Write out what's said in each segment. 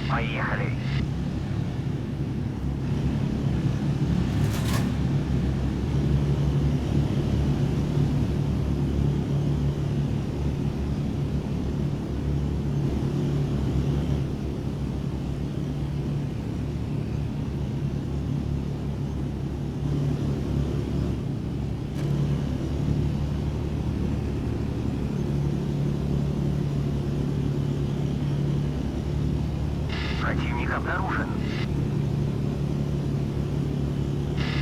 Поехали. Противник обнаружен.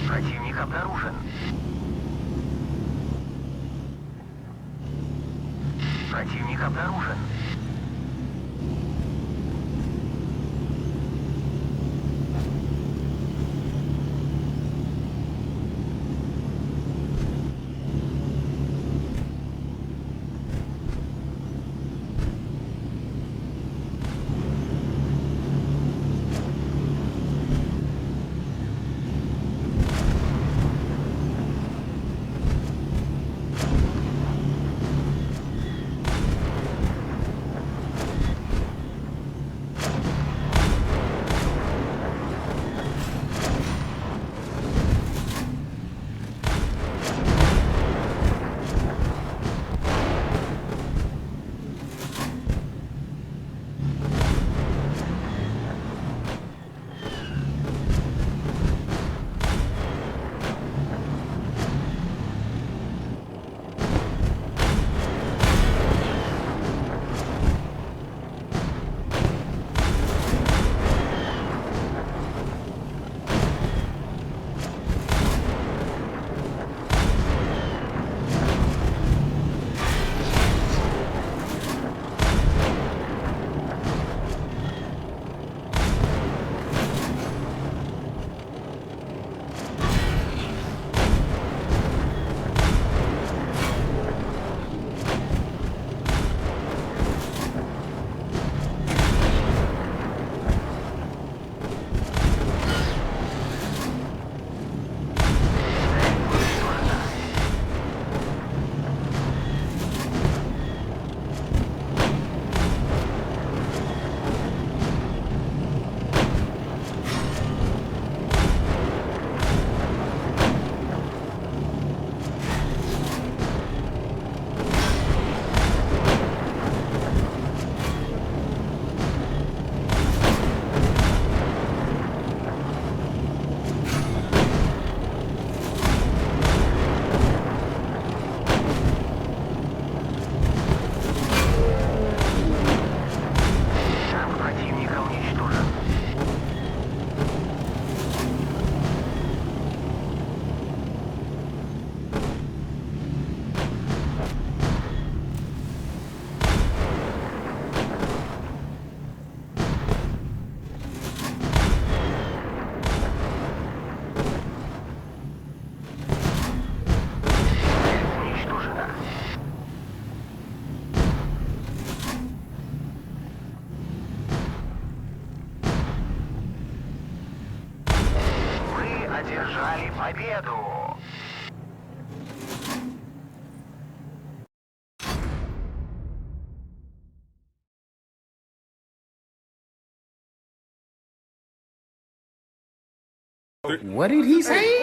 Противник обнаружен. Противник обнаружен. Одержали победу! What did he say?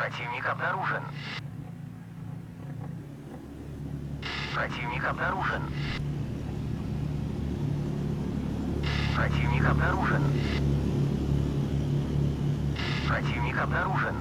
Противник обнаружен. Противник обнаружен. Противник обнаружен. Противник обнаружен.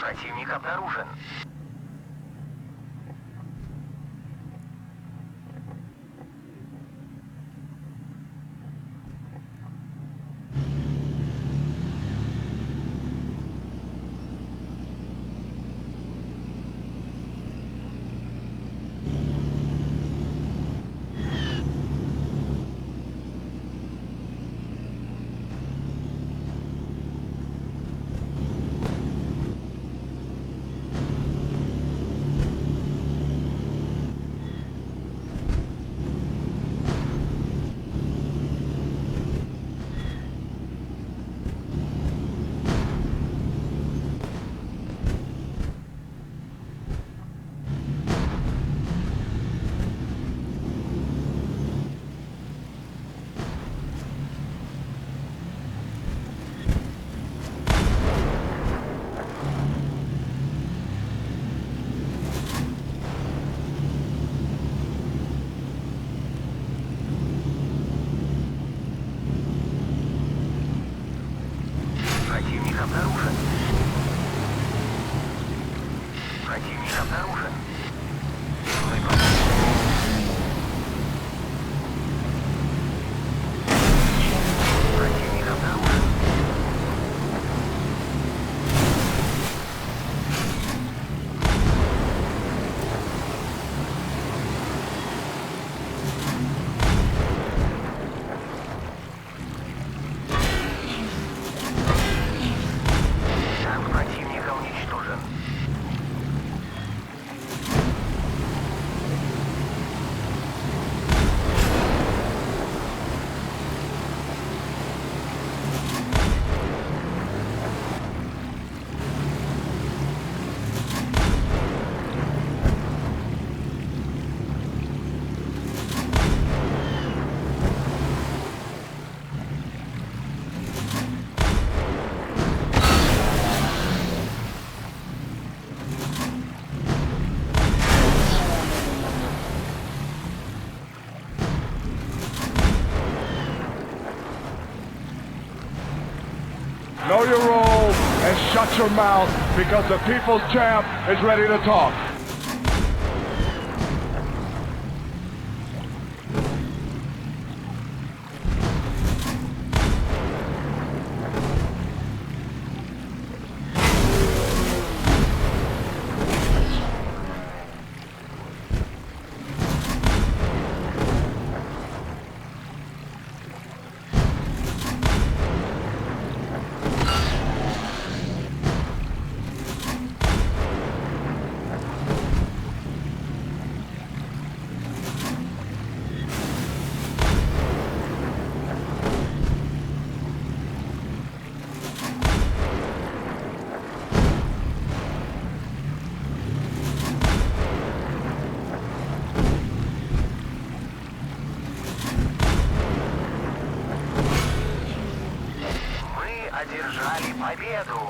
Противник обнаружен. Противник обнаружен. Противник обнаружен. Силой противник обнаружен. Танк противника уничтожен. Know your role and shut your mouth because the people's champ is ready to talk. Мы одержали победу.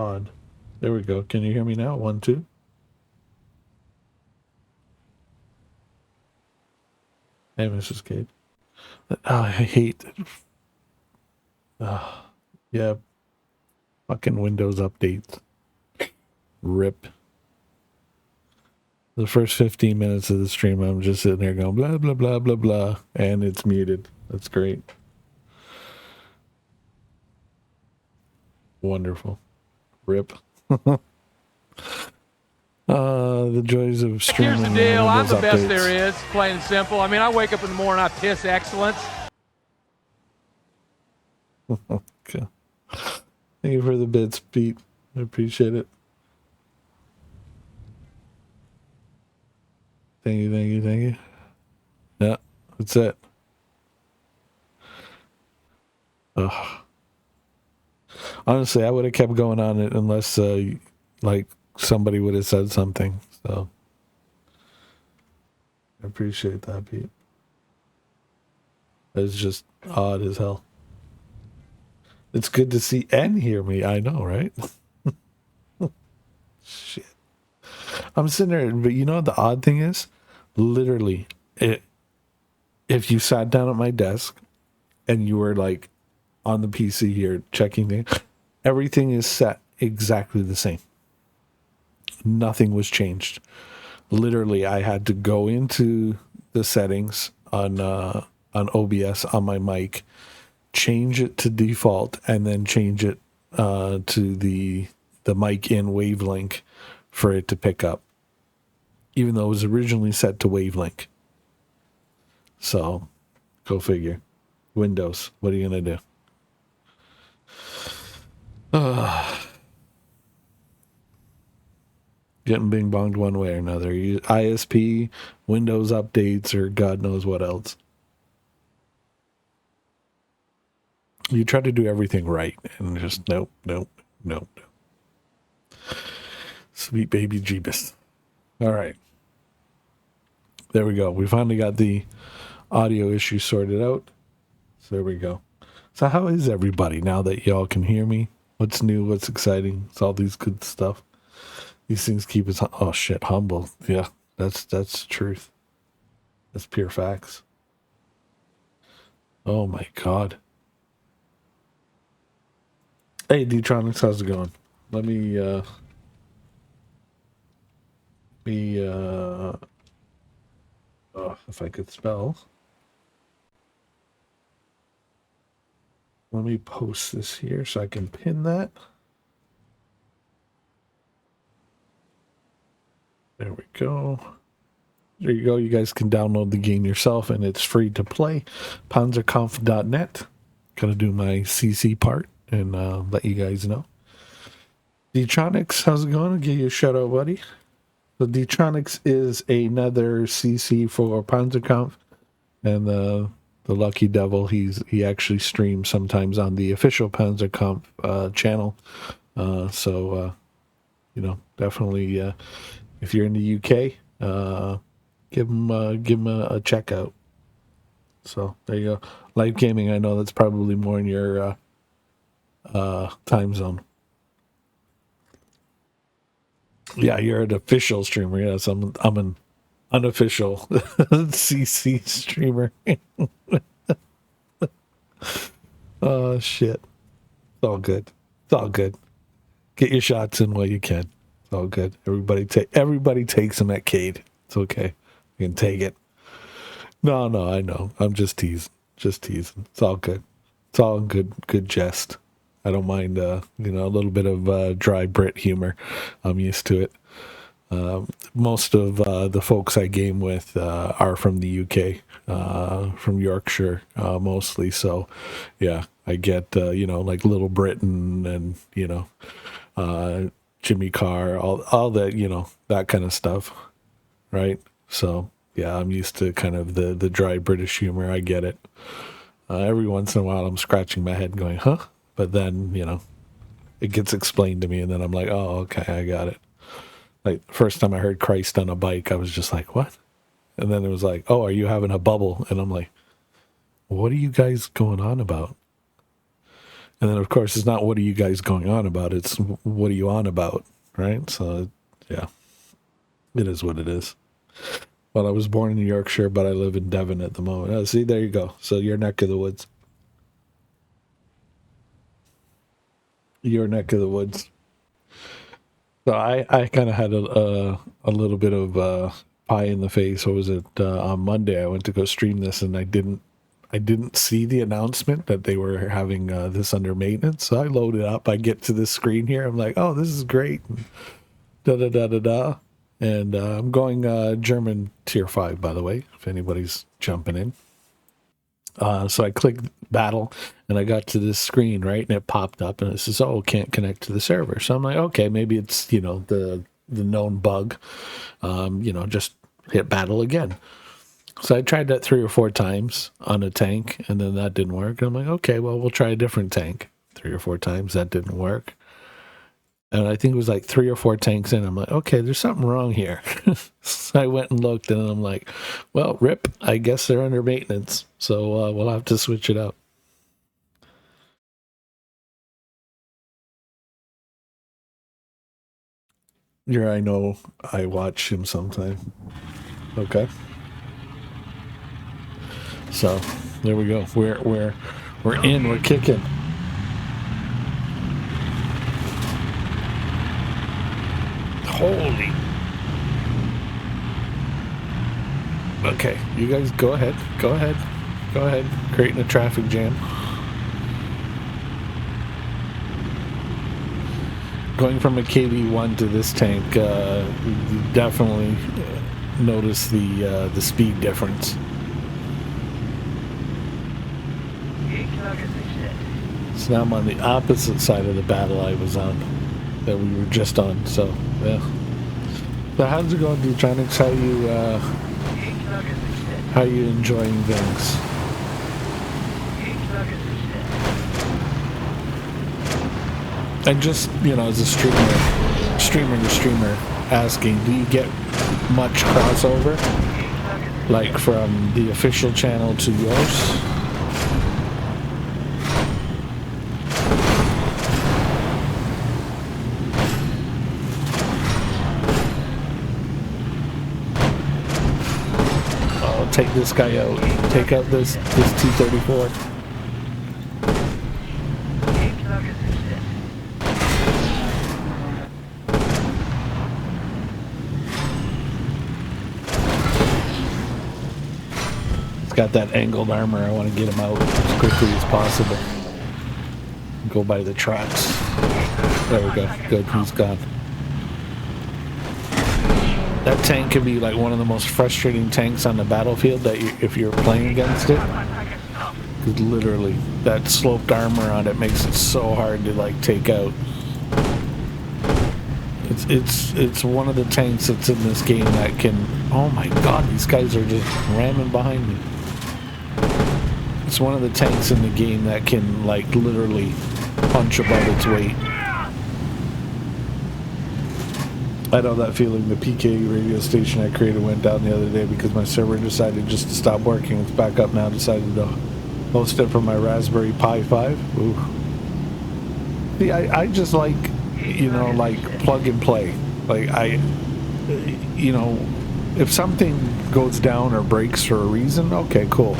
odd. There we go. Can you hear me now? 1, 2. Hey, Mrs. Kate. Oh, I hate. Yeah. Fucking Windows updates. Rip. The first 15 minutes of the stream, I'm just sitting there going blah, blah, blah, blah, blah. And it's muted. That's great. Wonderful. Rip. The joys of streaming. Here's the deal. I'm the best updates. there is, plain and simple. I mean, I wake up in the morning, I piss excellence. Okay. Thank you for the bits, Pete. I appreciate it. Thank you, thank you, thank you. Yeah, that's it. Ugh. Honestly, I would have kept going on it unless, like, somebody would have said something. So, I appreciate that, Pete. It's just odd as hell. It's good to see and hear me. I know, right? Shit. I'm sitting there, but you know what the odd thing is? Literally, if you sat down at my desk and you were like on the PC here checking things, everything is set exactly the same. Nothing was changed. Literally, I had to go into the settings on OBS on my mic, change it to default, and then change it to the mic in wavelength for it to pick up, even though it was originally set to wavelength. So, go figure. Windows, what are you gonna do? Getting bing bonged one way or another. ISP, Windows updates, or God knows what else. You try to do everything right, and just nope. Sweet baby Jeebus. All right. There we go. We finally got the audio issue sorted out. So there we go. So how is everybody now that y'all can hear me? What's new? What's exciting? It's all these good stuff. These things keep us, oh shit, humble. Yeah, that's the truth. That's pure facts. Oh my God. Hey, D-Tronics, how's it going? Let me, if I could spell. Let me post this here so I can pin that. There we go. There you go. You guys can download the game yourself, and it's free to play. Panzerkampf.net. Gonna do my CC part and let you guys know. D-Tronics, how's it going? I'll give you a shout out, buddy. So D-Tronics is another CC for Panzerkampf, and the lucky devil, he actually streams sometimes on the official Panzerkampf channel. So definitely, if you're in the UK, give him a check out. So there you go. Live gaming, I know that's probably more in your time zone. Yeah, you're an official streamer. Yes, I'm an unofficial CC streamer. Oh shit. It's all good. It's all good. Get your shots in while you can. It's all good. Everybody takes them at Cade. It's okay. You can take it. No, I know. I'm just teasing. It's all good. It's all good jest. I don't mind, a little bit of dry Brit humor. I'm used to it. Most of the folks I game with are from the UK, from Yorkshire mostly. So, yeah, I get, like Little Britain and, Jimmy Carr, all that, that kind of stuff, right? So, yeah, I'm used to kind of the dry British humor. I get it. Every once in a while, I'm scratching my head going, huh? But then, it gets explained to me, and then I'm like, oh, okay, I got it. Like, the first time I heard Christ on a bike, I was just like, what? And then it was like, oh, are you having a bubble? And I'm like, what are you guys going on about? And then, of course, it's not what are you guys going on about? It's what are you on about, right? So, yeah, it is what it is. Well, I was born in Yorkshire, but I live in Devon at the moment. Oh, see, there you go. So your neck of the woods. Your neck of the woods. So I kind of had a little bit of pie in the face. What was it? On Monday, I went to go stream this, and I didn't see the announcement that they were having this under maintenance. So I load it up. I get to this screen here. I'm like, oh, this is great. Da da da da da. And I'm going German tier 5, by the way, if anybody's jumping in. So I clicked battle, and I got to this screen, right? And it popped up, and it says, oh, can't connect to the server. So I'm like, okay, maybe it's, the known bug. Just hit battle again. So I tried that 3 or 4 times on a tank, and then that didn't work. And I'm like, okay, well, we'll try a different tank. 3 or 4 times, that didn't work. And I think it was like 3 or 4 tanks in. I'm like, okay, there's something wrong here. So I went and looked, and I'm like, well, rip, I guess they're under maintenance. So we'll have to switch it out. Here, I know I watch him sometime. Okay. So there we go. We're in. We're kicking. Holy. Okay, you guys go ahead. Go ahead. Go ahead. Creating a traffic jam. Going from a KV-1 to this tank, you definitely notice the speed difference. So now I'm on the opposite side of the battle I was on, that we were just on. So yeah. So how's it going, Deutronics? How you enjoying things? And just, as a streamer to streamer, asking, do you get much crossover? Like from the official channel to yours? Oh, take this guy out. Take out this T-34. Got that angled armor. I want to get him out as quickly as possible. Go by the tracks. There we go. Good, he's gone. That tank can be like one of the most frustrating tanks on the battlefield that if you're playing against it. Because literally, that sloped armor on it makes it so hard to take out. It's one of the tanks that's in this game that can. Oh my god, these guys are just ramming behind me. It's one of the tanks in the game that can, literally punch above its weight. I know that feeling. The PK radio station I created went down the other day because my server decided just to stop working. It's back up now. Decided to host it from my Raspberry Pi 5. Ooh. See, I just plug and play. If something goes down or breaks for a reason, okay, cool.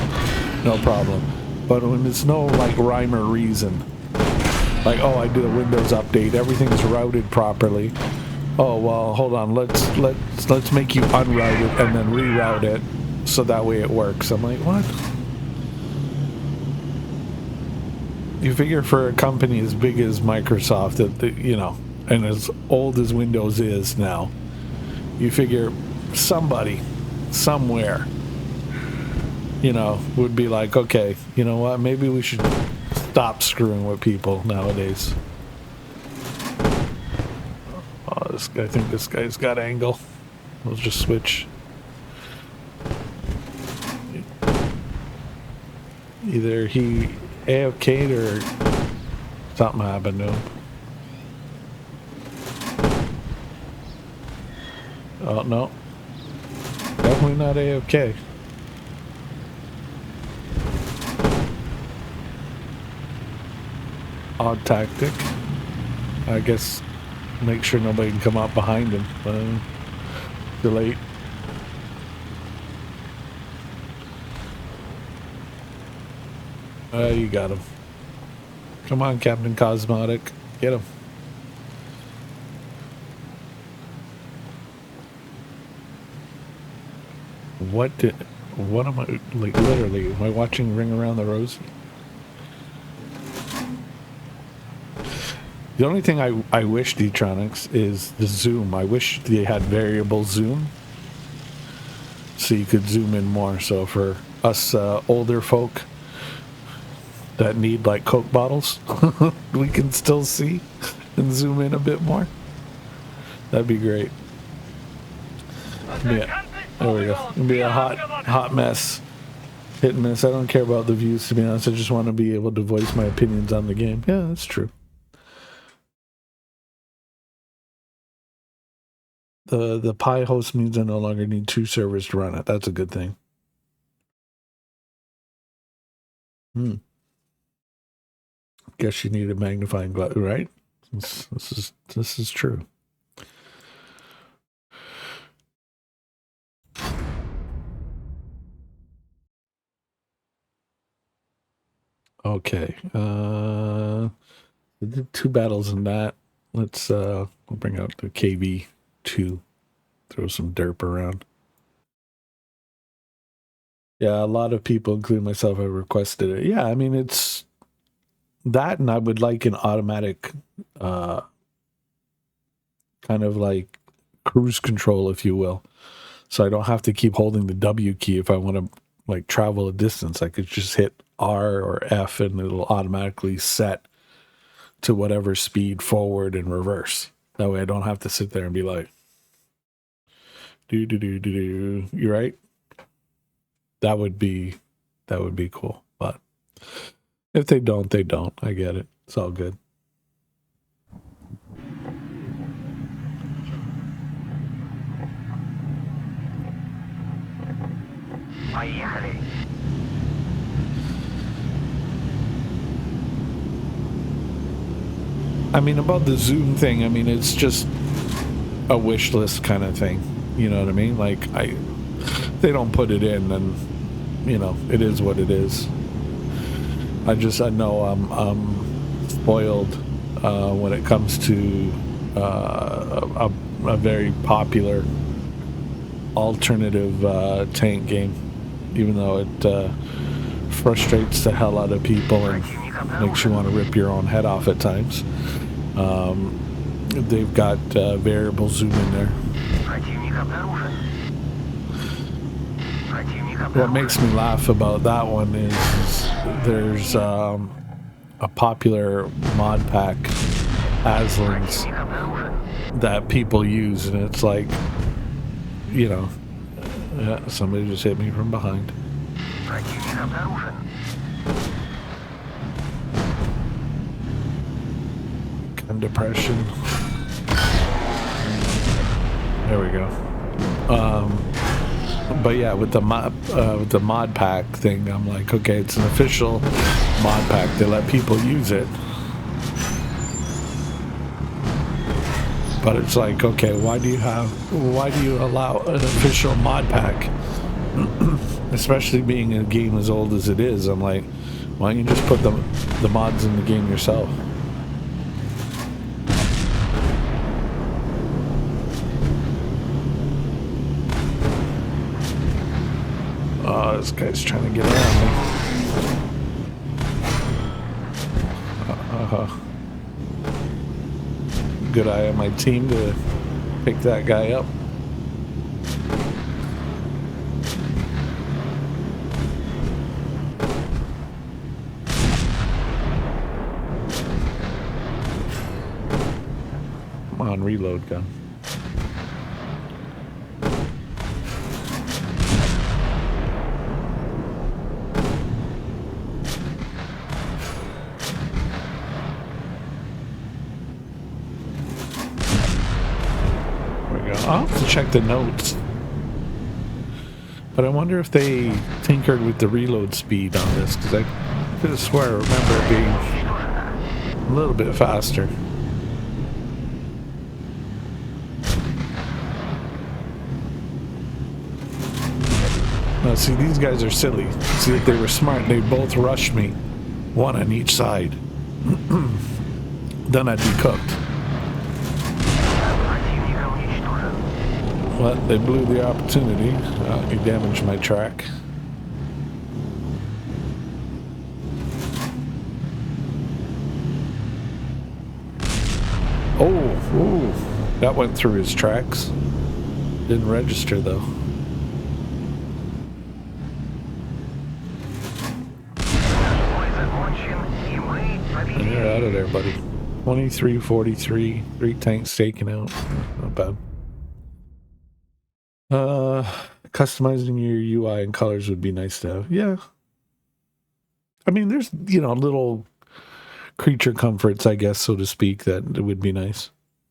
No problem. But when it's no rhyme or reason, I did a Windows update, everything's routed properly. Oh well, hold on, let's make you unroute it and then reroute it so that way it works. I'm like, what? You figure for a company as big as Microsoft and as old as Windows is now, you figure somebody somewhere would be like, okay, you know what, maybe we should stop screwing with people nowadays. Oh, I think this guy's got angle. We'll just switch. Either he AFK'd or something happened to him. Oh, no. Definitely not AFK. odd tactic. I guess make sure nobody can come out behind him. Too late. You got him. Come on, Captain Cosmotic. Get him. What am I, like, literally, am I watching Ring Around the Rosie? The only thing I wish, D-Tronics, is the zoom. I wish they had variable zoom so you could zoom in more. So for us older folk that need like Coke bottles, we can still see and zoom in a bit more. That'd be great. Yeah, there we go. It'll be a hot mess. Hit and miss. I don't care about the views, to be honest. I just want to be able to voice my opinions on the game. Yeah, that's true. The Pi host means I no longer need 2 servers to run it. That's a good thing. Guess you need a magnifying glass, right? This is true. Okay. We did 2 battles in that. Let's we'll bring out the KV2. Throw some derp around. Yeah, a lot of people, including myself, have requested it. Yeah, I mean, it's that, and I would like an automatic kind of like cruise control, if you will. So I don't have to keep holding the W key if I want to like travel a distance. I could just hit R or F and it'll automatically set to whatever speed forward and reverse. That way I don't have to sit there and be like, do. You right? That would be cool. But if they don't, they don't. I get it. It's all good. Поехали. I mean, about the Zoom thing, I mean, it's just a wish list kind of thing. You know what I mean? Like, they don't put it in, and, you know, it is what it is. I know I'm spoiled when it comes to a very popular alternative tank game, even though it frustrates the hell out of people and makes you want to rip your own head off at times. They've got variable zoom in there. What makes me laugh about that one is there's a popular mod pack, Aslins, that people use, and it's like, you know, yeah, somebody just hit me from behind. Gun depression. There we go. But yeah, with the mod pack thing, I'm like, okay, it's an official mod pack. They let people use it. But it's like, okay, why do you allow an official mod pack? Especially being a game as old as it is, I'm like, why don't you just put the mods in the game yourself? Oh, this guy's trying to get around me. Good eye on my team to pick that guy up. Come on, reload gun. I'll have to check the notes. But I wonder if they tinkered with the reload speed on this, because I could swear I remember it being A little bit faster. Now, see, these guys are silly. See, if they were smart, they both rushed me. One on each side. Then I'd be cooked. But they blew the opportunity. He damaged my track. Oh, that went through his tracks. Didn't register though. And you're out of there, buddy. 23-43, 3 tanks taken out. Not bad. Customizing your UI and colors would be nice to have. Yeah. I mean, there's, you know, little creature comforts, I guess, so to speak, that it would be nice.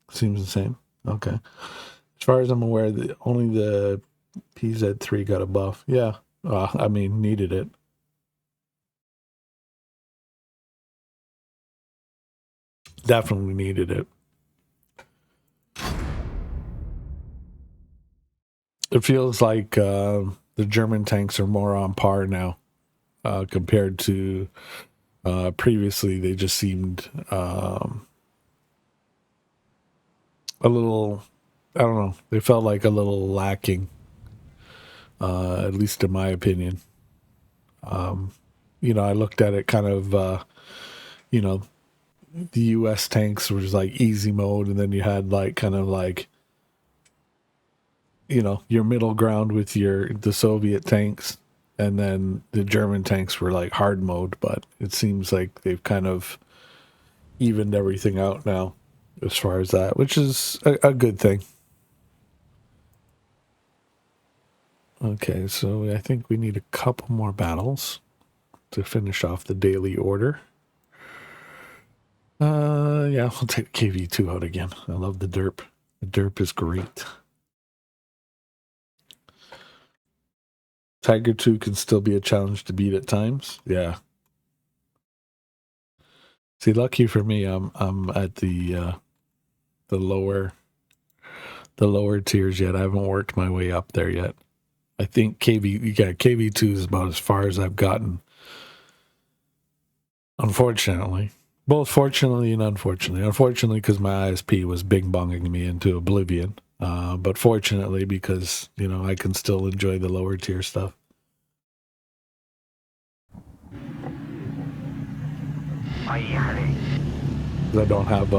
Seems the same. Okay. As far as I'm aware, only the PZ3 got a buff. Yeah. I mean, needed it. Definitely needed it. It feels like the German tanks are more on par now compared to previously. They just seemed a little, I don't know, they felt like a little lacking, at least in my opinion. You know, I looked at it kind of, you know, the US tanks was like easy mode, and then you had like kind of like, you know, your middle ground with the Soviet tanks, and then the German tanks were like hard mode. But it seems like they've kind of evened everything out now as far as that, which is a good thing. Okay, so I think we need a couple more battles to finish off the daily order. Yeah, I'll take KV2 out again. I love the derp. The derp is great. Tiger 2 can still be a challenge to beat at times. Yeah. See, lucky for me, I'm at the lower tiers yet. I haven't worked my way up there yet. I think KV2 is about as far as I've gotten. Unfortunately. Both fortunately and unfortunately. Unfortunately, because my ISP was bing-bonging me into oblivion. But fortunately, because, you know, I can still enjoy the lower tier stuff. I don't have,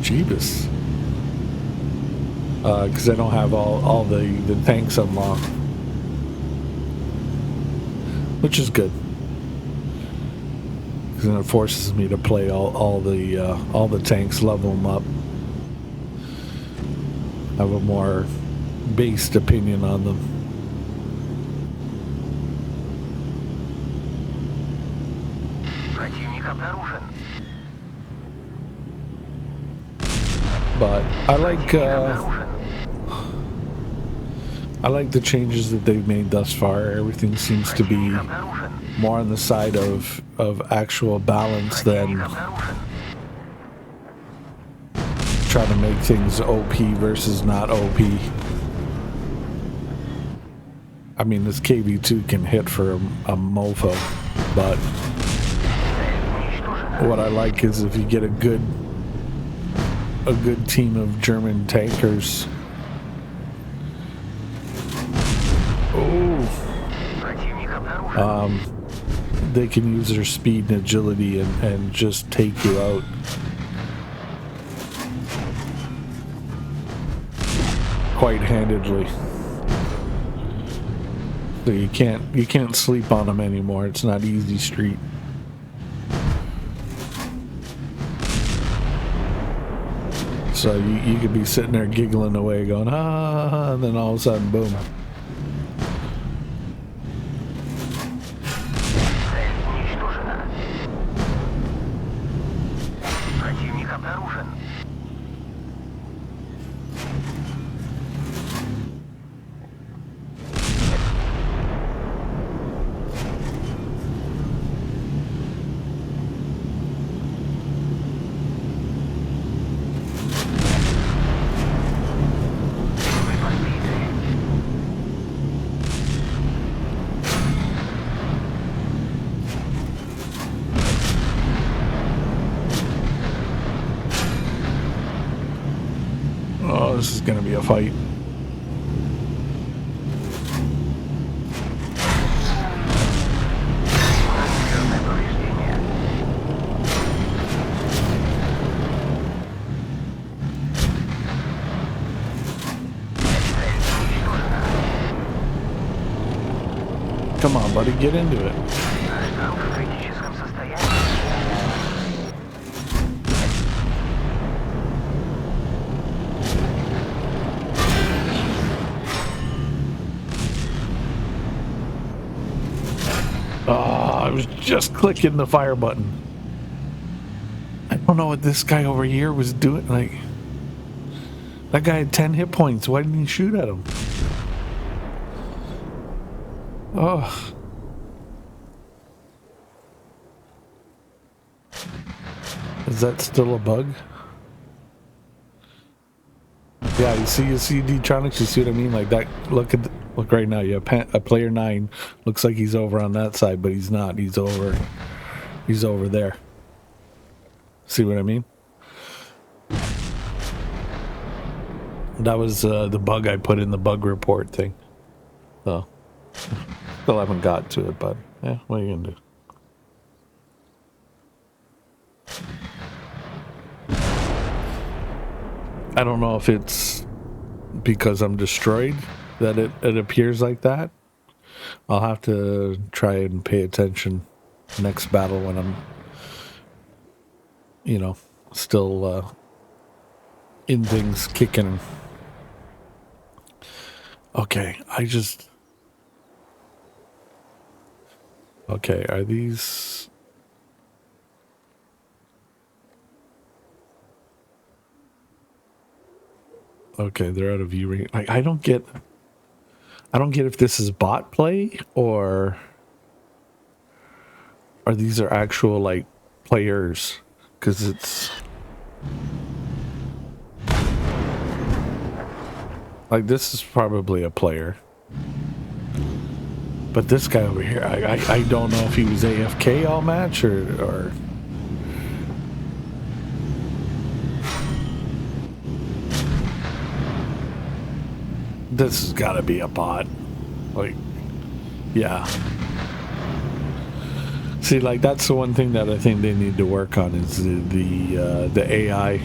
Jeebus. Because I don't have all the tanks unlocked. Which is good. Because then it forces me to play all the tanks, level them up. Have a more based opinion on them. But I like the changes that they've made thus far. Everything seems to be more on the side of actual balance than trying to make things OP versus not OP. I mean, this KV2 can hit for a mofo, but what I like is if you get a good team of German tankers. They can use their speed and agility and just take you out. Quite handedly. So you can't sleep on them anymore. It's not easy street. So you could be sitting there giggling away going, ah, and then all of a sudden, boom. this is gonna be a fight. Come on, buddy, get into it. I was just clicking the fire button. I don't know what this guy over here was doing. Like, that guy had 10 hit points. Why didn't he shoot at him? Oh. Is that still a bug? Yeah, you see D-Tronics, you see what I mean? Like that, look right now, you have a player 9, looks like he's over on that side, but he's not, he's over there. See what I mean? That was the bug I put in the bug report thing. So, still haven't got to it, but yeah, what are you gonna do? I don't know if it's because I'm destroyed that it appears like that. I'll have to try and pay attention next battle when I'm, you know, still in things kicking. Okay, okay, are these... Okay, they're out of view range. Like, I don't get if this is bot play or these are actual like players, because it's like this is probably a player, but this guy over here, I don't know if he was AFK all match or this has got to be a bot. Like, yeah. See, like that's the one thing that I think they need to work on is the AI.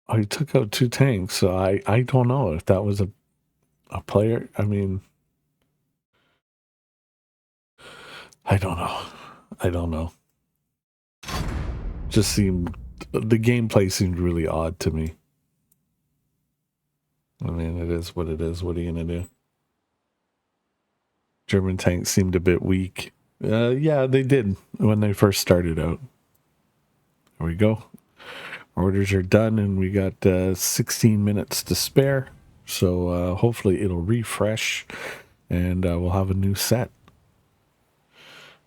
Oh, he took out 2 tanks, so I don't know if that was a player. I mean, I don't know. Just seemed, the gameplay seemed really odd to me. I mean, it is what it is. What are you gonna do? German tanks seemed a bit weak. Yeah, they did when they first started out. There we go. Orders are done, and we got 16 minutes to spare. So hopefully it'll refresh, and we'll have a new set.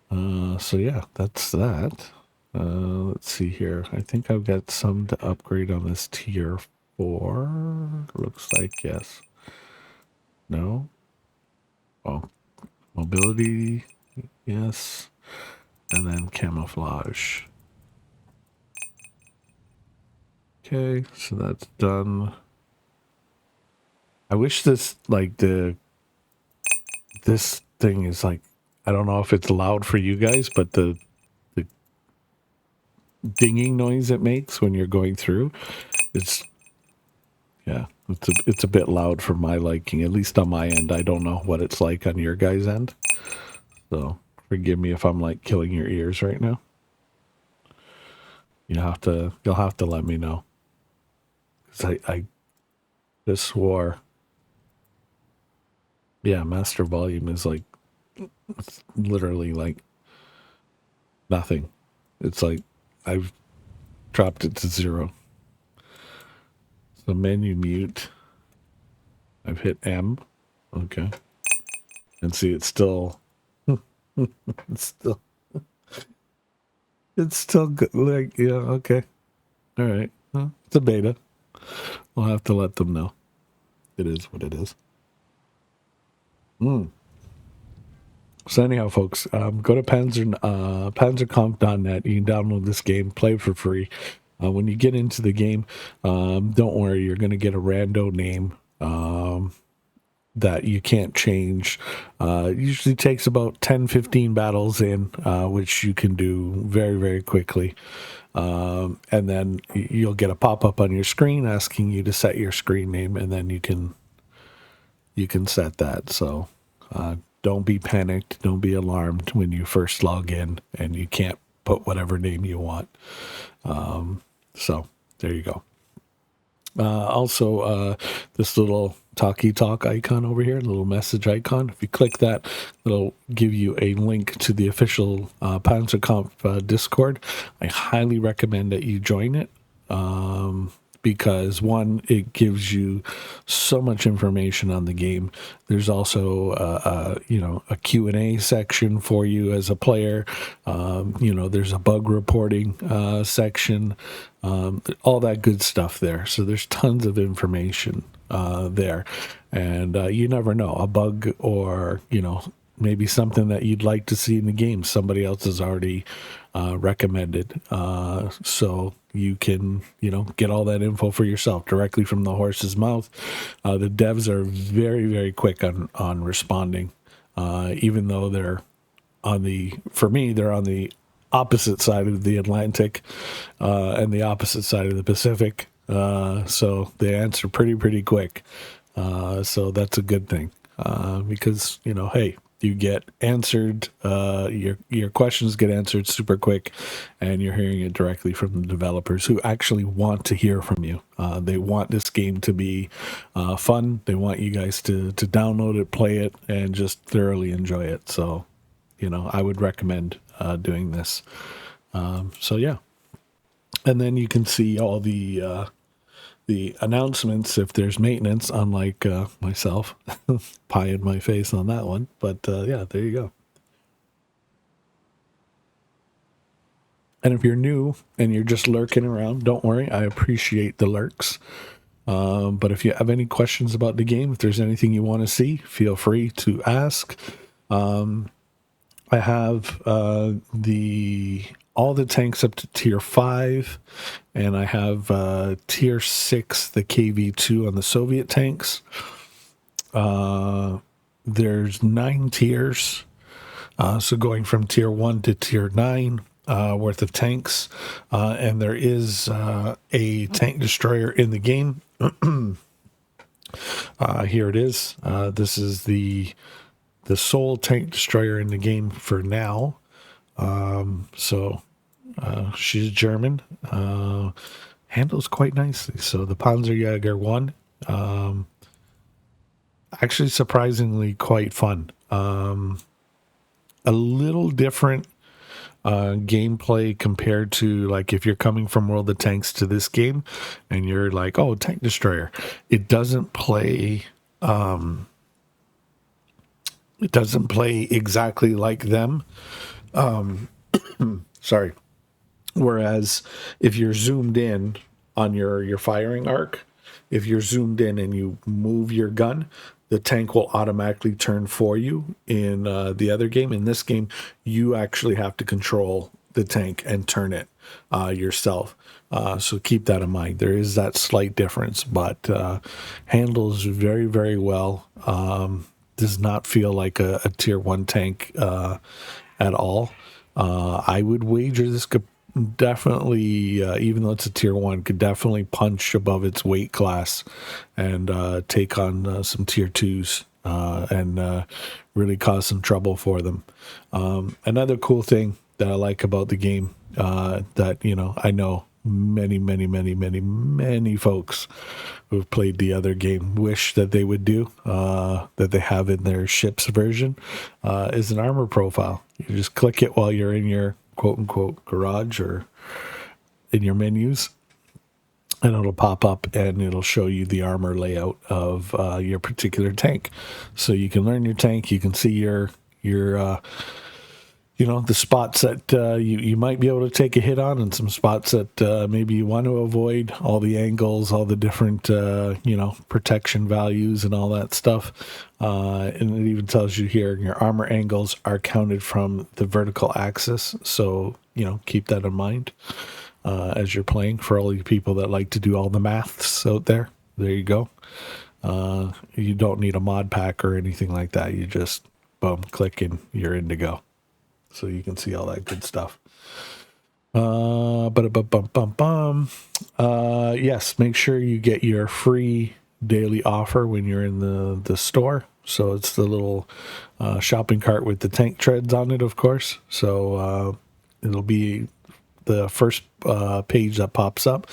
So yeah, that's that. Let's see here. I think I've got some to upgrade on this tier 4. Looks like yes. No? Oh. Mobility, yes. And then camouflage. Okay, so that's done. I wish this, like, this thing is like, I don't know if it's loud for you guys, but the dinging noise it makes when you're going through, it's a bit loud for my liking, at least on my end. I don't know what it's like on your guys' end, so forgive me if I'm like killing your ears right now. You'll have to let me know, because I just swore. Yeah, master volume is like, it's literally like nothing. It's like I've dropped it to 0. So menu mute. I've hit M. Okay. And see, it's still it's still good. Like, yeah, okay. All right. Well, it's a beta. we'll have to let them know. It is what it is. So anyhow, folks, go to Panzerkampf.net. You can download this game, play it for free. When you get into the game, don't worry, you're going to get a rando name that you can't change. It usually takes about 10, 15 battles in, which you can do very, very quickly. And then you'll get a pop-up on your screen asking you to set your screen name, and then you can set that. So don't be panicked, don't be alarmed when you first log in and you can't put whatever name you want. So there you go. Also, this little talkie talk icon over here, little message icon, if you click that, it'll give you a link to the official Panzerkampf Discord. I highly recommend that you join it, because one, it gives you so much information on the game. There's also a Q&A section for you as a player. There's a bug reporting section, all that good stuff there. So there's tons of information there, and you never know, a bug or maybe something that you'd like to see in the game somebody else has already recommended, so you can get all that info for yourself directly from the horse's mouth. The devs are very, very quick on responding, even though they're on the opposite side of the Atlantic and the opposite side of the Pacific, so they answer pretty quick, so that's a good thing, because hey, you get answered, your questions get answered super quick, and you're hearing it directly from the developers who actually want to hear from you. They want this game to be fun. They want you guys to download it, play it, and just thoroughly enjoy it. So, I would recommend doing this. So yeah. And then you can see all the announcements if there's maintenance, unlike myself. Pie in my face on that one. But yeah, there you go. And if you're new and you're just lurking around, don't worry. I appreciate the lurks. But if you have any questions about the game, if there's anything you want to see, feel free to ask. I have all the tanks up to tier 5, and I have tier 6, the KV-2 on the Soviet tanks. There's 9 tiers, so going from tier 1 to tier 9 worth of tanks, and there is a tank destroyer in the game. Here it is. This is the sole tank destroyer in the game for now. So she's German, handles quite nicely. So the Panzerjäger 1, actually surprisingly quite fun. A little different gameplay compared to, like, if you're coming from World of Tanks to this game and you're like, oh, tank destroyer. It doesn't play exactly like them. Sorry. Whereas if you're zoomed in on your firing arc, if you're zoomed in and you move your gun, the tank will automatically turn for you in the other game. In this game, you actually have to control the tank and turn it yourself. So keep that in mind. There is that slight difference, but handles very, very well. Does not feel like a tier 1 tank at all. I would wager this could definitely, even though it's a tier 1, could definitely punch above its weight class and take on some tier 2s and really cause some trouble for them. Another cool thing that I like about the game, that I know many folks who've played the other game wish that they would do, that they have in their ship's version, is an armor profile. You just click it while you're in your quote-unquote garage or in your menus, and it'll pop up and it'll show you the armor layout of your particular tank. So you can learn your tank, you can see your the spots that you might be able to take a hit on, and some spots that maybe you want to avoid, all the angles, all the different, protection values and all that stuff. And it even tells you here, your armor angles are counted from the vertical axis. So, keep that in mind as you're playing, for all you people that like to do all the maths out there. There you go. You don't need a mod pack or anything like that. You just, boom, click, and you're in to go. So you can see all that good stuff. Yes, make sure you get your free daily offer when you're in the store. So it's the little shopping cart with the tank treads on it, of course. So it'll be the first page that pops up.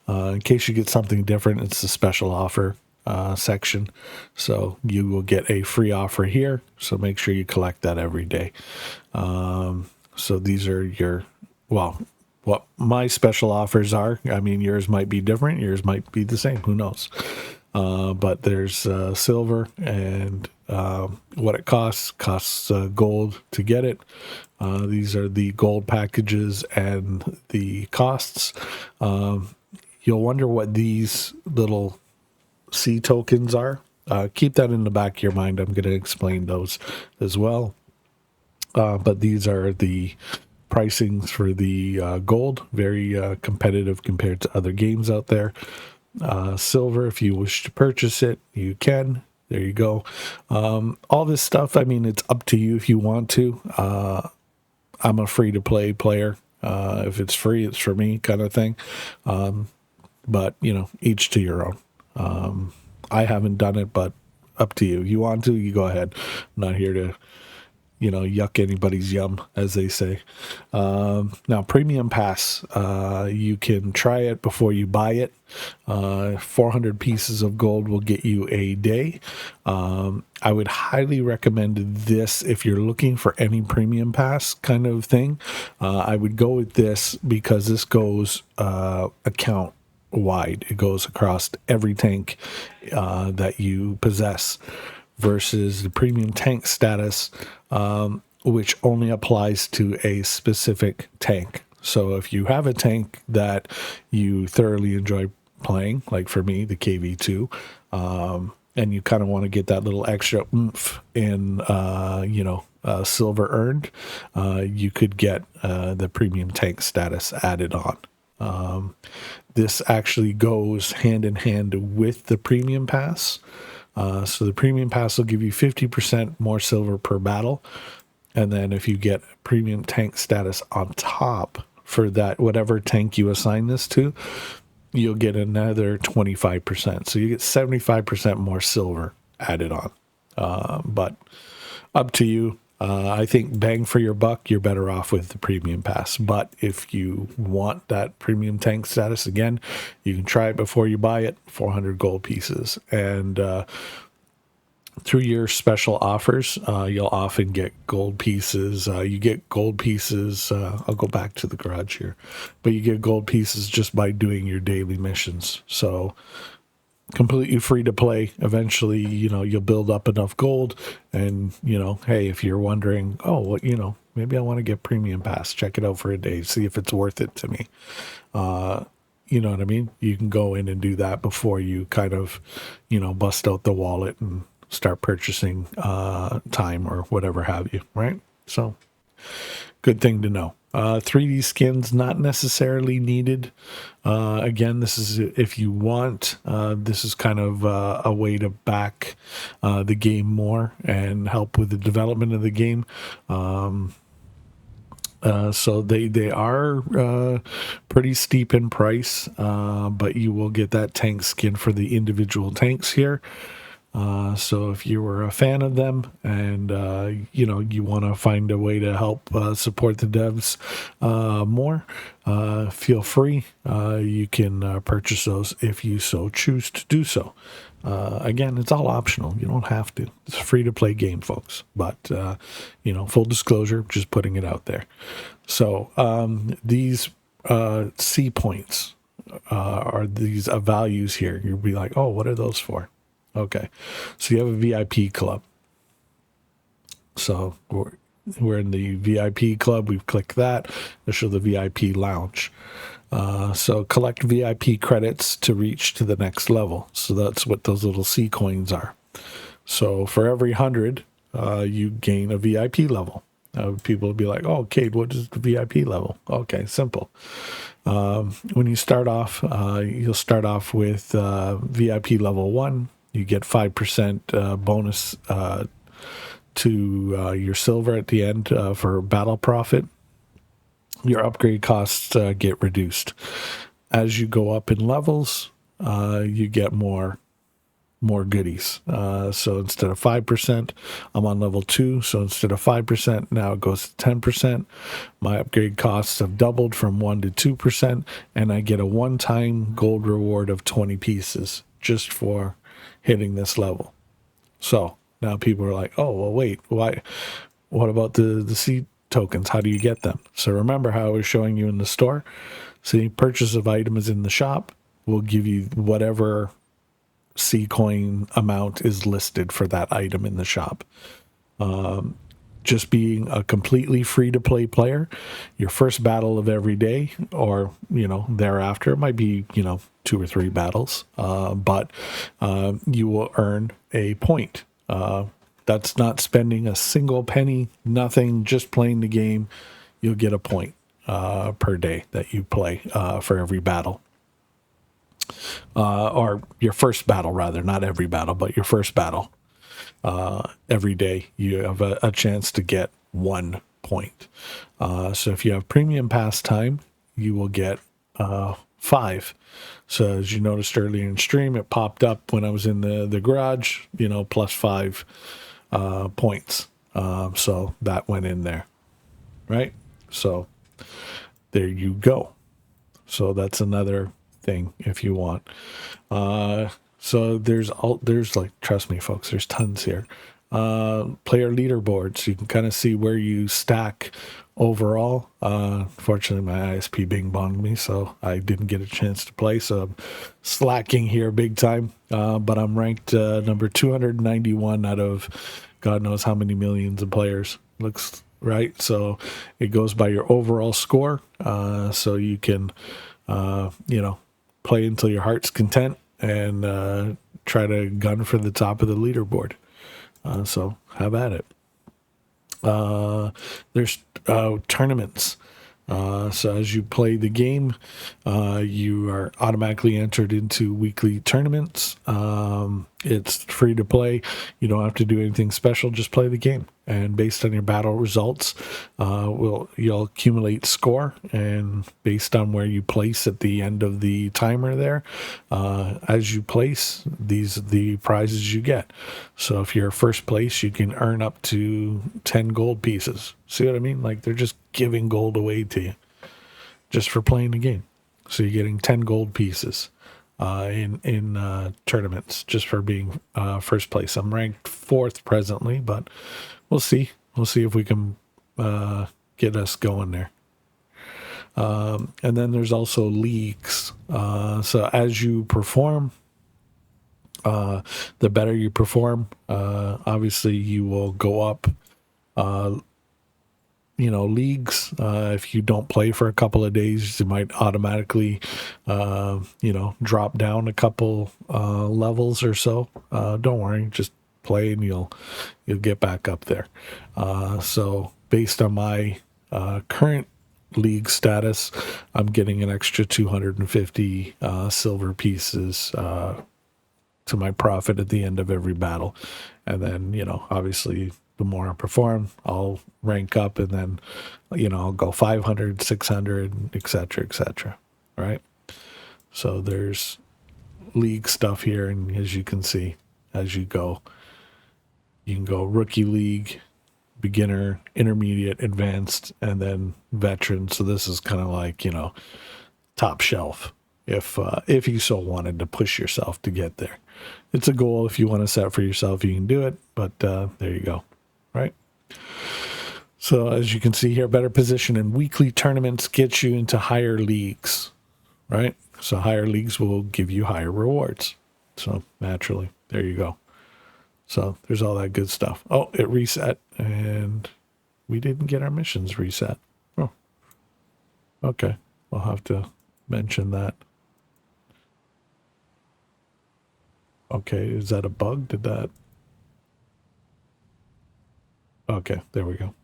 In case you get something different, it's the special offer section. So you will get a free offer here. So make sure you collect that every day. So these are what my special offers are. I mean, yours might be different. Yours might be the same. Who knows? But there's silver, and what it costs gold to get it. These are the gold packages and the costs. You'll wonder what these little C tokens are. Keep that in the back of your mind. I'm going to explain those as well. But these are the pricings for the gold. Very competitive compared to other games out there. Silver, if you wish to purchase it, you can. There you go. All this stuff, I mean, it's up to you if you want to. I'm a free-to-play player. If it's free, it's for me kind of thing. But, each to your own. I haven't done it, but up to you. You want to, you go ahead. I'm not here to, yuck anybody's yum, as they say. Now, Premium Pass, you can try it before you buy it. 400 pieces of gold will get you a day. I would highly recommend this if you're looking for any Premium Pass kind of thing. I would go with this because this goes account wide. It goes across every tank that you possess, versus the premium tank status, which only applies to a specific tank. So if you have a tank that you thoroughly enjoy playing, like for me, the KV2, and you kind of want to get that little extra oomph in, silver earned, you could get the premium tank status added on. This actually goes hand in hand with the Premium Pass. So the Premium Pass will give you 50% more silver per battle. And then if you get Premium Tank status on top for that, whatever tank you assign this to, you'll get another 25%. So you get 75% more silver added on. But up to you. I think bang for your buck, you're better off with the Premium Pass. But if you want that Premium Tank status, again, you can try it before you buy it, 400 gold pieces. And through your special offers, you'll often get gold pieces. You get gold pieces. I'll go back to the garage here. But you get gold pieces just by doing your daily missions. So completely free to play. Eventually, you'll build up enough gold, and hey, if you're wondering, maybe I want to get Premium Pass, check it out for a day, see if it's worth it to me. You know what I mean? You can go in and do that before you kind of, bust out the wallet and start purchasing time or whatever have you, right? So good thing to know. 3D skins not necessarily needed. Again, this is if you want. This is kind of a way to back the game more and help with the development of the game. So they are pretty steep in price, but you will get that tank skin for the individual tanks here. So if you were a fan of them and, you want to find a way to help support the devs more, feel free. You can purchase those if you so choose to do so. Again, it's all optional. You don't have to. It's a free-to-play game, folks. But, full disclosure, just putting it out there. So these C points are these values here. You'll be like, oh, what are those for? Okay, so you have a VIP club. So we're in the VIP club. We've clicked that. It'll show the VIP lounge. So collect VIP credits to reach to the next level. So that's what those little C coins are. So for every 100, you gain a VIP level. People will be like, oh, Cade, what is the VIP level? Okay, simple. When you start off, you'll start off with VIP level 1. You get 5% bonus to your silver at the end for battle profit. Your upgrade costs get reduced. As you go up in levels, you get more goodies. So instead of 5%, I'm on level 2. So instead of 5%, now it goes to 10%. My upgrade costs have doubled from 1 to 2%, and I get a one-time gold reward of 20 pieces just for hitting this level. So now people are like, oh, well, wait, why? What about the C tokens? How do you get them? So remember how I was showing you in the store? See, purchase of items in the shop will give you whatever C coin amount is listed for that item in the shop. Just being a completely free to play player, your first battle of every day, or thereafter, it might be 2 or 3 battles, but you will earn a point. That's not spending a single penny, nothing, just playing the game. You'll get a point per day that you play for every battle. Or your first battle, rather, not every battle, but your first battle. Every day you have a chance to get 1 point. So if you have premium pass time, you will get 5. So as you noticed earlier in stream, it popped up when I was in the garage, plus 5 points. So that went in there, right? So there you go. So that's another thing if you want. So there's like, trust me, folks, there's tons here. Player leaderboards. You can kind of see where you stack overall. Fortunately, my ISP bing bonged me, so I didn't get a chance to play. So I'm slacking here big time. But I'm ranked number 291 out of God knows how many millions of players. Looks right. So it goes by your overall score. So you can, play until your heart's content and try to gun for the top of the leaderboard. So have at it. There's tournaments. So as you play the game, you are automatically entered into weekly tournaments. It's free to play. You don't have to do anything special. Just play the game. And based on your battle results, you'll accumulate score. And based on where you place at the end of the timer there, as you place, these are the prizes you get. So if you're first place, you can earn up to 10 gold pieces. See what I mean? Like, they're just giving gold away to you just for playing the game. So you're getting 10 gold pieces in tournaments just for being first place. I'm ranked 4th presently, but we'll see. We'll see if we can get us going there. And then there's also leagues. So as you perform, the better you perform, obviously you will go up leagues. If you don't play for a couple of days, you might automatically, drop down a couple levels or so. Don't worry, just play and you'll get back up there. So based on my current league status, I'm getting an extra 250 silver pieces to my profit at the end of every battle. And then, obviously, the more I perform, I'll rank up, and then, I'll go 500, 600, etc., right? So there's league stuff here, and as you can see, as you go, you can go rookie league, beginner, intermediate, advanced, and then veteran. So this is kind of like, top shelf, if you so wanted to push yourself to get there. It's a goal. If you want to set for yourself, you can do it, but there you go. Right. So as you can see here, better position in weekly tournaments gets you into higher leagues, right? So higher leagues will give you higher rewards. So naturally, there you go. So there's all that good stuff. Oh, it reset, and we didn't get our missions reset. Oh, okay. We'll have to mention that. Okay, is that a bug? Did that... Okay, there we go.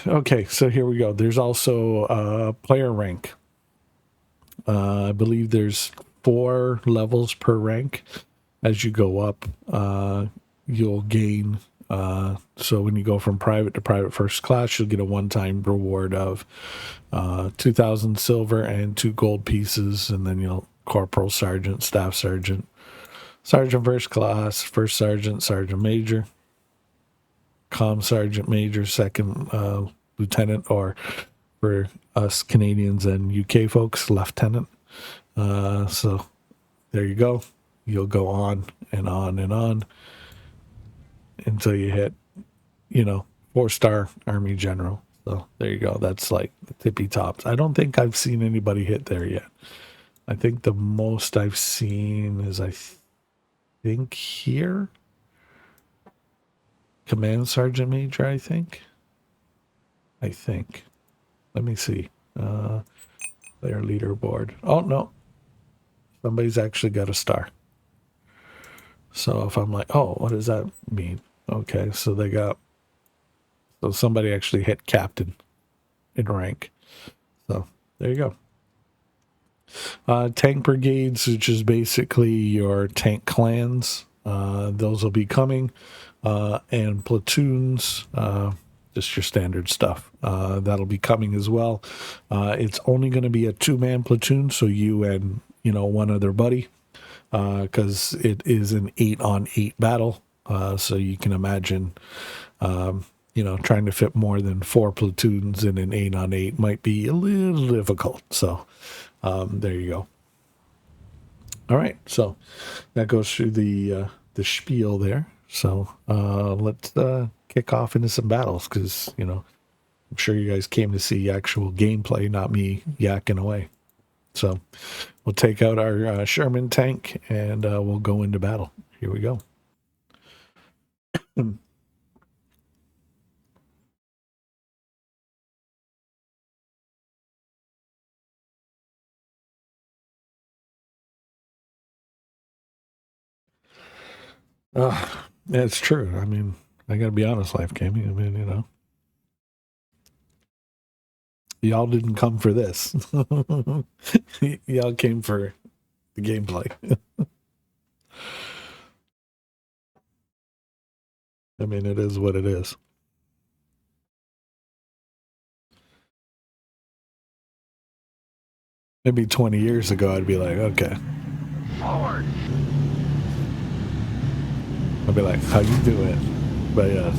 Okay, so here we go. There's also player rank. I believe there's 4 levels per rank. As you go up, you'll gain... so when you go from private to private first class, you'll get a one-time reward of 2,000 silver and 2 gold pieces, and then you'll corporal, sergeant, staff sergeant, sergeant first class, first sergeant, sergeant major, comm sergeant major, second lieutenant, or for us Canadians and UK folks, lieutenant. So there you go. You'll go on and on and on until you hit, 4-star Army General. So there you go. That's like the tippy tops. I don't think I've seen anybody hit there yet. I think the most I've seen is, I think, here. Command Sergeant Major, I think. Let me see. Player leaderboard. Oh, no. Somebody's actually got a star. So if I'm like, oh, what does that mean? Okay, so somebody actually hit captain in rank. So there you go. Tank brigades, which is basically your tank clans. Those will be coming. And platoons, just your standard stuff. That'll be coming as well. It's only going to be a 2-man platoon, so you and, one other buddy, because it is an 8-on-8 battle. So you can imagine, trying to fit more than 4 platoons in an 8-on-8 might be a little difficult. So there you go. All right, so that goes through the spiel there. So let's kick off into some battles, because, I'm sure you guys came to see actual gameplay, not me yakking away. So we'll take out our Sherman tank and we'll go into battle. Here we go. It's true. I mean, I got to be honest, Life Gaming. I mean, y'all didn't come for this. Y'all came for the gameplay. I mean, it is what it is. Maybe 20 years ago, I'd be like, okay. Forward. I'd be like, how you doing? But yeah.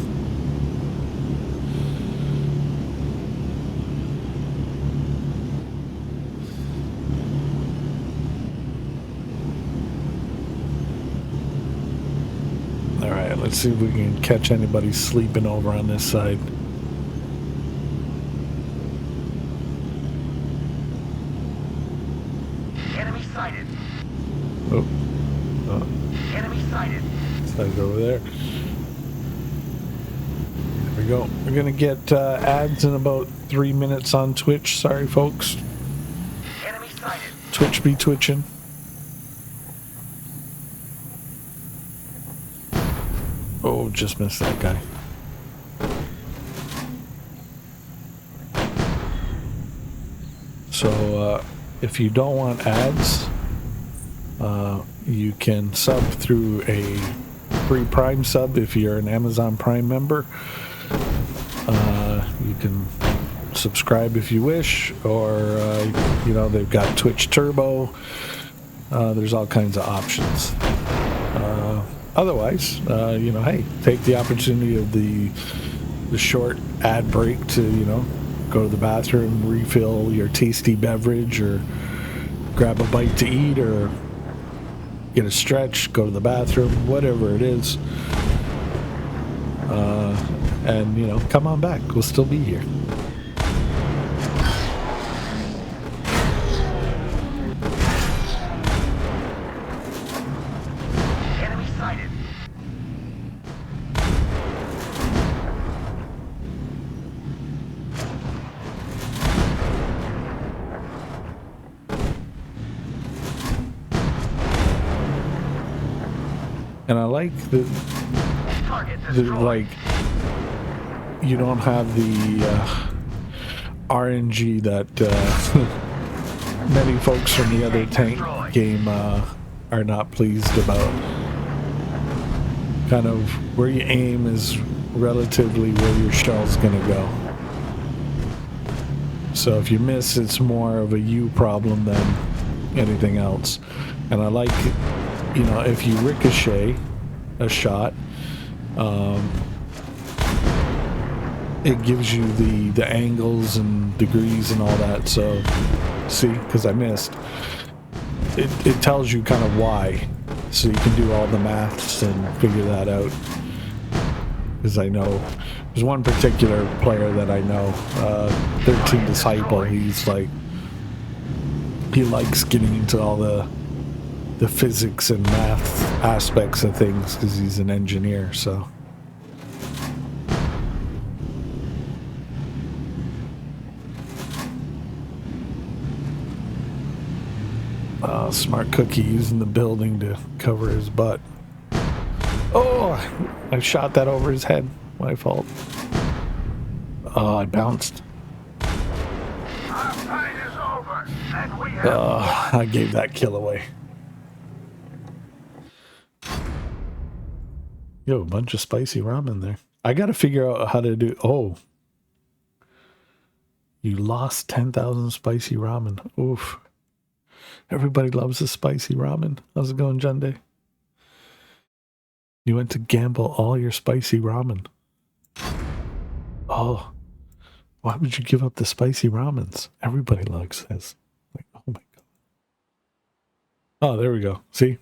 All right, let's see if we can catch anybody sleeping over on this side. Enemy sighted. Oh. Enemy sighted. Side's over there. There we go. We're going to get ads in about 3 minutes on Twitch. Sorry, folks. Enemy sighted. Twitch be twitching. Oh, just missed that guy. So, if you don't want ads, you can sub through a free Prime sub if you're an Amazon Prime member. You can subscribe if you wish, or, they've got Twitch Turbo. There's all kinds of options. Otherwise, hey, take the opportunity of the short ad break to, go to the bathroom, refill your tasty beverage, or grab a bite to eat, or get a stretch, go to the bathroom, whatever it is. And, come on back. We'll still be here. And I like the Target destroyed. like you don't have the RNG that many folks from the other tank game are not pleased about. Kind of where you aim is relatively where your shell's gonna go. So if you miss, it's more of a you problem than anything else. And I like, you know, if you ricochet a shot, it gives you the angles and degrees and all that. So see, because I missed, it tells you kind of why, so you can do all the maths and figure that out. Because I know there's one particular player that I know, 13 Disciple. He's like, he likes getting into all the physics and math aspects of things because he's an engineer. So smart cookie using the building to cover his butt. Oh, I shot that over his head. My fault. Oh, I bounced. Our fight is over, and we have I gave that kill away. Yo, a bunch of spicy ramen there. I gotta figure out how to do... Oh. You lost 10,000 spicy ramen. Oof. Everybody loves the spicy ramen. How's it going, Junday? You went to gamble all your spicy ramen. Oh. Why would you give up the spicy ramens? Everybody likes this. Like, oh my god. Oh, there we go. See?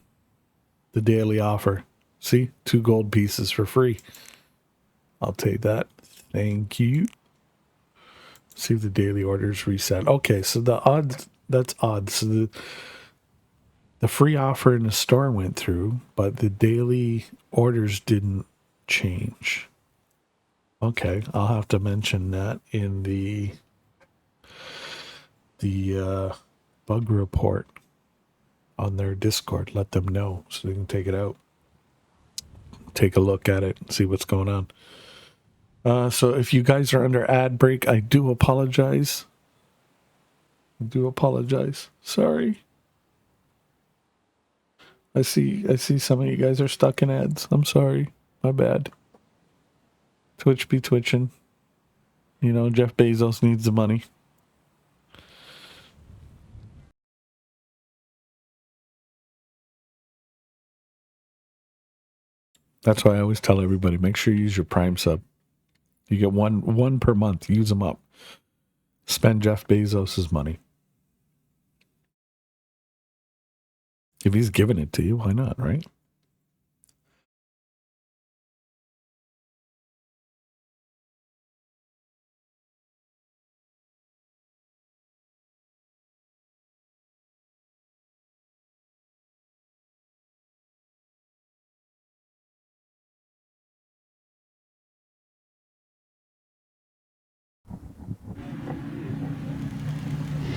The daily offer. See? 2 gold pieces for free. I'll take that. Thank you. See if the daily orders reset. Okay, so the odds, that's odd. So the free offer in the store went through, but the daily orders didn't change. Okay, I'll have to mention that in the bug report on their Discord. Let them know so they can take it out. Take a look at it and see what's going on. So if you guys are under ad break, I do apologize. Sorry. I see some of you guys are stuck in ads. I'm sorry. My bad. Twitch be twitching. You know, Jeff Bezos needs the money. That's why I always tell everybody, make sure you use your Prime sub. You get one per month. Use them up. Spend Jeff Bezos' money. If he's giving it to you, why not, right?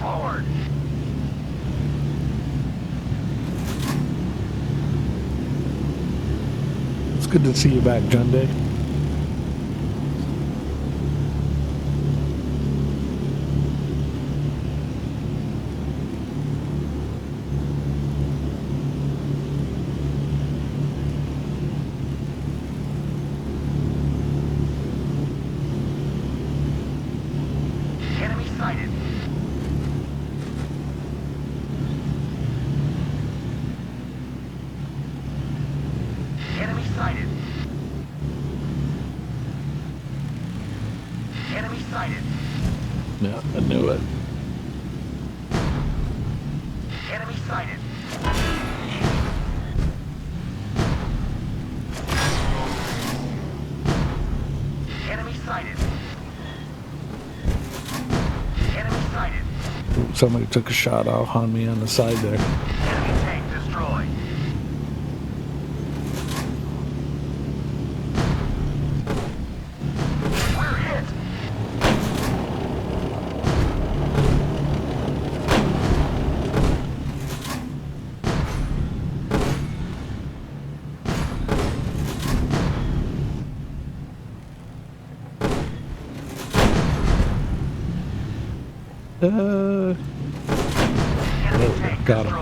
forward. It's good to see you back, John Day. Enemy sighted. Enemy sighted. Enemy sighted. Yeah, I knew it. Enemy sighted. Enemy sighted. Enemy sighted. Somebody took a shot off on me on the side there. Enemy tank destroyed. We're hit. Got him.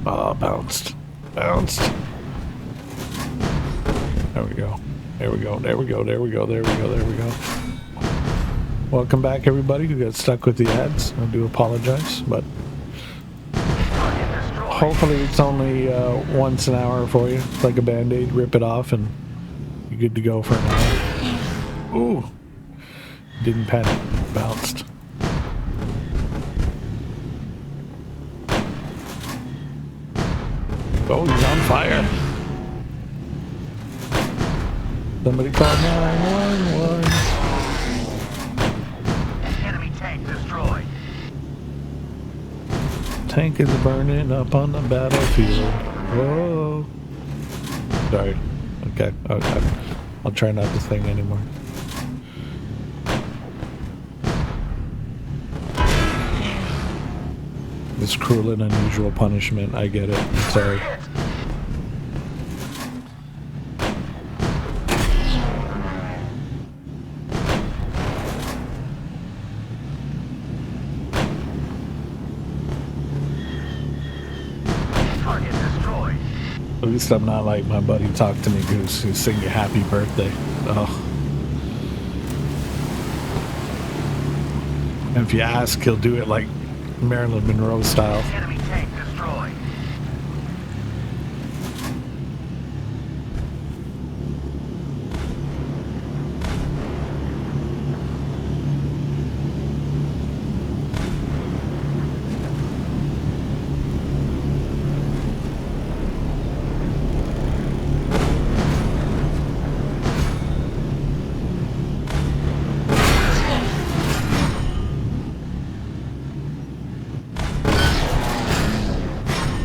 Oh, bounced. Bounced. There we go. There we go. There we go. There we go. There we go. There we go. Welcome back, everybody who got stuck with the ads. I do apologize, but hopefully it's only once an hour for you. It's like a band-aid. Rip it off and you're good to go for an hour. Ooh. Didn't panic. Bounced. Oh, he's on fire. Somebody call 911. Enemy tank destroyed. Tank is burning up on the battlefield. Whoa. Sorry. Okay. Okay. I'll try not to sing anymore. It's cruel and unusual punishment. I get it. I'm sorry. Target destroyed. At least I'm not like my buddy Talk to Me Goose who sing you happy birthday. Oh. And if you ask, he'll do it like Marilyn Monroe style. Enemy tank destroyed.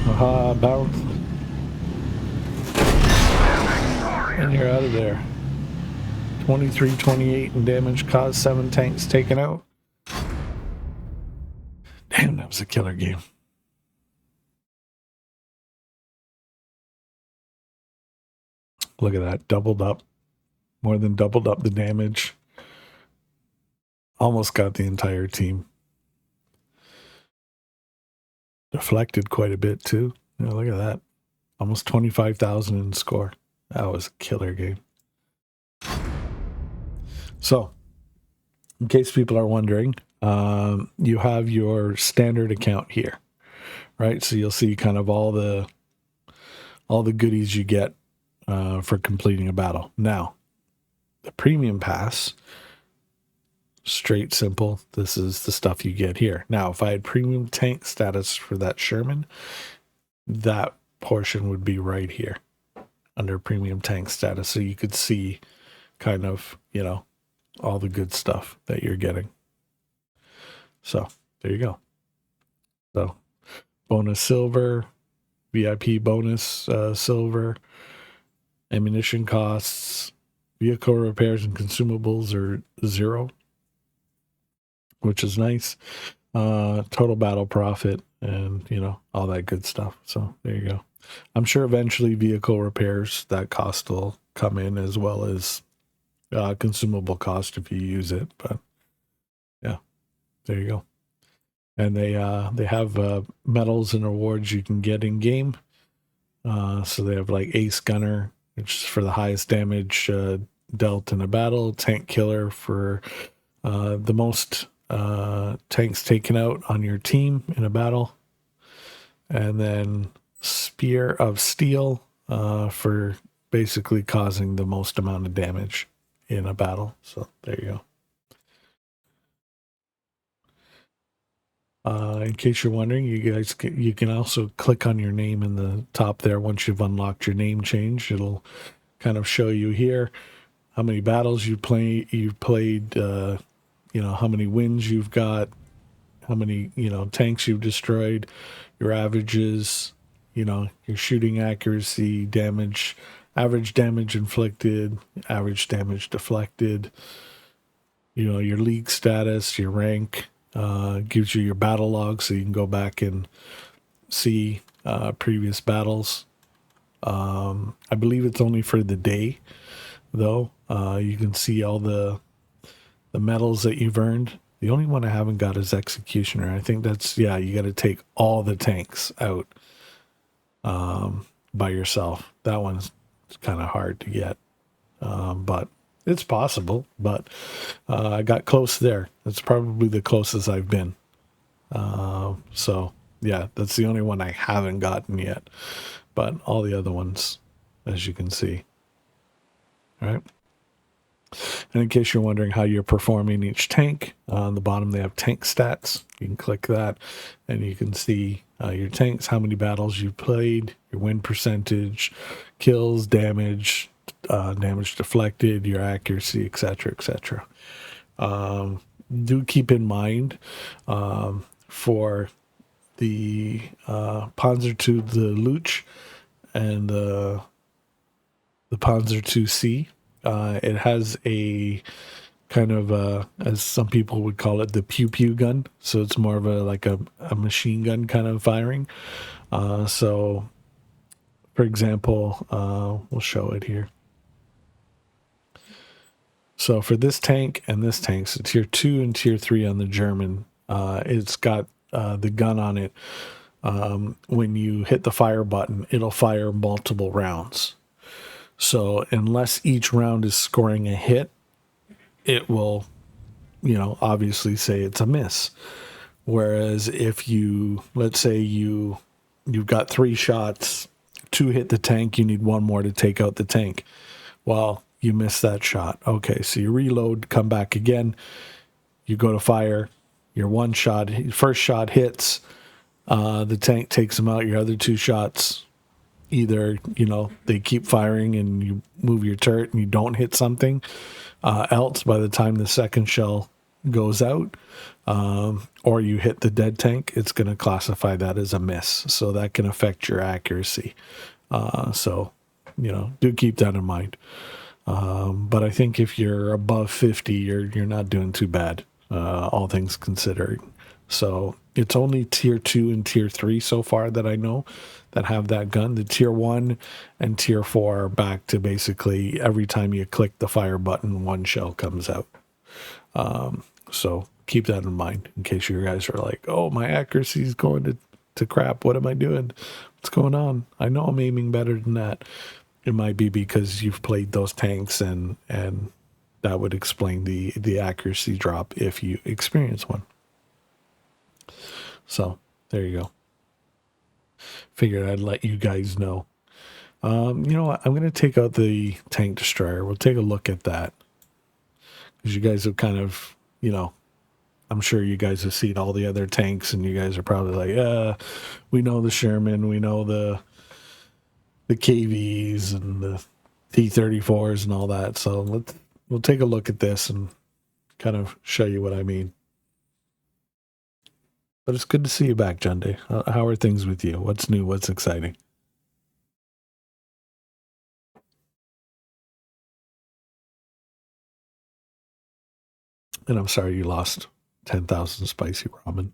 Aha, bounce. And you're out of there. 23-28 in damage caused, 7 tanks taken out. Damn, that was a killer game. Look at that, doubled up. More than doubled up the damage. Almost got the entire team. Deflected quite a bit too. Yeah, look at that. Almost 25,000 in score. That was a killer game. So, in case people are wondering, you have your standard account here, right? So you'll see kind of all the goodies you get for completing a battle. Now, the premium pass, straight simple. This is the stuff you get here. Now, if I had premium tank status for that Sherman, that portion would be right here under premium tank status. So you could see kind of, you know, all the good stuff that you're getting. So there you go. So bonus silver, VIP bonus silver, ammunition costs, vehicle repairs and consumables are 0. Which is nice. Total battle profit and, you know, all that good stuff. So there you go. I'm sure eventually vehicle repairs, that cost will come in as well as consumable cost if you use it. But yeah, there you go. And they have medals and awards you can get in game. So they have like Ace Gunner, which is for the highest damage dealt in a battle. Tank Killer for the most tanks taken out on your team in a battle, and then Spear of Steel for basically causing the most amount of damage in a battle. So there you go. In case you're wondering, you can also click on your name in the top there. Once you've unlocked your name change, it'll kind of show you here how many battles you've played. You know, how many wins you've got, how many, you know, tanks you've destroyed, your averages, you know, your shooting accuracy, damage, average damage inflicted, average damage deflected, you know, your league status, your rank, Gives you your battle log, so you can go back and see previous battles. I believe it's only for the day, though. You can see all the medals that you've earned. The only one I haven't got is Executioner. I think that's, yeah, you got to take all the tanks out by yourself. That one's kind of hard to get, but it's possible. But I got close there. That's probably the closest I've been. So, yeah, that's the only one I haven't gotten yet. But all the other ones, as you can see. All right. And in case you're wondering how you're performing each tank, on the bottom they have tank stats. You can click that and you can see your tanks, how many battles you've played, your win percentage, kills, damage, damage deflected, your accuracy, etc., etc. Do keep in mind for the Panzer II, the Luch, and the Panzer II-C. It has a kind of, as some people would call it, the pew-pew gun. So it's more of a machine gun kind of firing. So, for example, we'll show it here. So for this tank and this tank, so tier 2 and tier 3 on the German, it's got the gun on it. When you hit the fire button, it'll fire multiple rounds. So unless each round is scoring a hit, it will, obviously say it's a miss. Whereas if you, let's say you've got 3 shots, 2 hit the tank, you need 1 more to take out the tank. Well, you miss that shot. Okay, so you reload, come back again, you go to fire, your first shot hits, the tank takes them out, your other 2 shots, either, they keep firing and you move your turret and you don't hit something else by the time the second shell goes out, or you hit the dead tank, it's going to classify that as a miss. So that can affect your accuracy. So, do keep that in mind. But I think if you're above 50, you're not doing too bad, all things considered. So it's only tier 2 and tier 3 so far that I know that have that gun. The tier 1 and tier 4 are back to basically every time you click the fire button, 1 shell comes out. So keep that in mind in case you guys are like, oh, my accuracy is going to crap. What am I doing? What's going on? I know I'm aiming better than that. It might be because you've played those tanks and that would explain the accuracy drop if you experience one. So there you go. Figured I'd let you guys know. You know what? I'm going to take out the tank destroyer. We'll take a look at that. Because you guys have kind of, I'm sure you guys have seen all the other tanks and you guys are probably like, we know the Sherman, we know the KVs and the T-34s and all that. So we'll take a look at this and kind of show you what I mean. But it's good to see you back, Junday. How are things with you? What's new? What's exciting? And I'm sorry you lost 10,000 spicy ramen.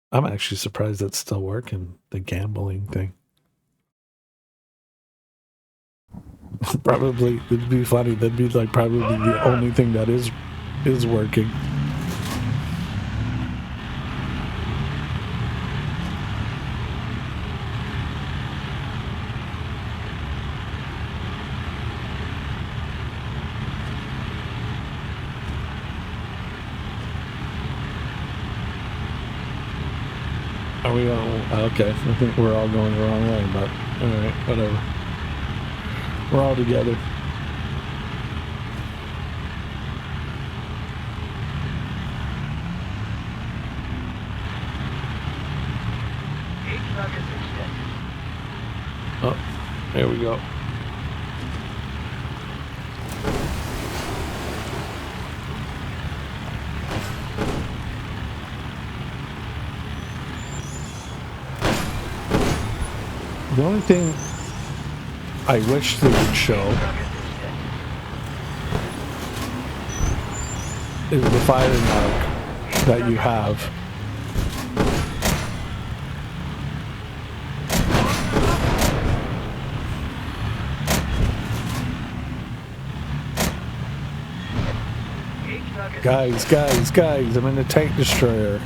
I'm actually surprised that's still working, the gambling thing. Probably, it'd be funny. That'd be like probably the only thing that is working. Are we all okay? I think we're all going the wrong way, but all right, whatever. We're all together. Oh, there we go. The only thing I wish they would show is the fire mark that you have. Guys, I'm in a tank destroyer.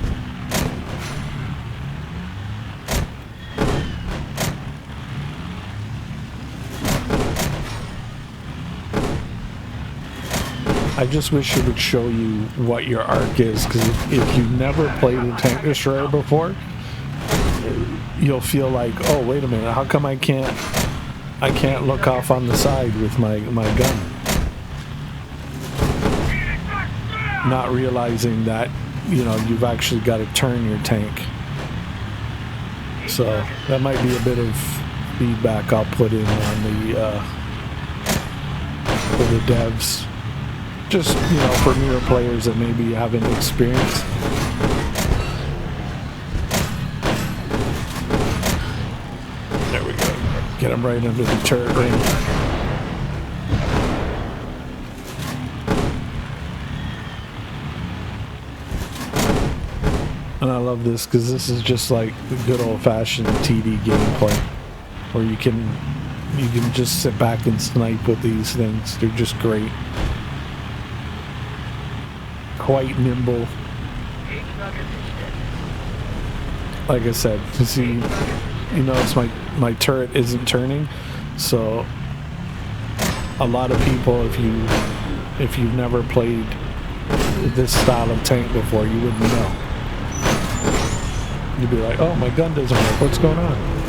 I just wish it would show you what your arc is, because if you've never played a tank destroyer before, you'll feel like, oh, wait a minute, how come I can't look off on the side with my gun? Not realizing that, you know, you've actually got to turn your tank. So that might be a bit of feedback I'll put in on the for the devs. Just, you know, for newer players that maybe haven't experienced. There we go. Get him right under the turret ring. And I love this because this is just like the good old-fashioned TD gameplay, where you can just sit back and snipe with these things. They're just great. Quite nimble. Like I said, you see, you notice my turret isn't turning, so a lot of people, if you've never played this style of tank before, you wouldn't know. You'd be like, oh, my gun doesn't work, what's going on?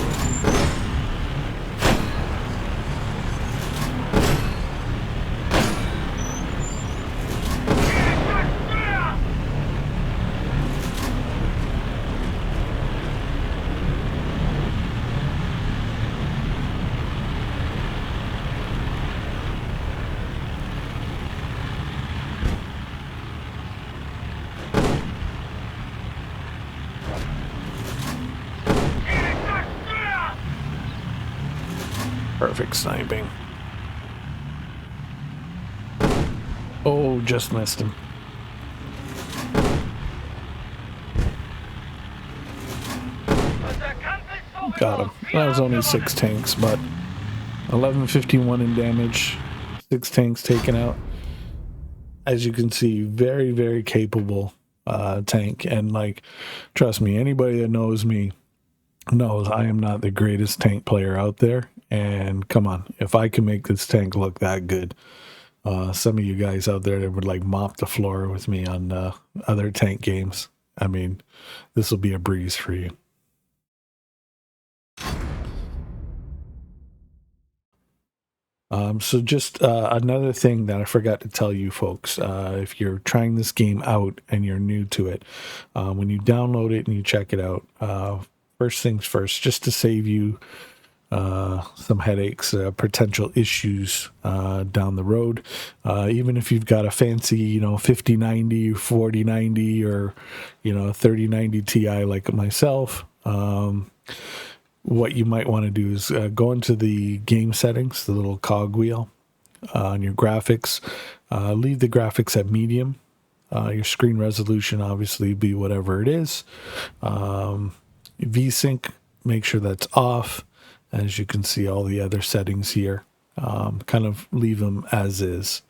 Perfect sniping. Oh, just missed him. Got him. That was only 6 tanks, but 1151 in damage. 6 tanks taken out. As you can see, very, very capable tank. And, like, trust me, anybody that knows me knows I am not the greatest tank player out there. And come on, if I can make this tank look that good, some of you guys out there that would like mop the floor with me on other tank games, I mean, this will be a breeze for you. So just another thing that I forgot to tell you folks, if you're trying this game out and you're new to it, when you download it and you check it out, first things first, just to save you some headaches, potential issues down the road. Even if you've got a fancy, you know, 5090, 4090, or, you know, 3090 Ti like myself, what you might want to do is go into the game settings, the little cog wheel on your graphics. Leave the graphics at medium. Your screen resolution obviously be whatever it is. VSync, make sure that's off. As you can see, all the other settings here, kind of leave them as is.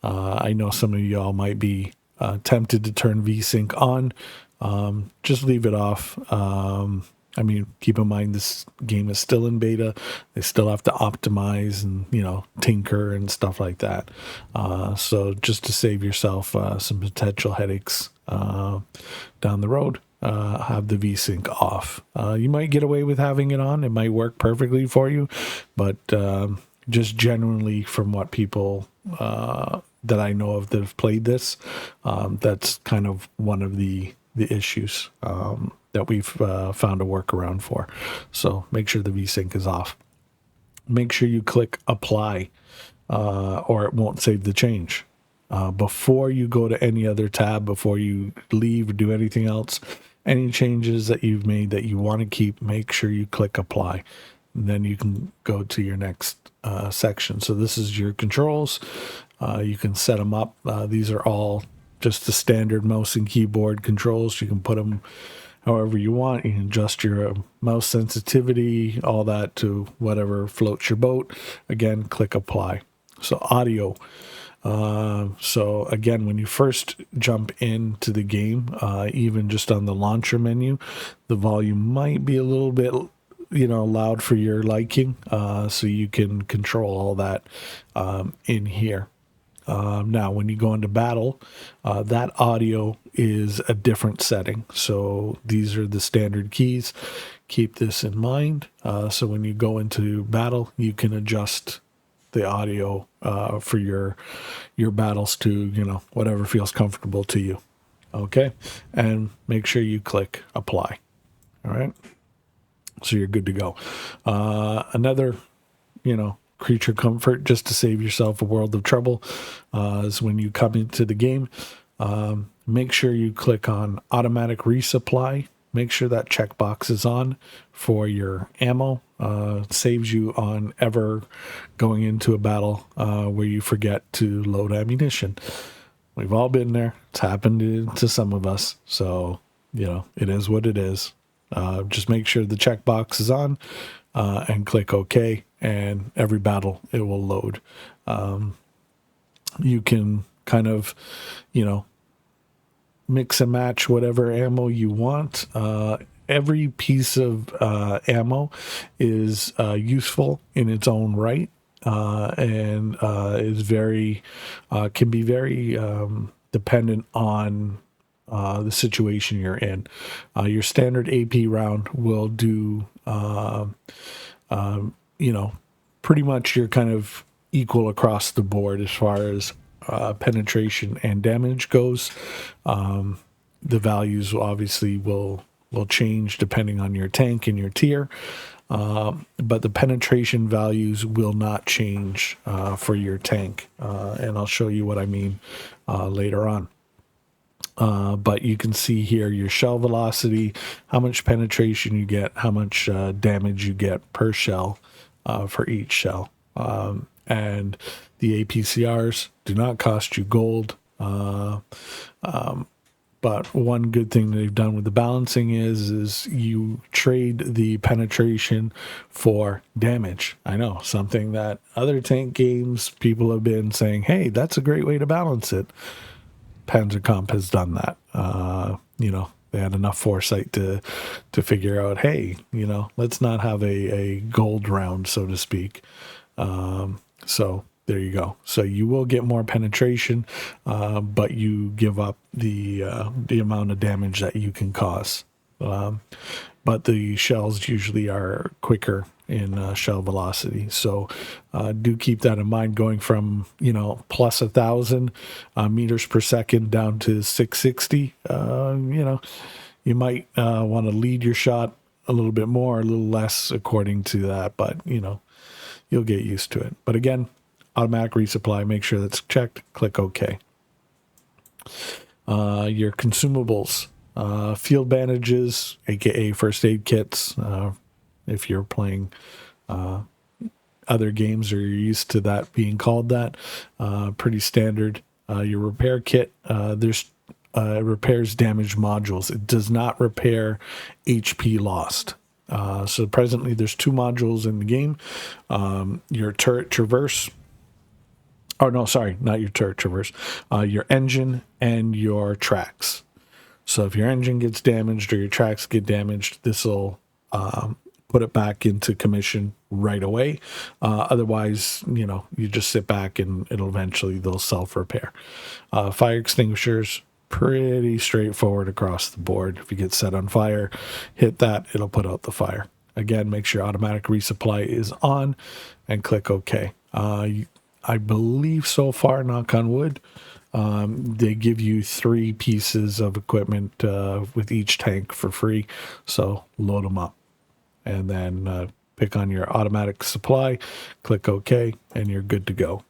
I know some of y'all might be tempted to turn VSync on. Just leave it off. I mean, keep in mind this game is still in beta. They still have to optimize and, you know, tinker and stuff like that. So just to save yourself some potential headaches down the road, have the VSync off. You might get away with having it on. It might work perfectly for you, but just generally from what people that I know of that have played this, that's kind of one of the issues that we've found a workaround for. So make sure the VSync is off. Make sure you click apply or it won't save the change. Before you go to any other tab, before you leave or do anything else, any changes that you've made that you want to keep, make sure you click apply. And then you can go to your next section. So this is your controls. You can set them up. These are all just the standard mouse and keyboard controls. You can put them however you want. You can adjust your mouse sensitivity, all that to whatever floats your boat. Again, click apply. So audio. So again, when you first jump into the game, even just on the launcher menu, the volume might be a little bit, loud for your liking. So you can control all that in here. Now, when you go into battle, that audio is a different setting. So these are the standard keys. Keep this in mind. So when you go into battle, you can adjust the audio for your battles to, whatever feels comfortable to you. Okay? And make sure you click apply. All right? So you're good to go. Another, creature comfort, just to save yourself a world of trouble, is when you come into the game, make sure you click on automatic resupply. Make sure that checkbox is on for your ammo. Saves you on ever going into a battle where you forget to load ammunition. We've all been there. It's happened to some of us. So, it is what it is. Just make sure the checkbox is on and click OK. And every battle, it will load. You can kind of, mix and match whatever ammo you want. Every piece of ammo is useful in its own right, and is very can be very dependent on the situation you're in. Your standard AP round will do, pretty much you're kind of equal across the board as far as penetration and damage goes. The values obviously will change depending on your tank and your tier, but the penetration values will not change for your tank, and I'll show you what I mean later on. But you can see here your shell velocity, how much penetration you get, how much damage you get per shell for each shell. And the APCRs do not cost you gold. But one good thing they've done with the balancing is you trade the penetration for damage. I know, something that other tank games, people have been saying, hey, that's a great way to balance it. Panzerkampf has done that. They had enough foresight to figure out, hey, let's not have a gold round, so to speak. So there you go. So you will get more penetration, but you give up the amount of damage that you can cause. But the shells usually are quicker in shell velocity. So do keep that in mind, going from, plus 1,000 meters per second down to 660. You might want to lead your shot a little bit more, a little less according to that, but, you'll get used to it. But again, automatic resupply, make sure that's checked, click OK. Your consumables, field bandages, aka first aid kits, if you're playing other games or you're used to that being called that, pretty standard. Your repair kit, there's repairs damaged modules. It does not repair HP lost. So presently there's 2 modules in the game. Your turret traverse. Oh, no, sorry, not your turret traverse. Your engine and your tracks. So if your engine gets damaged or your tracks get damaged, this will put it back into commission right away. Otherwise, you just sit back and they'll self-repair. Fire extinguishers, pretty straightforward across the board. If you get set on fire, hit that, it'll put out the fire. Again, make sure automatic resupply is on and click OK. I believe so far, knock on wood, they give you 3 pieces of equipment with each tank for free. So load them up and then pick on your automatic supply, click OK, and you're good to go.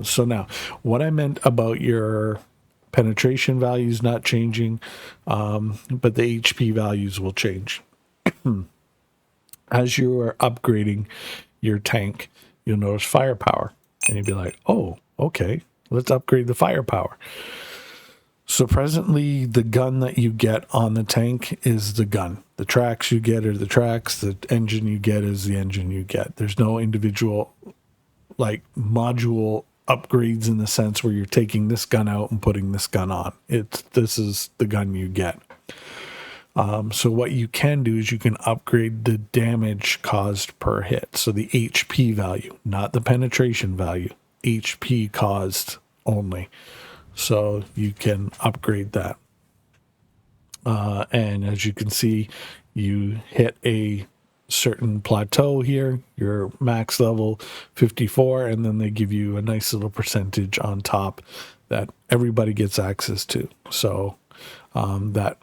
So now, what I meant about your penetration values not changing, but the HP values will change. as you are upgrading your tank, you'll notice firepower. And you'd be like, oh, okay, let's upgrade the firepower. So presently, the gun that you get on the tank is the gun. The tracks you get are the tracks. The engine you get is the engine you get. There's no individual, like, module upgrades in the sense where you're taking this gun out and putting this gun on. This is the gun you get. So what you can do is you can upgrade the damage caused per hit. So the HP value, not the penetration value, HP caused only. So you can upgrade that. And as you can see, you hit a certain plateau here, your max level 54, and then they give you a nice little percentage on top that everybody gets access to. So that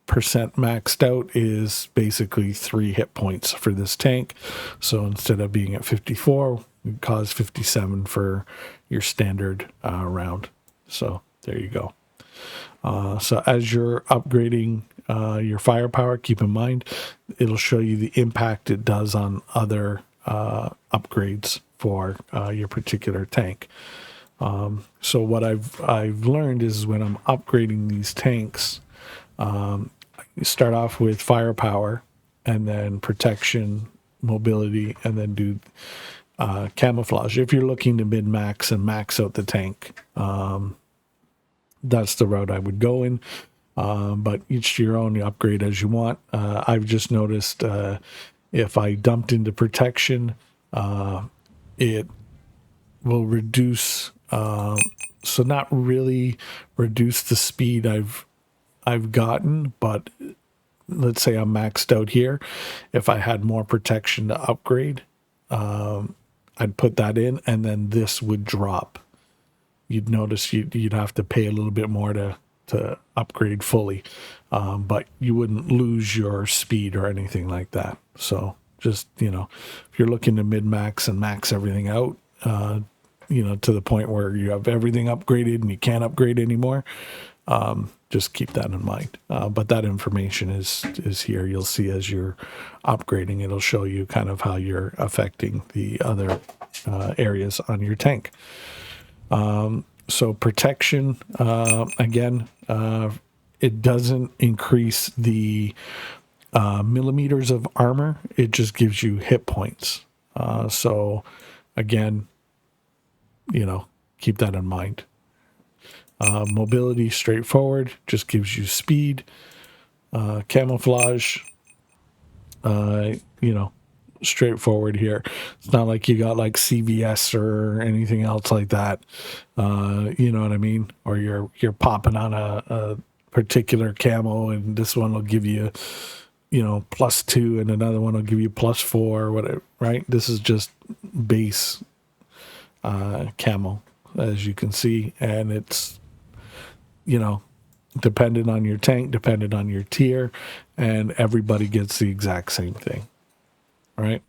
percent maxed out is basically 3 hit points for this tank. So instead of being at 54, it cause 57 for your standard round. So there you go. So as you're upgrading your firepower, keep in mind it'll show you the impact it does on other upgrades for your particular tank. So what I've learned is when I'm upgrading these tanks, you start off with firepower, and then protection, mobility, and then do camouflage. If you're looking to min-max and max out the tank, that's the route I would go in. But each to your own, you upgrade as you want. I've just noticed if I dumped into protection, it will reduce, so not really reduce the speed I've gotten, but let's say I'm maxed out here. If I had more protection to upgrade, I'd put that in, and then this would drop. You'd notice you'd have to pay a little bit more to upgrade fully, but you wouldn't lose your speed or anything like that. So just, if you're looking to mid-max and max everything out, to the point where you have everything upgraded and you can't upgrade anymore, just keep that in mind. But that information is here. You'll see as you're upgrading, it'll show you kind of how you're affecting the other areas on your tank. So protection, again, it doesn't increase the millimeters of armor. It just gives you hit points. So again, keep that in mind. Mobility, straightforward, just gives you speed. Camouflage, straightforward here. It's not like you got like CVS or anything else like that. You know what I mean? Or you're popping on a particular camo, and this one will give you, +2, and another one will give you +4, whatever, right? This is just base camo, as you can see, and it's, dependent on your tank, dependent on your tier, and everybody gets the exact same thing. Right?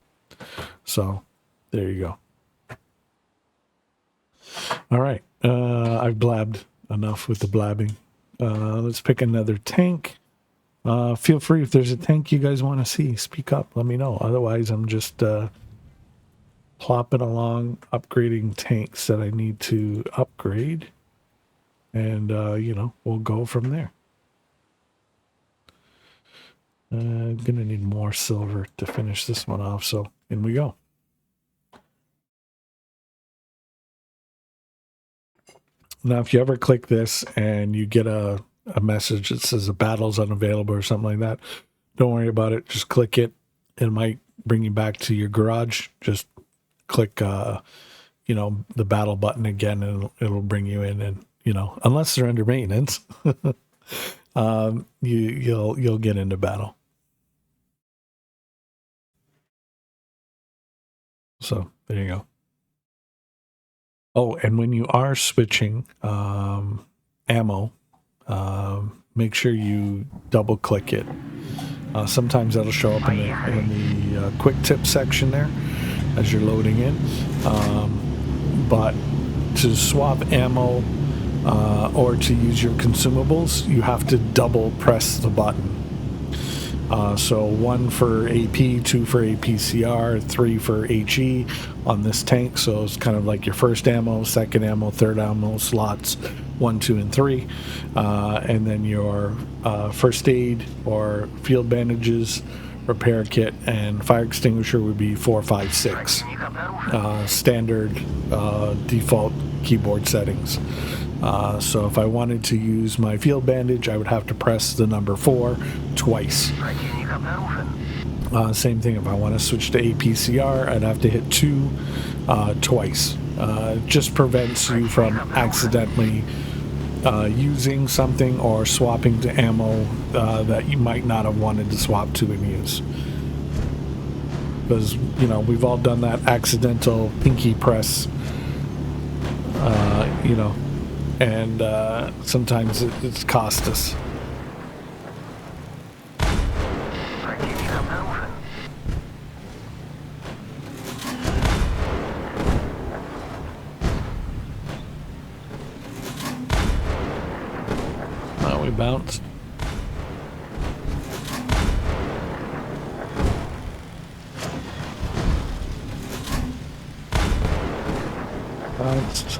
So there you go. All right. I've blabbed enough with the blabbing. Let's pick another tank. Feel free, if there's a tank you guys want to see, speak up. Let me know. Otherwise, I'm just plopping along, upgrading tanks that I need to upgrade. And, we'll go from there. I'm going to need more silver to finish this one off, so in we go. Now, if you ever click this and you get a message that says a battle's unavailable or something like that, don't worry about it. Just click it. It might bring you back to your garage. Just click, the battle button again, and it'll bring you in. And, unless they're under maintenance, you'll get into battle. So there you go. Oh, and when you are switching ammo, make sure you double click it. Sometimes that'll show up in the quick tip section there as you're loading in. But to swap ammo or to use your consumables, you have to double press the button. So 1 for AP, 2 for APCR, 3 for HE on this tank. So it's kind of like your first ammo, second ammo, third ammo slots, 1, 2, and 3. And then your first aid or field bandages, repair kit, and fire extinguisher would be 4, 5, 6. Standard default keyboard settings. So if I wanted to use my field bandage, I would have to press the number 4 twice. Same thing if I want to switch to APCR, I'd have to hit 2 twice. Just prevents you from accidentally using something or swapping to ammo that you might not have wanted to swap to and use. Because, you know, we've all done that accidental pinky press, you know, and sometimes it's cost us. Oh, we bounced. Bounced.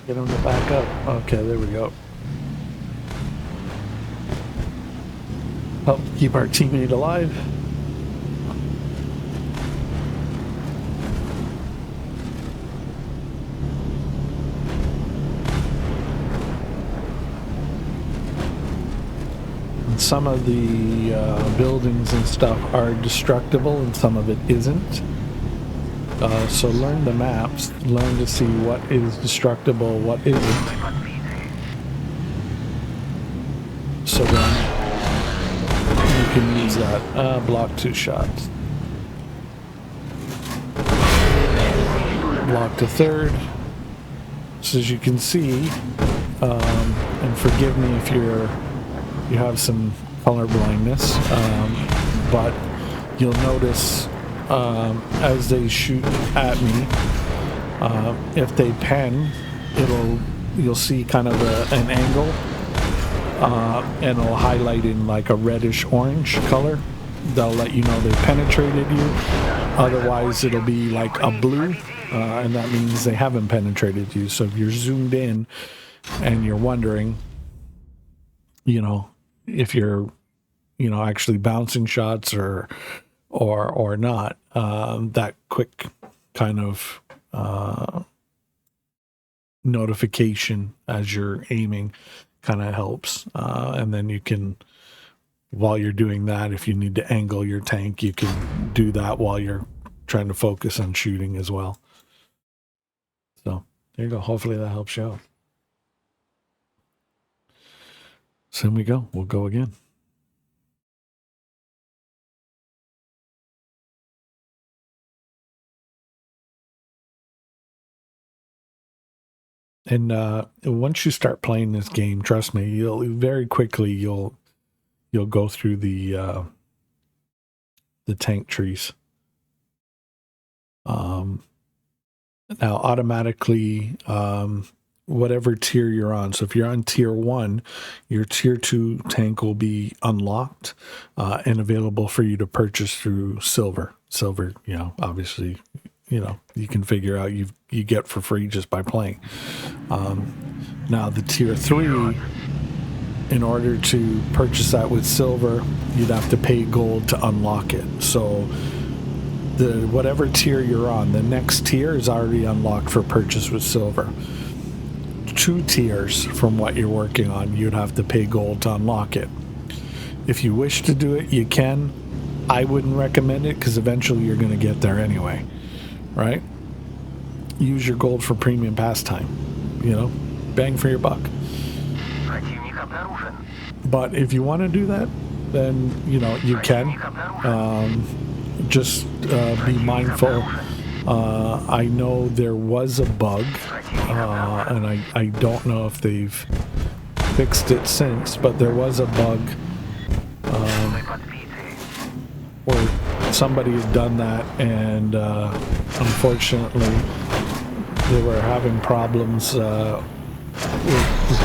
Get him to back up. Okay, there we go. Help keep our teammate alive. And some of the buildings and stuff are destructible and some of it isn't. So learn the maps, learn to see what is destructible, what isn't. So then you can use that. Block 2 shots. Block to 3rd. So as you can see, and forgive me if you have some color blindness, but you'll notice as they shoot at me, if they pen, you'll see kind of an angle, and it'll highlight in like a reddish orange color. They'll let you know they penetrated you. Otherwise, it'll be like a blue, and that means they haven't penetrated you. So if you're zoomed in and you're wondering, you know, if you're, you know, actually bouncing shots or not, that quick kind of notification as you're aiming kind of helps. And then you can, while you're doing that, if you need to angle your tank, you can do that while you're trying to focus on shooting as well. So there you go. Hopefully that helps you out. So here we go. We'll go again. And once you start playing this game, trust me, you'll very quickly you'll go through the tank trees. Now automatically, whatever tier you're on. So if you're on tier 1, your tier 2 tank will be unlocked and available for you to purchase through silver. Silver, you know, obviously, you know, you can figure out you get for free just by playing. Now the tier 3, in order to purchase that with silver, you'd have to pay gold to unlock it. So the whatever tier you're on, the next tier is already unlocked for purchase with silver. 2 tiers from what you're working on, you'd have to pay gold to unlock it. If you wish to do it, you can. I wouldn't recommend it because eventually you're going to get there anyway, right? Use your gold for premium pastime, you know, bang for your buck. But if you want to do that, then, you know, you can. Just be mindful. I know there was a bug, and I don't know if they've fixed it since, but there was a bug where somebody had done that, and unfortunately they were having problems with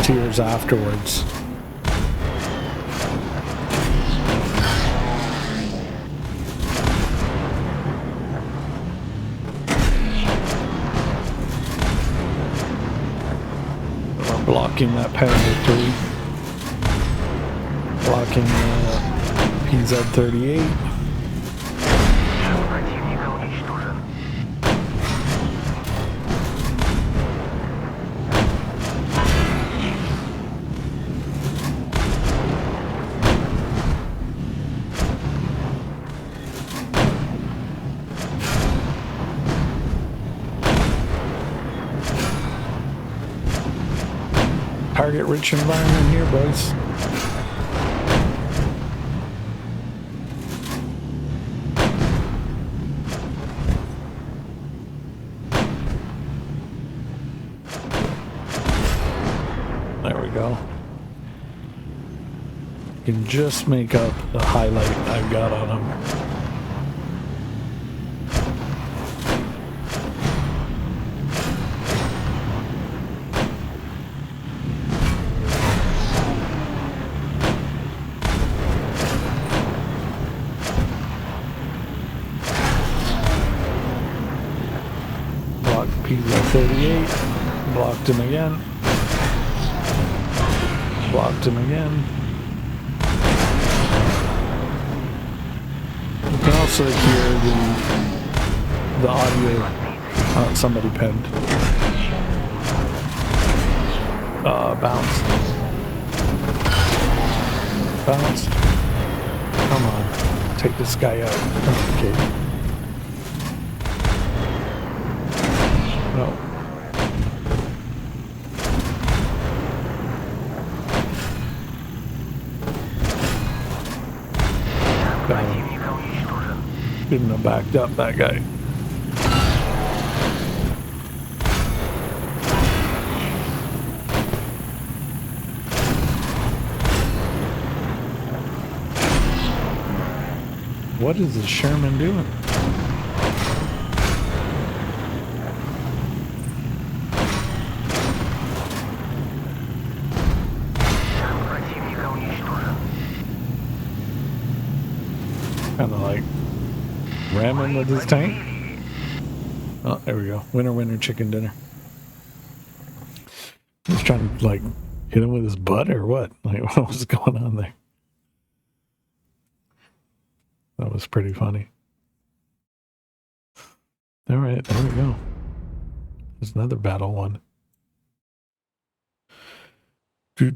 tears afterwards. We're blocking that Panzer 3. Blocking PZ-38. Target-rich environment here, boys. There we go. You can just make up the highlight I've got on them. PZ-38, blocked him again, blocked him again. You can also hear the audio. Somebody pinned. Bounced. Bounced. Come on, take this guy out. Okay. No. Shouldn't have backed up that guy. What is the Sherman doing? Kind of like ramming with his tank. Oh, there we go. Winner, winner, chicken dinner. He's trying to like hit him with his butt or what? Like what was going on there? That was pretty funny. All right, there we go. There's another battle one. Okay,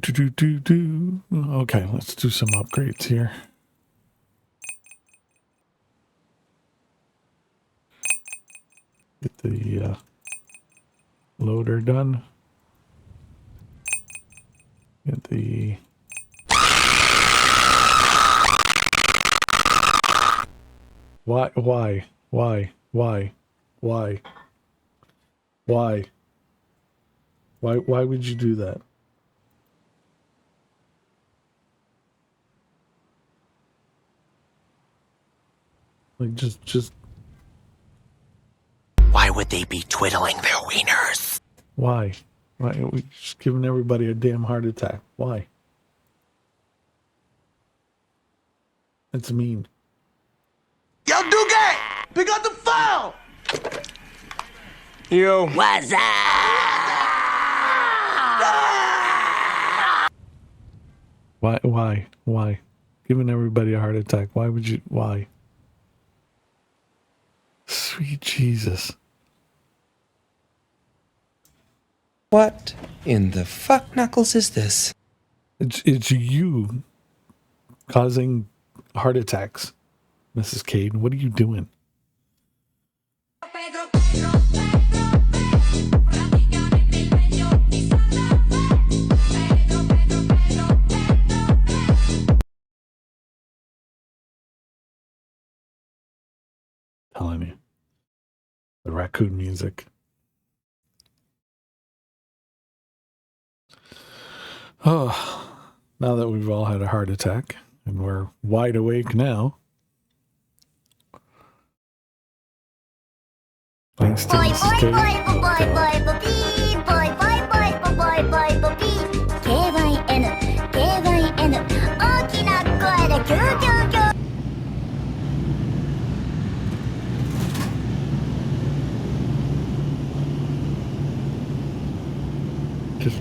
let's do some upgrades here. Get the loader done. Get the why would you do that? Like just Why would they be twiddling their wieners? why? Why are we just giving everybody a damn heart attack? Why? That's mean. Yo, Duque! Pick up the phone! Yo. What's up? Why? Giving everybody a heart attack. Why would you? Why? Sweet Jesus. What in the fuck knuckles is this? It's you causing heart attacks, Mrs. Cade. What are you doing? Telling you. The raccoon music. Oh, now that we've all had a heart attack and we're wide awake now, Thanks to Mrs. K.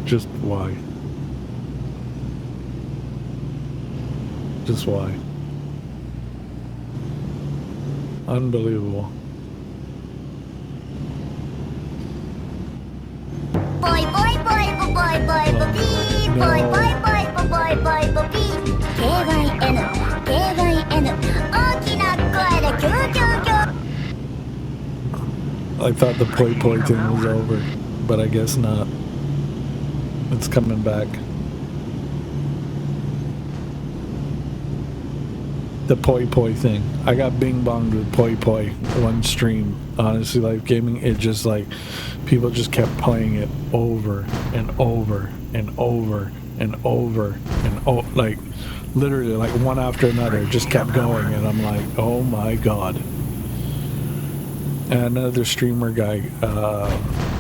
Just why? Just why? Unbelievable. I thought the poi poi thing was over, but I guess not. It's coming back. The poi poi thing. I got bing bonged with poi poi one stream. Honestly, Life Gaming, it just like people just kept playing it over and over and over and over and like literally like one after another, just kept going, and I'm like, oh my god. And another streamer guy,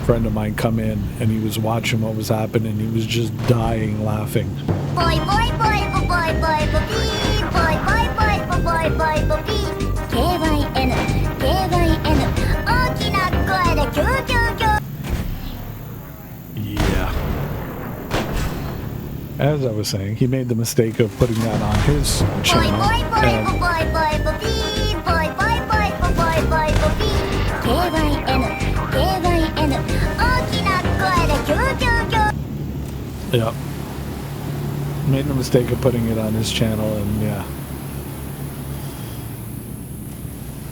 friend of mine, come in and he was watching what was happening. He was just dying laughing. Yeah. As I was saying, he made the mistake of putting that on his channel. Yeah. Made the mistake of putting it on his channel, and yeah.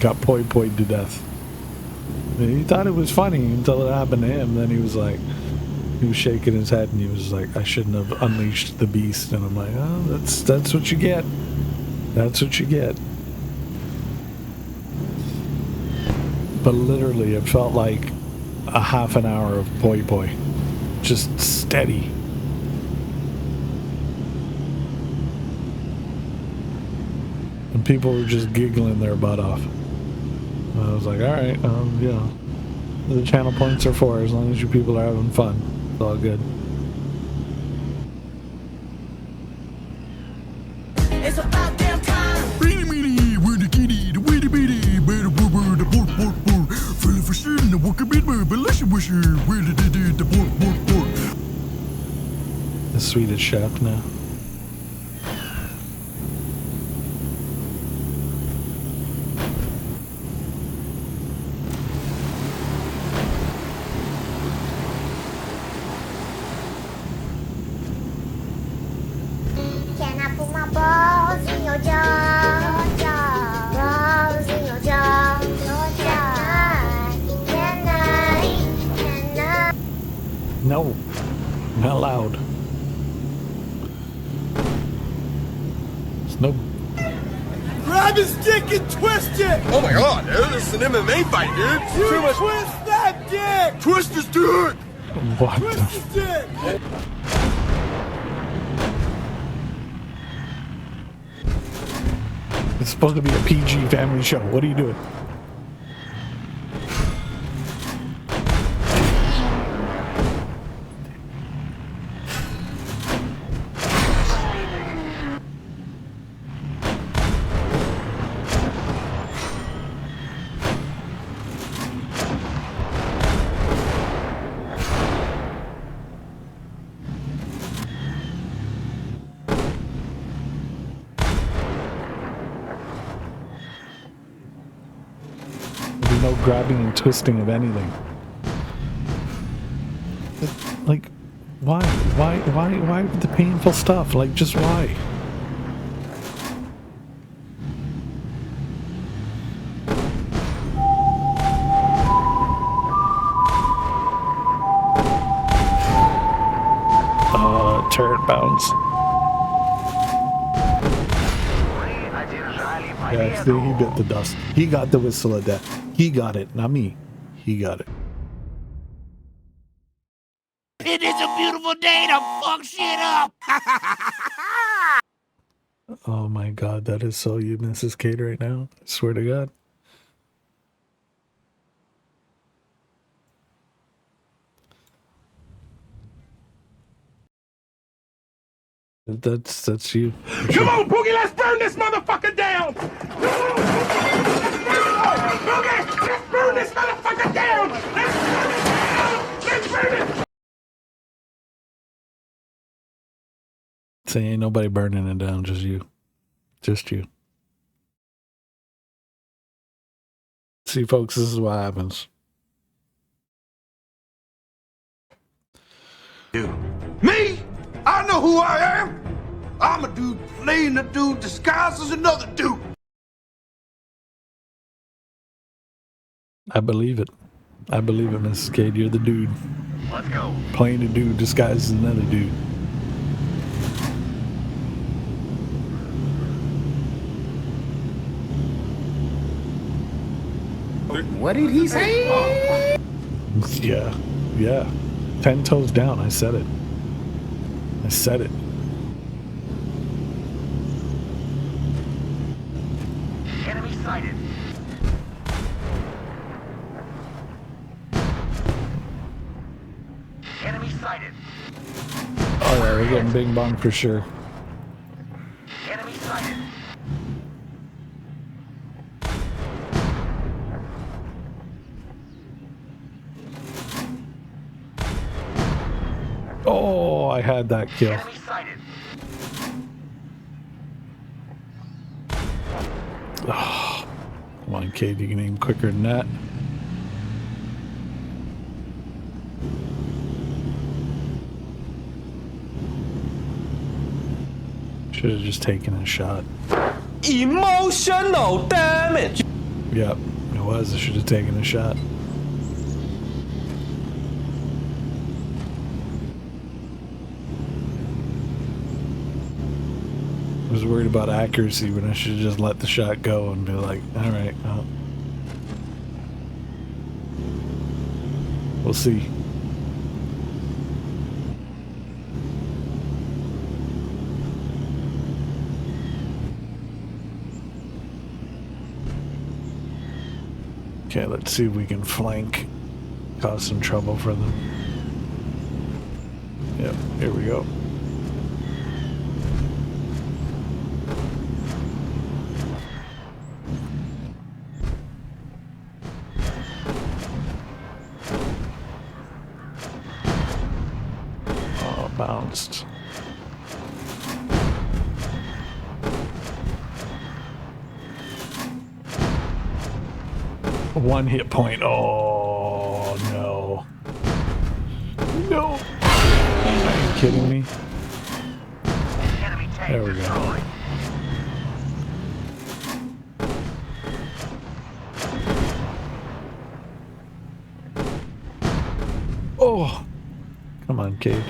Got poi poi'd to death. He thought it was funny until it happened to him. Then he was like, he was shaking his head and he was like, I shouldn't have unleashed the beast. And I'm like, oh, that's what you get. That's what you get. But literally, it felt like a half an hour of poi poi. Just steady. And people were just giggling their butt off. And I was like, alright, you know, the channel points are for, as long as you people are having fun. It's all good. It's about damn time. The Swedish chef now. Can I put my balls in your jar? Balls in your jar. Can I? No, not allowed. It's no. Grab his dick and twist it! Oh my god, dude, this is an MMA fight, dude. You twist that dick! Twist his dick! What? Twist his dick! It's supposed to be a PG family show. What are you doing? There'll be no grabbing and twisting of anything. Like, why with the painful stuff? Like, just why? Turret bounce. Yeah, see, he bit the dust. He got the whistle of death. He got it, not me. He got it. It is a beautiful day to fuck shit up! Oh my god, that is so you, Mrs. Kate, right now. I swear to God. That's you. Come on, Boogie, let's burn this motherfucker down! Come on, Boogie, let's burn this motherfucker down! Let's burn it down! Let's burn it! Say ain't nobody burning it down, just you. Just you. See, folks, this is what happens. Me? I know who I am. I'm a dude playing a dude disguised as another dude. I believe it. I believe it, Mrs. Cade. You're the dude. Let's go. Playing a dude disguised as another dude. What did he say? Yeah. Yeah. 10 toes down. I said it. I said it. Enemy sighted. Enemy sighted. Oh, yeah. We're getting bing bong for sure. Enemy sighted. Oh, I had that kill. Enemy sighted. Come on, Cade. You can aim quicker than that. Should have just taken a shot. Emotional damage. Yep, it was. I should have taken a shot. I was worried about accuracy when I should have just let the shot go and be like, all right, well, we'll see. Okay, let's see if we can flank, cause some trouble for them. Yep, here we go. Oh, bounced. One hit point. Oh, no. No. Are you kidding me? Enemy tank There we go. destroyed. Oh. Come on, Cade.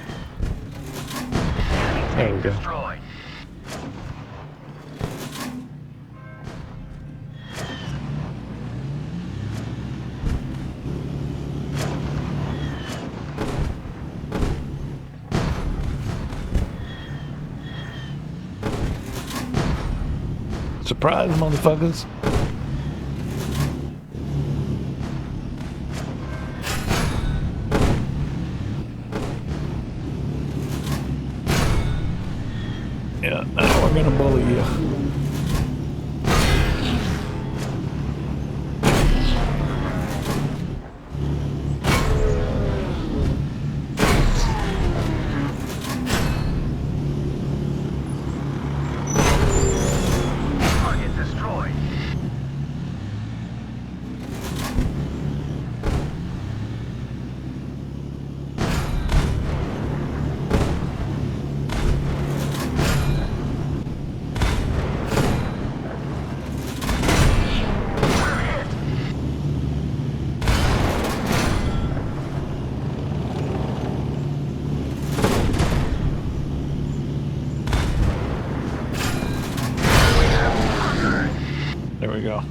There we go. Destroyed. Surprise, motherfuckers. Yeah, now we're gonna bully you. Target destroyed. We're hit. There we go.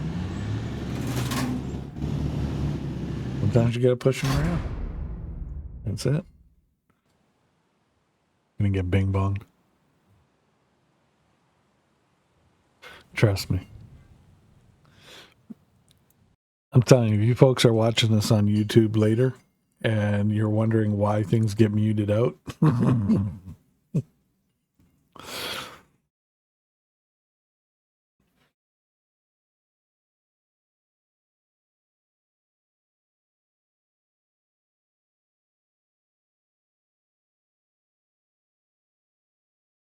Sometimes you gotta push them around. That's it. Gonna get bing bong. Trust me. I'm telling you, if you folks are watching this on YouTube later and you're wondering why things get muted out,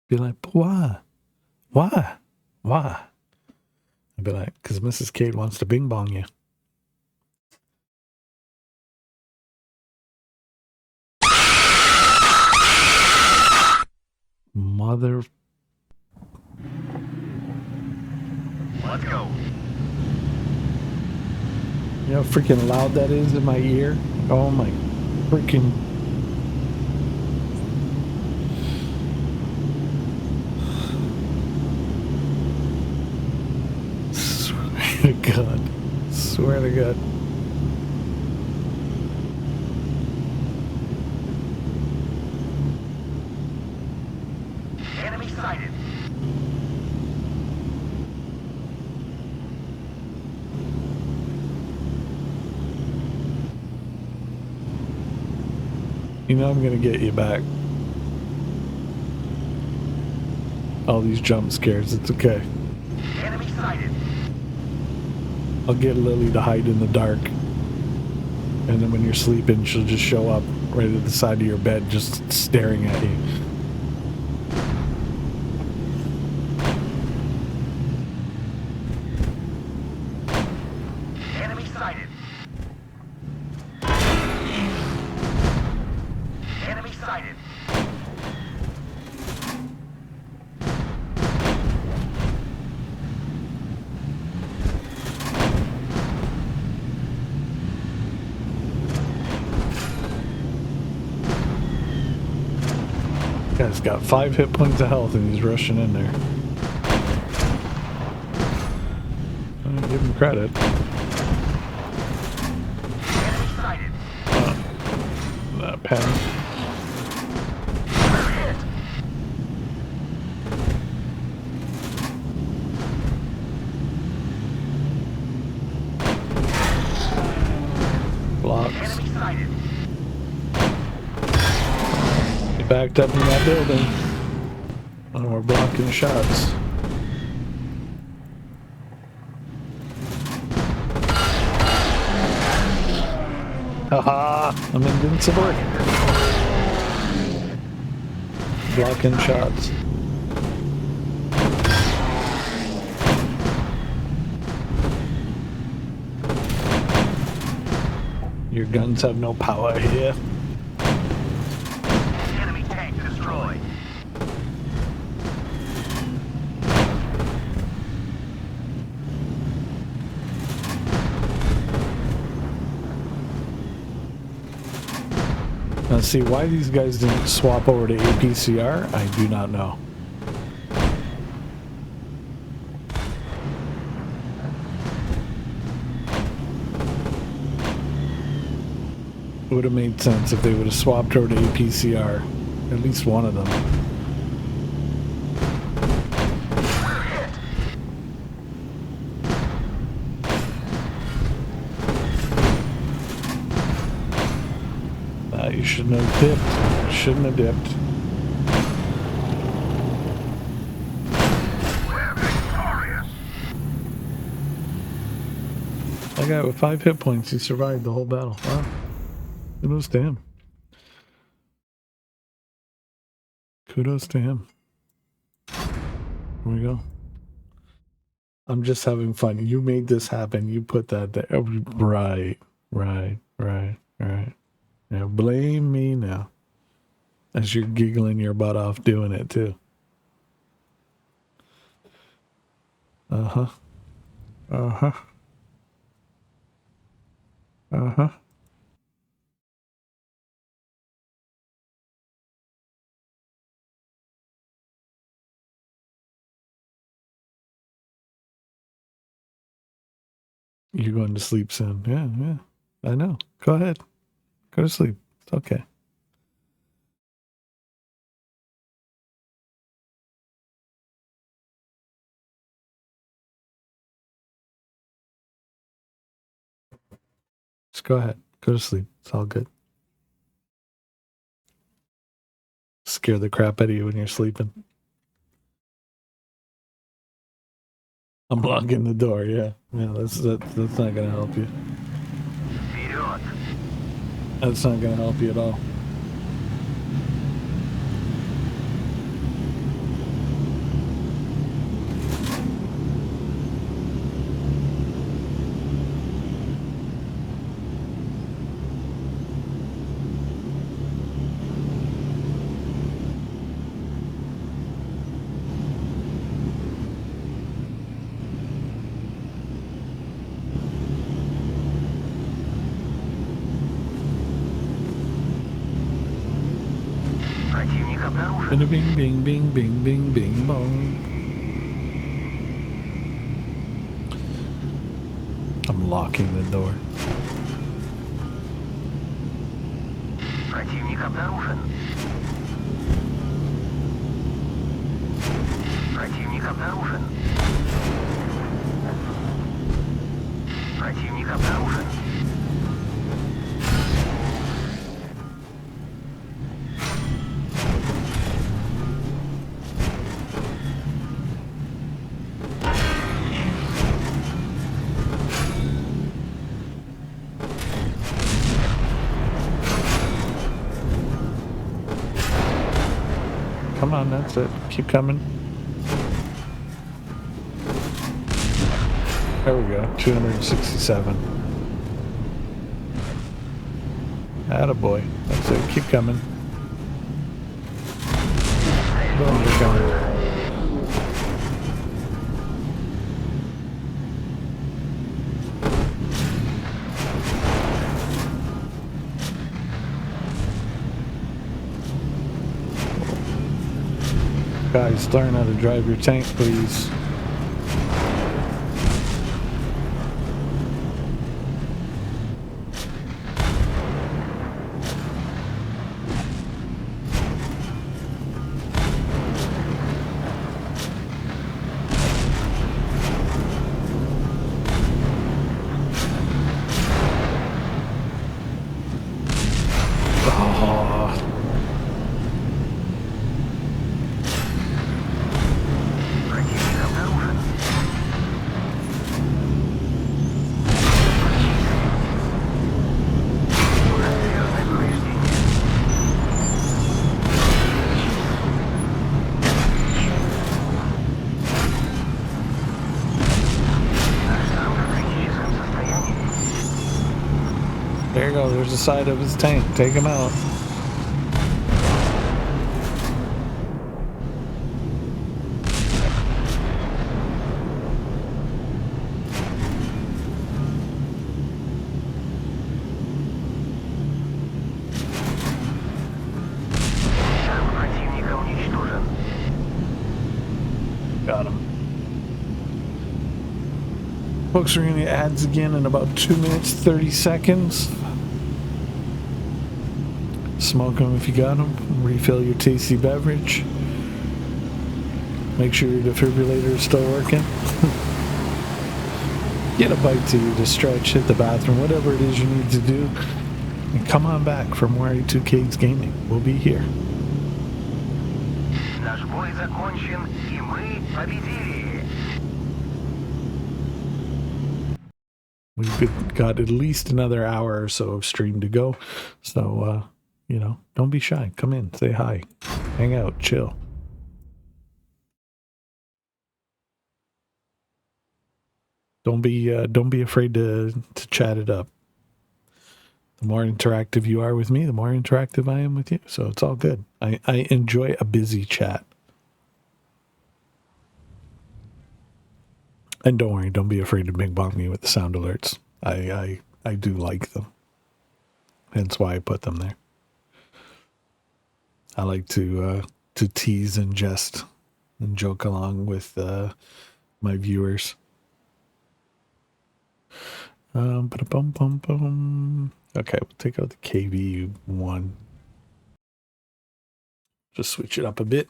Be like, but why? Why? Why? I'd be like, because Mrs. Kate wants to bing bong you. Mother. Let's go. You know how freaking loud that is in my ear? Oh my freaking. Swear to God. Swear to God. Enemy sighted. You know I'm gonna get you back. All these jump scares, it's okay. Enemy sighted. I'll get Lily to hide in the dark. And then when you're sleeping, she'll just show up right at the side of your bed, just staring at you. Enemy sighted. Enemy sighted. Guy's got 5 hit points of health and he's rushing in there. Give him credit. Enemy sighted. That pen. Hit. Blocks. Enemy sighted. He backed up in that building. And we're blocking shots. Haha! I'm invincible. Blocking shots. Your guns have no power here. Enemy tank destroyed. Now see, why these guys didn't swap over to APCR, I do not know. It would have made sense if they would have swapped over to APCR. At least one of them. You shouldn't have dipped. Shouldn't have dipped. We're victorious. That guy with 5 hit points, he survived the whole battle. Wow. Kudos to him. Kudos to him. Here we go. I'm just having fun. You made this happen. You put that there. Right. Now blame me now. As you're giggling your butt off doing it too. Uh-huh. Uh-huh. Uh-huh. You're going to sleep soon. Yeah. I know. Go ahead. Go to sleep. It's okay. Just go ahead. Go to sleep. It's all good. Scare the crap out of you when you're sleeping. I'm locking the door, yeah. Yeah, that's not gonna help you. Feet on. That's not gonna help you at all. Bing, bing, bing, bing, bing, bing, bing, bong. I'm locking the door. Противник обнаружен. Противник обнаружен. Противник обнаружен. Come on, that's it. Keep coming. There we go. 267. Attaboy. That's it. Keep coming. Boom, you're coming. Guys, learn how to drive your tank, please. There you go, there's the side of his tank. Take him out. Противника уничтожен. Got him. Folks, we're going to ads again in about 2 minutes, 30 seconds. Smoke them if you got them. Refill your tasty beverage. Make sure your defibrillator is still working. Get a bite to you to stretch, hit the bathroom, whatever it is you need to do. And come on back for more A2K's Gaming. We'll be here. Наш бой закончен, и мы победили. We've got at least another hour or so of stream to go. So, you know, don't be shy. Come in, say hi, hang out, chill. Don't be afraid to chat it up. The more interactive you are with me, the more interactive I am with you. So it's all good. I enjoy a busy chat. And don't worry, don't be afraid to big bomb me with the sound alerts. I do like them. Hence why I put them there. I like to tease and jest and joke along with my viewers. Ba-da-bum-bum-bum. Okay, we'll take out the KV1. Just switch it up a bit.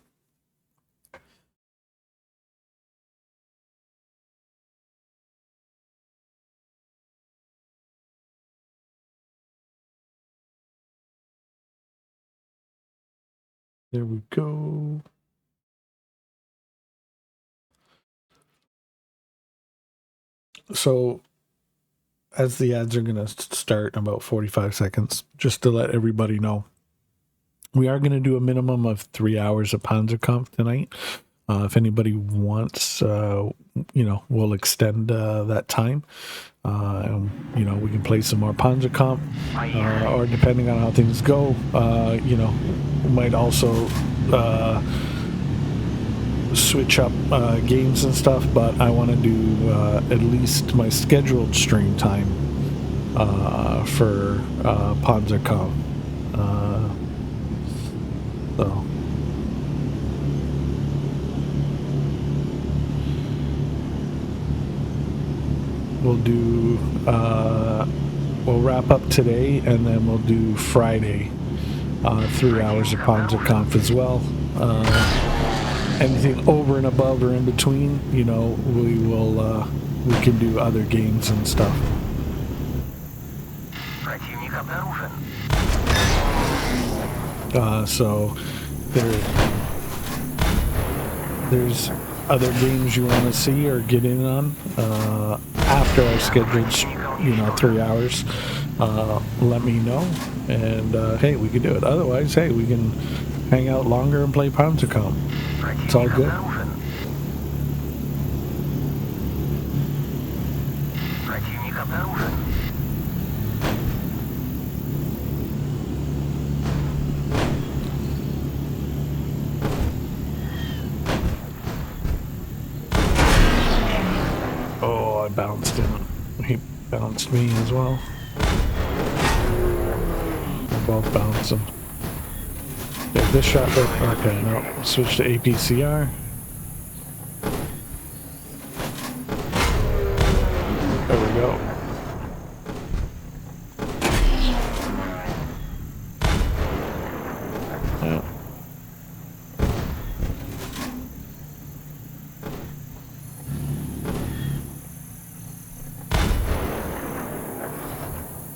There we go. So, as the ads are going to start in about 45 seconds, just to let everybody know, we are going to do a minimum of 3 hours of Panzerkampf tonight. If anybody wants, we'll extend that time. And, we can play some more Panzerkampf, or depending on how things go, we might also switch up games and stuff, but I want to do at least my scheduled stream time for Panzerkampf. So we'll do we'll wrap up today, and then we'll do Friday 3 hours of Panzerkampf as well. Anything over and above or in between, you know, we can do other games and stuff. So there's other games you want to see or get in on after our scheduled 3 hours. Let me know, and hey, we can do it. Otherwise, hey, we can hang out longer and play Panzerkampf. It's all good. Oh, I bounced him. He bounced me as well. We both bounced him. Yeah, this shot. Okay, no. Switch to APCR. There we go. Yeah.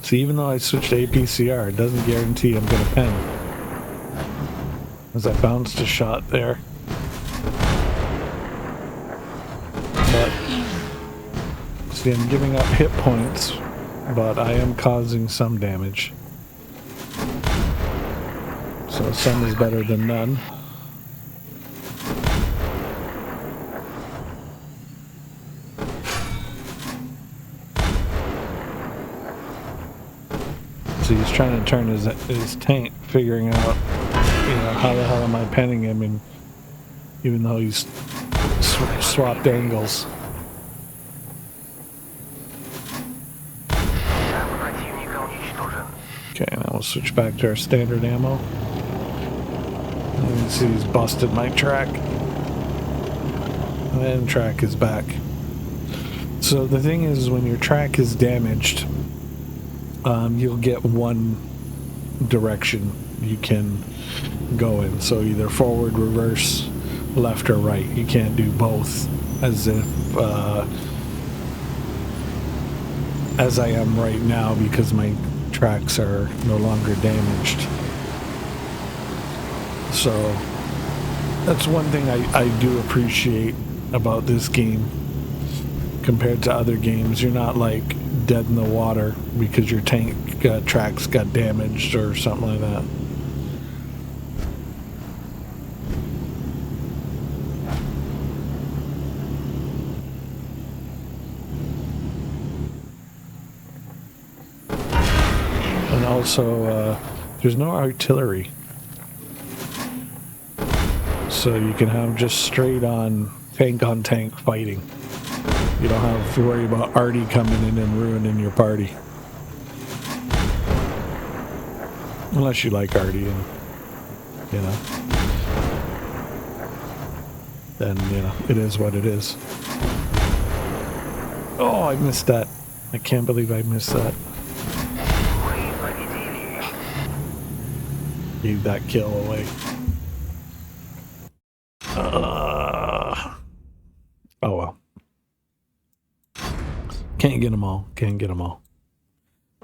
See, even though I switched to APCR, it doesn't guarantee I'm going to pen. As I bounced a shot there. But, see, I'm giving up hit points, but I am causing some damage. So some is better than none. So he's trying to turn his tank, figuring out, how the hell am I penning him, and even though he's swapped angles. Okay, now we'll switch back to our standard ammo. And you can see he's busted my track. And track is back. So the thing is, when your track is damaged, you'll get one direction you can go in. So either forward, reverse, left, or right. You can't do both as I am right now, because my tracks are no longer damaged. So that's one thing I do appreciate about this game compared to other games. You're not like dead in the water because your tank tracks got damaged or something like that. And also, there's no artillery. So you can have just straight on tank fighting. You don't have to worry about Artie coming in and ruining your party. Unless you like Artie, and, then, it is what it is. Oh, I missed that. I can't believe I missed that. Gave that kill away. Oh well. Can't get them all.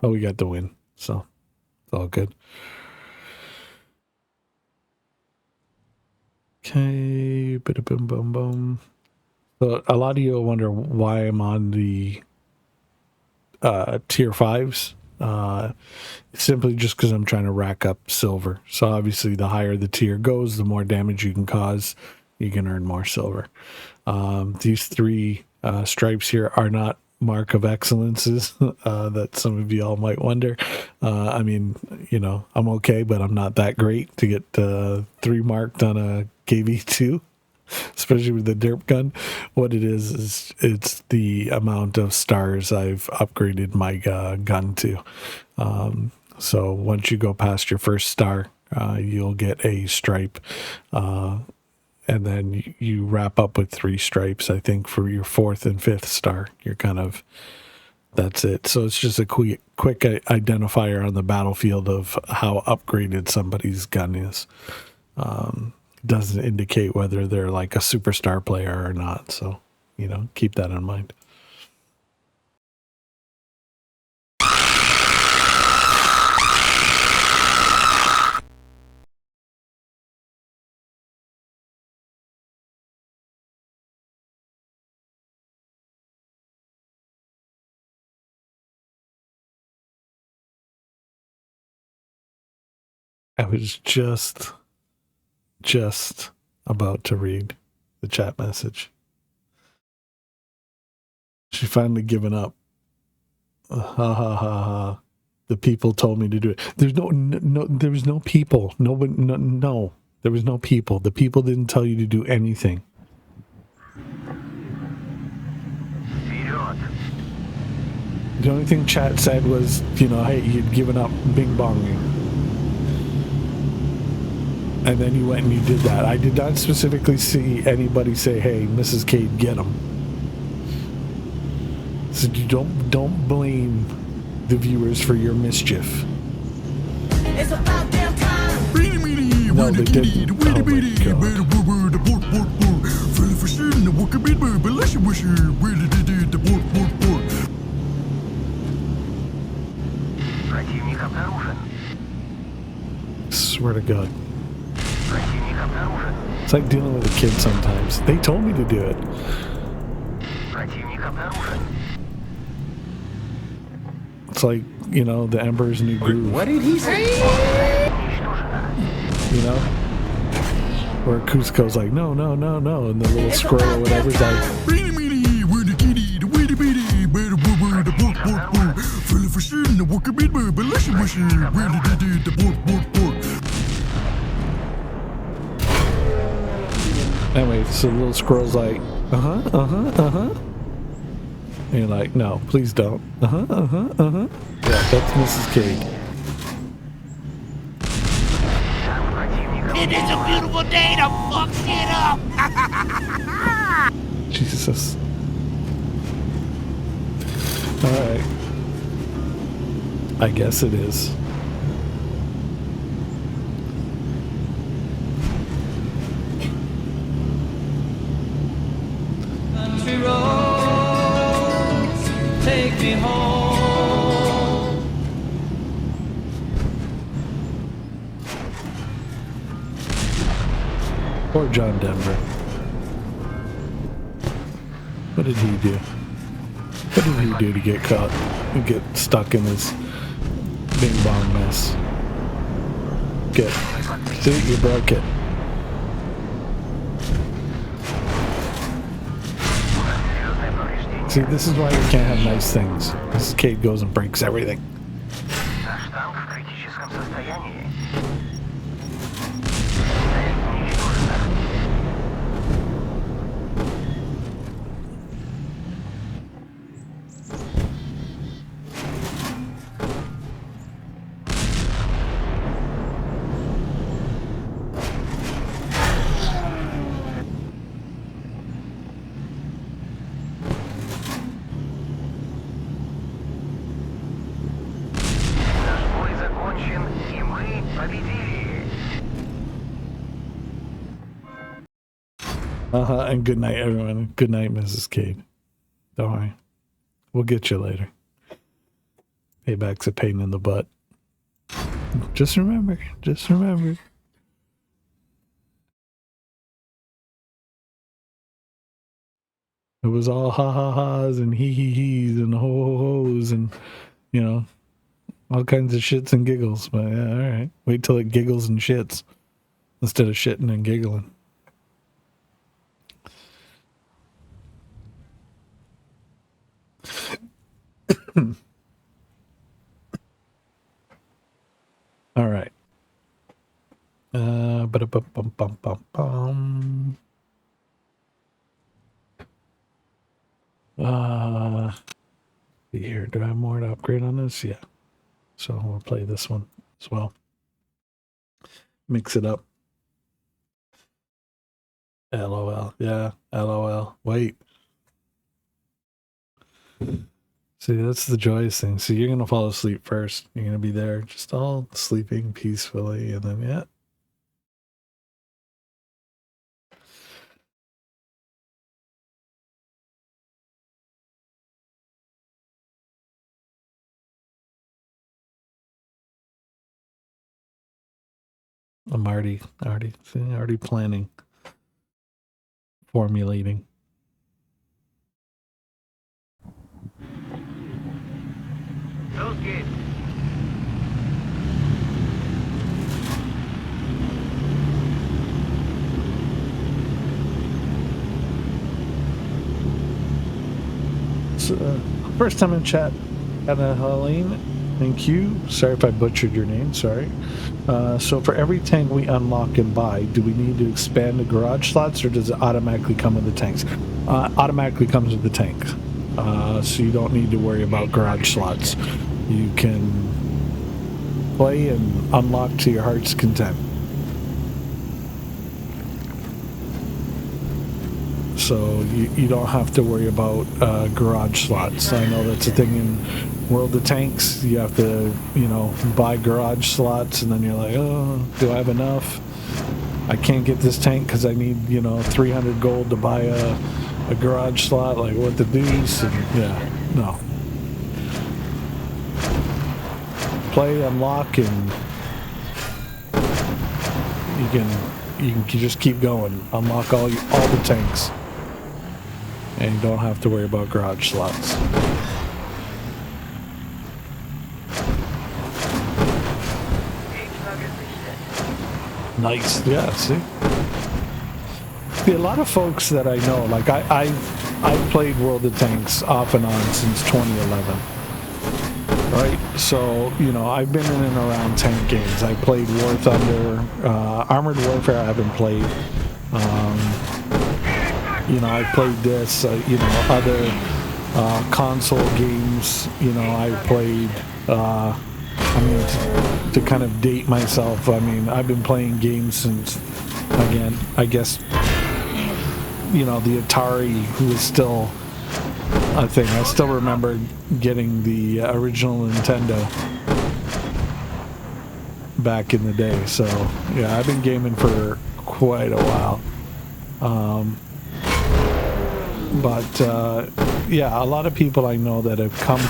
Oh, we got the win, so it's all good. Okay, boom, boom, boom. So a lot of you will wonder why I'm on the tier 5s. Simply just because I'm trying to rack up silver. So obviously the higher the tier goes, the more damage you can cause, you can earn more silver. These 3 stripes here are not mark of excellences that some of you all might wonder. I mean, I'm okay, but I'm not that great to get 3 marked on a KV2, especially with the derp gun. What it is it's the amount of stars I've upgraded my gun to. So once you go past your first star, you'll get a stripe, and then you wrap up with 3 stripes. I think for your 4th and 5th star, you're kind of That's it. So it's just a quick identifier on the battlefield of how upgraded somebody's gun is. Doesn't indicate whether they're like a superstar player or not. So, keep that in mind. I was just about to read the chat message. She finally given up. Ha ha ha ha. The people told me to do it. There's no there was no people. No. There was no people. The people didn't tell you to do anything. The only thing chat said was, hey, you'd given up bing bonging. And then you went and you did that. I did not specifically see anybody say, hey, Mrs. Cade, get him. So you don't blame the viewers for your mischief. It's about damn time. No, they didn't. Oh swear to God. It's like dealing with a kid sometimes. They told me to do it. It's like, the Emperor's New Groove. What did he say? Where Cusco's like, no, and the little squirrel or whatever's like, anyway, so the little squirrel's like, and you're like, no, please don't. Yeah, that's Mrs. Cade. It is a beautiful day to fuck shit up. Jesus. Alright. I guess it is. Country roads, take me home. Poor John Denver. What did he do? What did he do to get caught and get stuck in this bing bong mess? Good. See, you broke it. See, this is why we can't have nice things. This kid goes and breaks everything. And good night, everyone. Good night, Mrs. Cade. Don't worry. We'll get you later. Payback's a pain in the butt. Just remember. Just remember. It was all ha-ha-has and hee-hee-hees and ho-ho-hos and, all kinds of shits and giggles. But yeah, all right. Wait till it giggles and shits instead of shitting and giggling. All right. Ba-da-bum-bum-bum-bum. Here, do I have more to upgrade on this? Yeah. So we'll play this one as well. Mix it up. LOL. Yeah. LOL. Wait. See, that's the joyous thing. So you're gonna fall asleep first. You're gonna be there, just all sleeping peacefully, and then yeah. I'm already planning, formulating. Okay. So, first time in chat, Anna Helene. Thank you. Sorry if I butchered your name. Sorry. So for every tank we unlock and buy, do we need to expand the garage slots, or does it automatically come with the tanks? Automatically comes with the tank. So you don't need to worry about garage slots. You can play and unlock to your heart's content. So you don't have to worry about garage slots. I know that's a thing in World of Tanks. You have to, buy garage slots, and then you're like, oh, do I have enough? I can't get this tank because I need, 300 gold to buy a garage slot. Like, what the deuce? And, yeah, no. Play, unlock, and you can just keep going. Unlock all the tanks. And you don't have to worry about garage slots. Nice, yeah, see? A lot of folks that I know, like I've played World of Tanks off and on since 2011. Right? So, I've been in and around tank games. I played War Thunder, Armored Warfare I haven't played. I played this, other console games, I played, to kind of date myself, I've been playing games since, again, I guess, the Atari was still a thing. I still remember getting the original Nintendo back in the day, so, yeah, I've been gaming for quite a while. But a lot of people I know that have come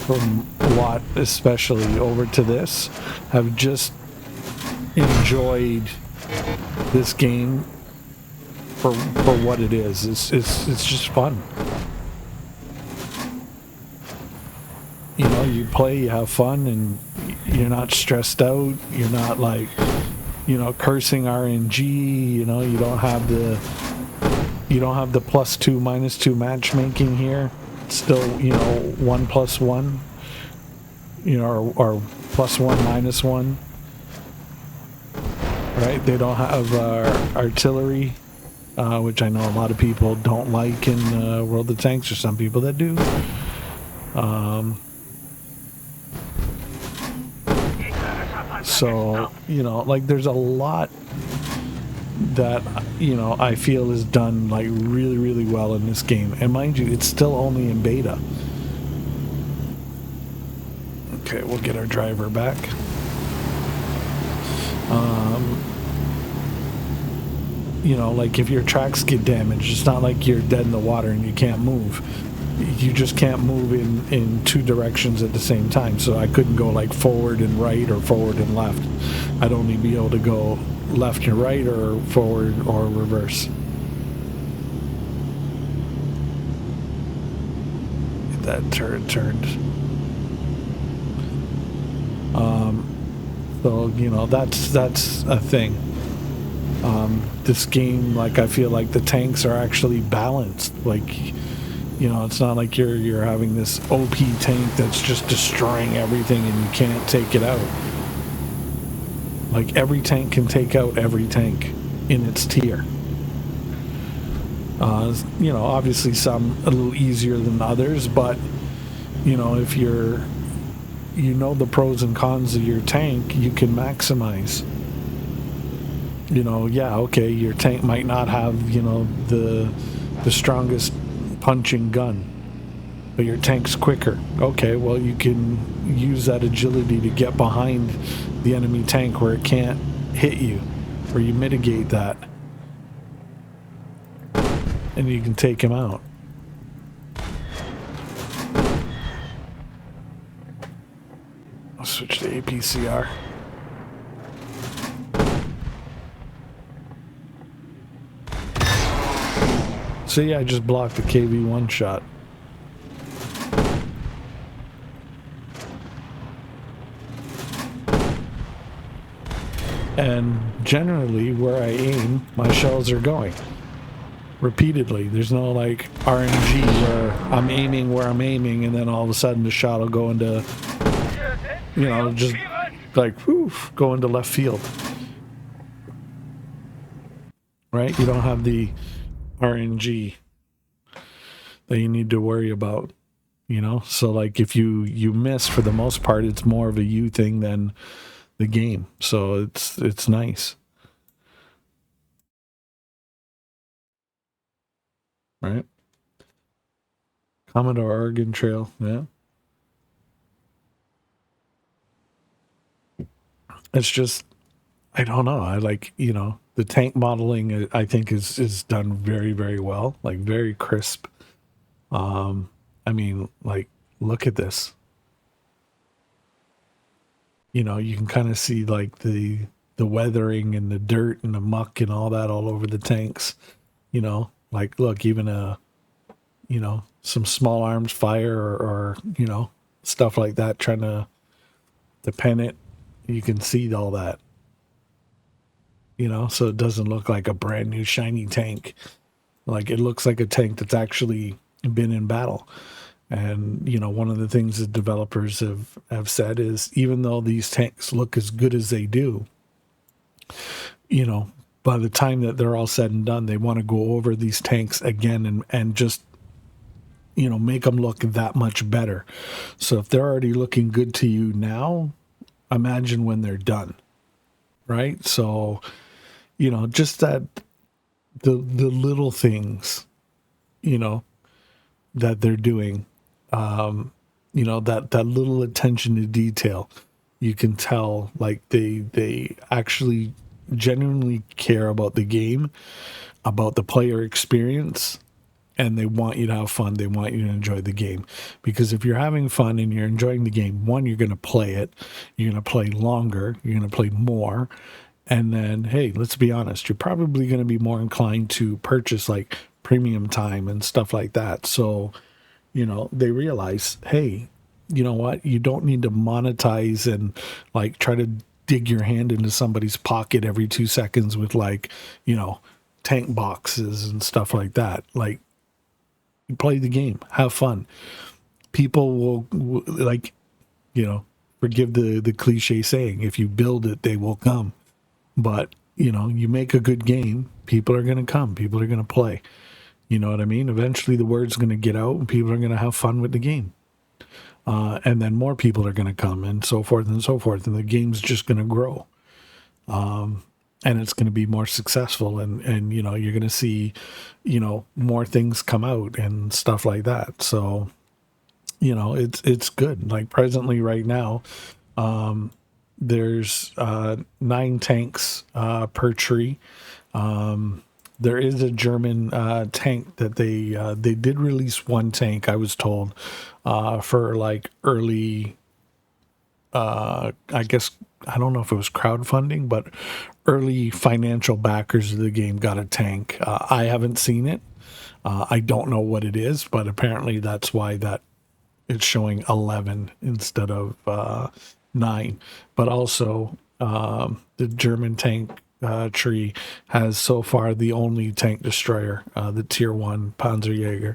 from WoT especially over to this have just enjoyed this game for what it is. It's just fun. You play, you have fun, and you're not stressed out. You're not like, cursing RNG. You don't have the +2, -2 matchmaking here. It's still, 1+1, or +1, -1. Right? They don't have artillery, which I know a lot of people don't like in World of Tanks. There's some people that do. So, there's a lot that I feel is done like really, really well in this game, and mind you, it's still only in beta. Okay, we'll get our driver back. Like if your tracks get damaged, it's not like you're dead in the water and you can't move. You just can't move in two directions at the same time. So I couldn't go like forward and right or forward and left. I'd only be able to go left and right, or forward or reverse. Get that turret turned. So that's a thing. This game, like, I feel like the tanks are actually balanced. Like, it's not like you're having this OP tank that's just destroying everything and you can't take it out. Like, every tank can take out every tank in its tier. Obviously some a little easier than others, but, if you're, the pros and cons of your tank, you can maximize. Your tank might not have, the strongest punching gun, but your tank's quicker. Okay, well, you can use that agility to get behind the enemy tank where it can't hit you, or you mitigate that, and you can take him out. I'll switch to APCR. So yeah, I just blocked the KV-1 shot. And generally, where I aim, my shells are going. Repeatedly. There's no like RNG where I'm aiming where I'm aiming and then all of a sudden the shot will go into, you know, just like, woof, go into left field. Right? You don't have the RNG that you need to worry about, you know? So like if you miss, for the most part, it's more of a you thing than the game. So it's nice. Right? Commodore Oregon Trail, yeah. It's just, I don't know. I like, you know, the tank modeling, I think is done very, very well. Like very crisp. I mean, like, look at this. You know, you can kind of see like the weathering and the dirt and the muck and all that all over the tanks. You know, like, look, even you know, some small arms fire or you know, stuff like that, trying to pen it. You can see all that. You know, so it doesn't look like a brand new shiny tank. Like it looks like a tank that's actually been in battle. And, you know, one of the things that developers have said is even though these tanks look as good as they do, you know, by the time that they're all said and done, they want to go over these tanks again and just, you know, make them look that much better. So if they're already looking good to you now, imagine when they're done. Right? So, you know, just that the little things, you know, that they're doing, you know, that little attention to detail, you can tell like they actually genuinely care about the game, about the player experience, and they want you to have fun. They want you to enjoy the game. Because if you're having fun and you're enjoying the game, one, you're going to play it. You're going to play longer. You're going to play more. And then, hey, let's be honest, you're probably going to be more inclined to purchase like premium time and stuff like that. So, you know, they realize, hey, you know what? You don't need to monetize and like try to dig your hand into somebody's pocket every 2 seconds with like, you know, tank boxes and stuff like that. Like, play the game, have fun. People will like, you know, forgive the cliche saying, if you build it, they will come. But, you know, you make a good game, people are going to come, people are going to play. You know what I mean? Eventually the word's going to get out and people are going to have fun with the game. And then more people are going to come and so forth and so forth. And the game's just going to grow. And it's going to be more successful. And, you know, you're going to see, you know, more things come out and stuff like that. So, you know, it's good. Like presently right now, there's 9 tanks per tree. There is a German tank that they did release one tank, I was told, for like early, I guess, I don't know if it was crowdfunding, but early financial backers of the game got a tank. I haven't seen it. I don't know what it is, but apparently that's why that it's showing 11 instead of 9. But also, the German tank tree has so far the only tank destroyer, the Tier 1 Panzerjäger.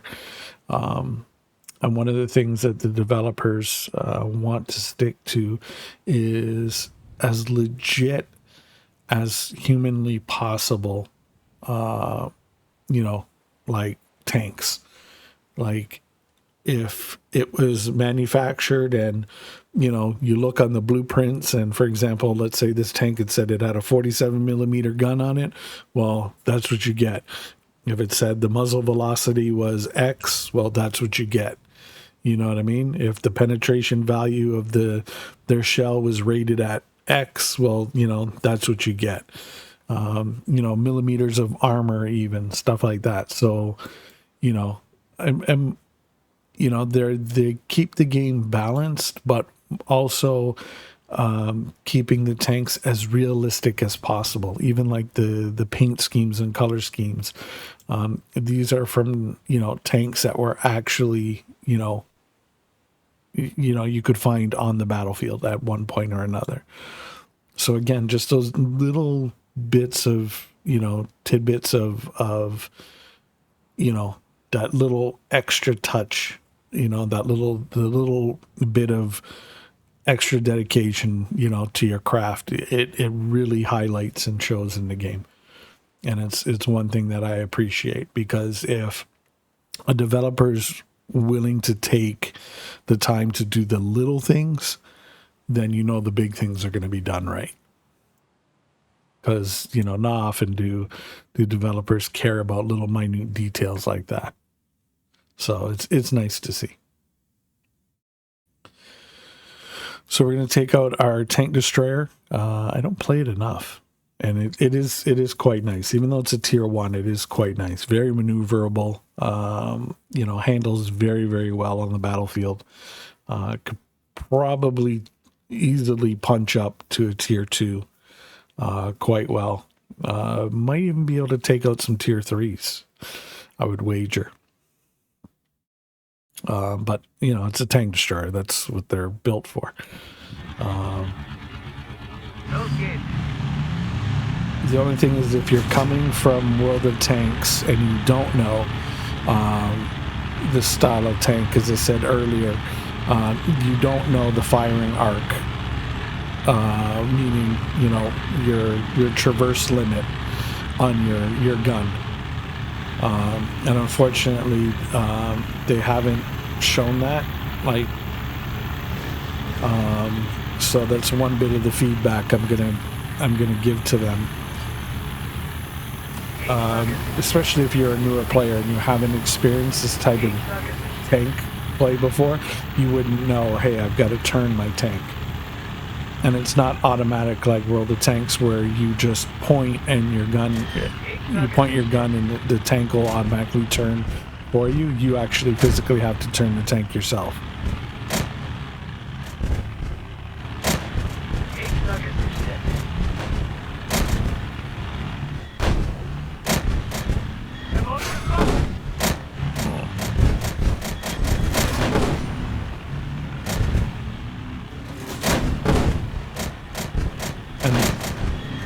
And one of the things that the developers want to stick to is as legit as humanly possible, you know, like tanks. Like if it was manufactured and, you know, you look on the blueprints and, for example, let's say this tank had said it had a 47 millimeter gun on it, well, that's what you get. If it said the muzzle velocity was X, well, that's what you get. You know what I mean? If the penetration value of their shell was rated at X, well, you know, that's what you get. You know, millimeters of armor, even stuff like that. So, you know, and you know, they keep the game balanced, but also keeping the tanks as realistic as possible. Even like the paint schemes and color schemes. These are from, you know, tanks that were actually, you know, you could find on the battlefield at one point or another. So again, just those little bits of, you know, tidbits of, you know, that little extra touch, you know, the little bit of extra dedication, you know, to your craft. It really highlights and shows in the game. And it's one thing that I appreciate, because if a developer's willing to take the time to do the little things, then you know the big things are going to be done right. Because, you know, not often do developers care about little minute details like that. So it's nice to see. So we're going to take out our tank destroyer. I don't play it enough. And it is quite nice. Even though it's a tier 1, it is quite nice. Very maneuverable. You know, handles very, very well on the battlefield. Could probably easily punch up to a tier 2 quite well. Might even be able to take out some tier 3s, I would wager. But, you know, it's a tank destroyer. That's what they're built for. The only thing is, if you're coming from World of Tanks and you don't know the style of tank, as I said earlier, you don't know the firing arc, meaning, you know, your traverse limit on your gun. And unfortunately, they haven't shown that. Like, so that's one bit of the feedback I'm gonna give to them. Especially if you're a newer player and you haven't experienced this type of tank play before, you wouldn't know, hey, I've got to turn my tank. And it's not automatic like World of Tanks, where you just point and you point your gun and the tank will automatically turn for you. You actually physically have to turn the tank yourself.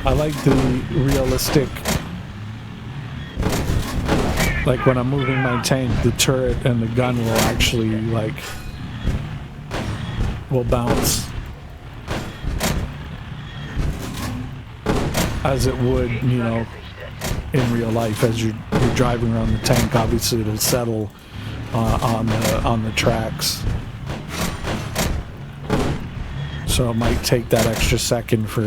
I like the realistic, like when I'm moving my tank, the turret and the gun will actually will bounce as it would, you know, in real life. As you're driving around the tank, obviously it'll settle on the tracks. So it might take that extra second for,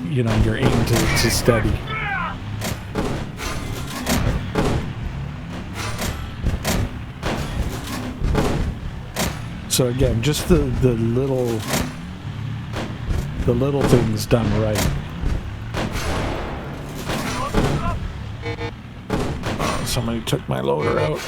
you know, your aim to steady. So again, just the little things done right. Oh, somebody took my loader out.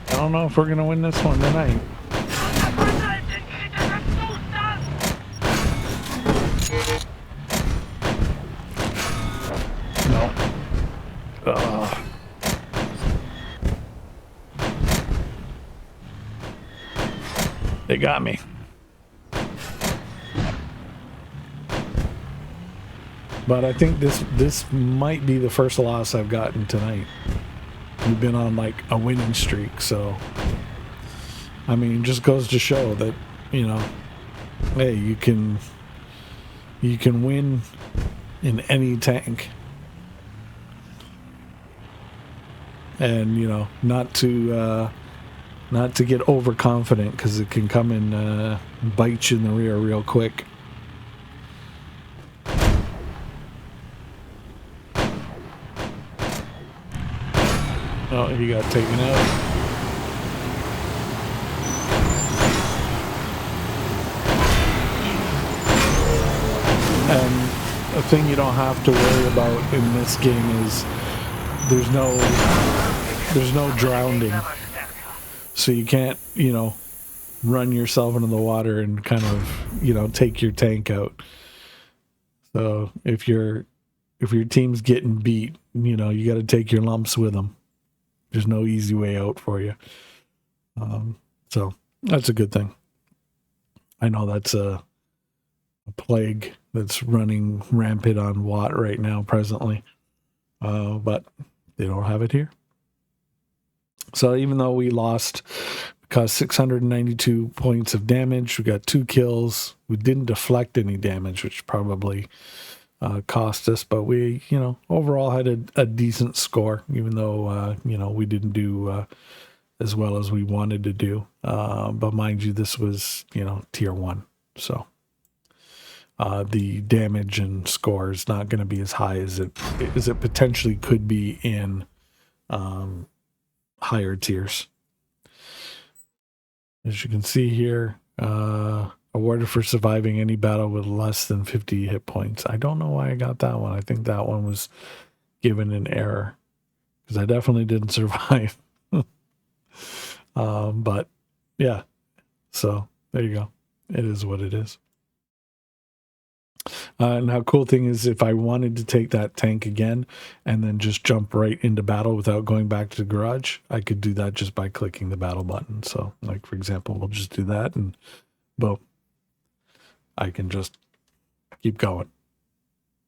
I don't know if we're gonna win this one tonight. No. They got me. But I think this might be the first loss I've gotten tonight. We've been on like a winning streak, so I mean, it just goes to show that, you know, hey, you can win in any tank. And, you know, not to get overconfident, because it can come and bite you in the rear real quick. Oh, he got taken out. And a thing you don't have to worry about in this game is there's no drowning. So you can't, you know, run yourself into the water and kind of, you know, take your tank out. So if your team's getting beat, you know, you got to take your lumps with them. There's no easy way out for you. So that's a good thing. I know that's a plague that's running rampant on Watt right now presently. But they don't have it here. So even though we lost, caused 692 points of damage, we got 2 kills. We didn't deflect any damage, which probably cost us, but we, you know, overall had a decent score, even though, you know, we didn't do as well as we wanted to do. But mind you, this was, you know, tier 1. So the damage and score is not going to be as high as it potentially could be in higher tiers. As you can see here, awarded for surviving any battle with less than 50 hit points. I don't know why I got that one. I think that one was given an error, because I definitely didn't survive. But yeah, so there you go. It is what it is. Now, cool thing is, if I wanted to take that tank again and then just jump right into battle without going back to the garage, I could do that just by clicking the battle button. So, like, for example, we'll just do that, and boom, I can just keep going.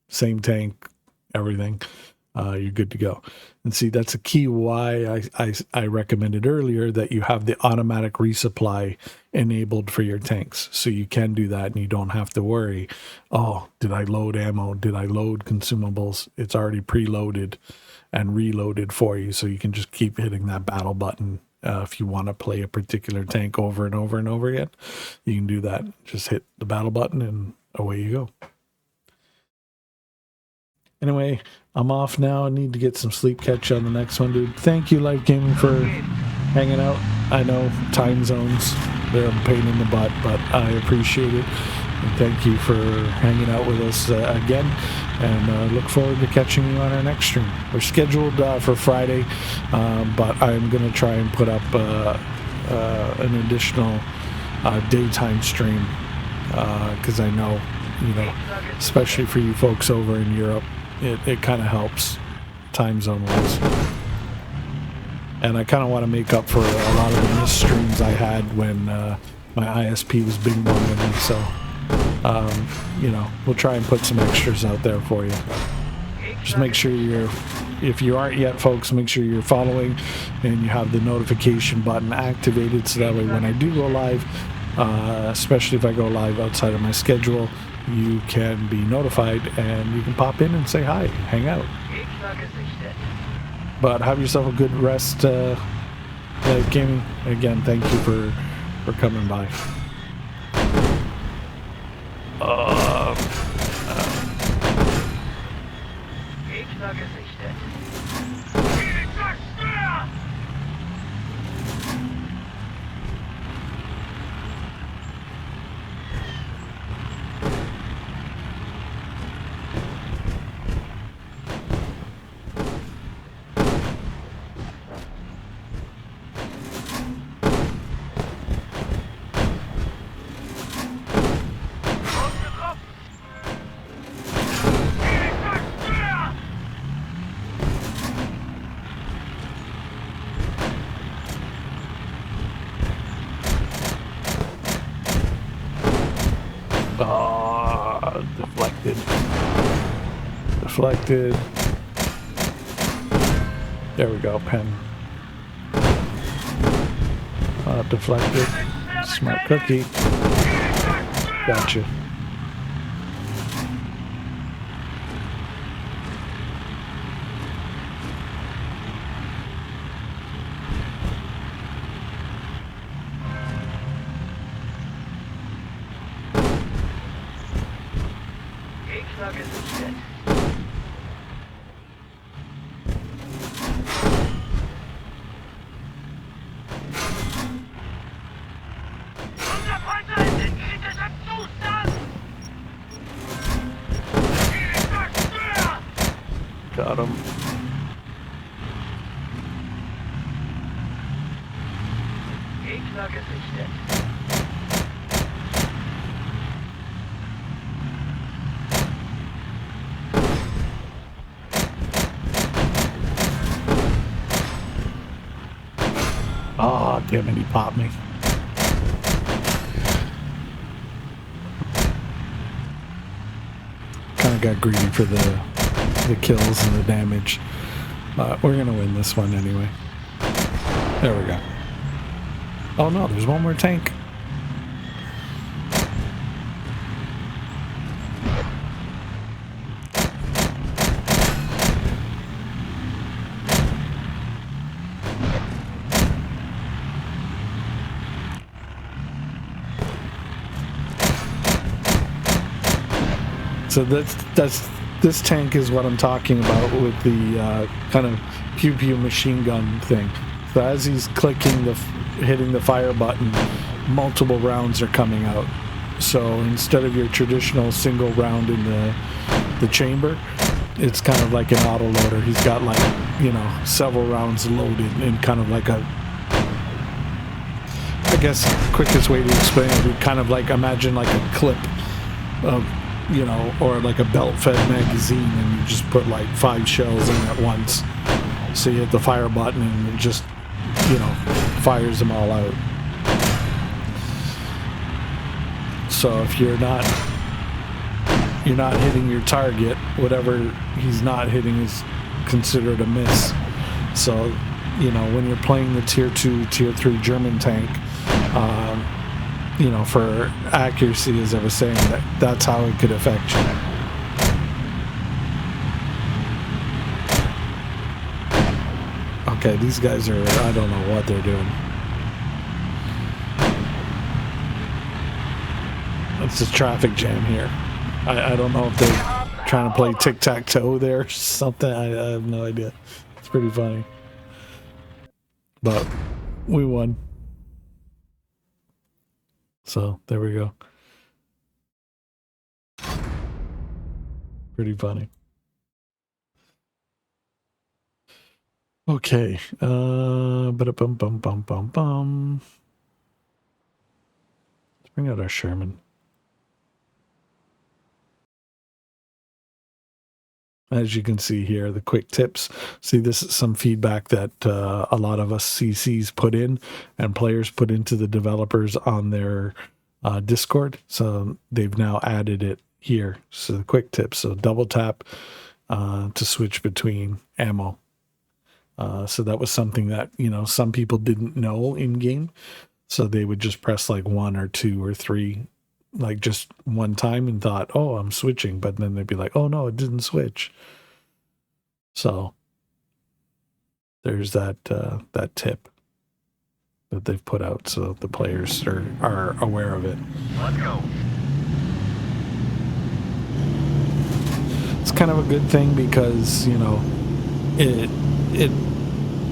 Same tank, everything. You're good to go. And see, that's a key why I recommended earlier that you have the automatic resupply enabled for your tanks. So you can do that and you don't have to worry, oh, did I load ammo? Did I load consumables? It's already preloaded and reloaded for you. So you can just keep hitting that battle button. If you want to play a particular tank over and over and over again, you can do that. Just hit the battle button and away you go. Anyway, I'm off now. I need to get some sleep. Catch you on the next one, dude. Thank you, Live Gaming, for hanging out. I know time zones, they're a pain in the butt, but I appreciate it. And thank you for hanging out with us again. And look forward to catching you on our next stream. We're scheduled for Friday, but I'm going to try and put up an additional daytime stream, because I know, you know, especially for you folks over in Europe, it kind of helps time zone wise. And I kind of want to make up for a lot of the missed streams I had when my ISP was bing bonging me. So, you know, we'll try and put some extras out there for you. Just make sure if you aren't yet, folks, make sure you're following and you have the notification button activated, so that way when I do go live, especially if I go live outside of my schedule, you can be notified and you can pop in and say hi, hang out. But have yourself a good rest, Live Gaming. Again, thank you for coming by. Oh, deflected. Deflected. There we go, pen. Deflected. Smart cookie. Gotcha. Unser Panzer ist in kritischem Zustand! Got him. Gegner gesichtet. Oh, damn it, he popped me. Kind of got greedy for the kills and the damage. But we're going to win this one anyway. There we go. Oh no, there's one more tank. So this tank is what I'm talking about with the kind of pew pew machine gun thing. So as he's clicking hitting the fire button, multiple rounds are coming out. So instead of your traditional single round in the chamber, it's kind of like an auto loader. He's got like, you know, several rounds loaded in kind of like a, I guess quickest way to explain it would kind of like imagine like a clip of, you know, or like a belt-fed magazine, and you just put like 5 shells in at once. So you hit the fire button and it just, you know, fires them all out. So if you're not hitting your target, whatever he's not hitting is considered a miss. So, you know, when you're playing the tier 2, tier 3 German tank, you know, for accuracy, as I was saying, that's how it could affect you. Okay, these guys are, I don't know what they're doing. It's a traffic jam here. I don't know if they're trying to play tic-tac-toe there or something. I have no idea. It's pretty funny. But we won. So there we go. Pretty funny. Okay. Ba-da-bum-bum-bum-bum-bum. Let's bring out our Sherman. As you can see here, the quick tips. See, this is some feedback that a lot of us CCs put in and players put into the developers on their Discord. So they've now added it here. So the quick tips. So double tap to switch between ammo. So that was something that, you know, some people didn't know in game. So they would just press like 1 or 2 or 3, like just one time and thought, oh, I'm switching. But then they'd be like, oh no, it didn't switch. So there's that tip that they've put out so the players are aware of it. Let's go. It's kind of a good thing because, you know, it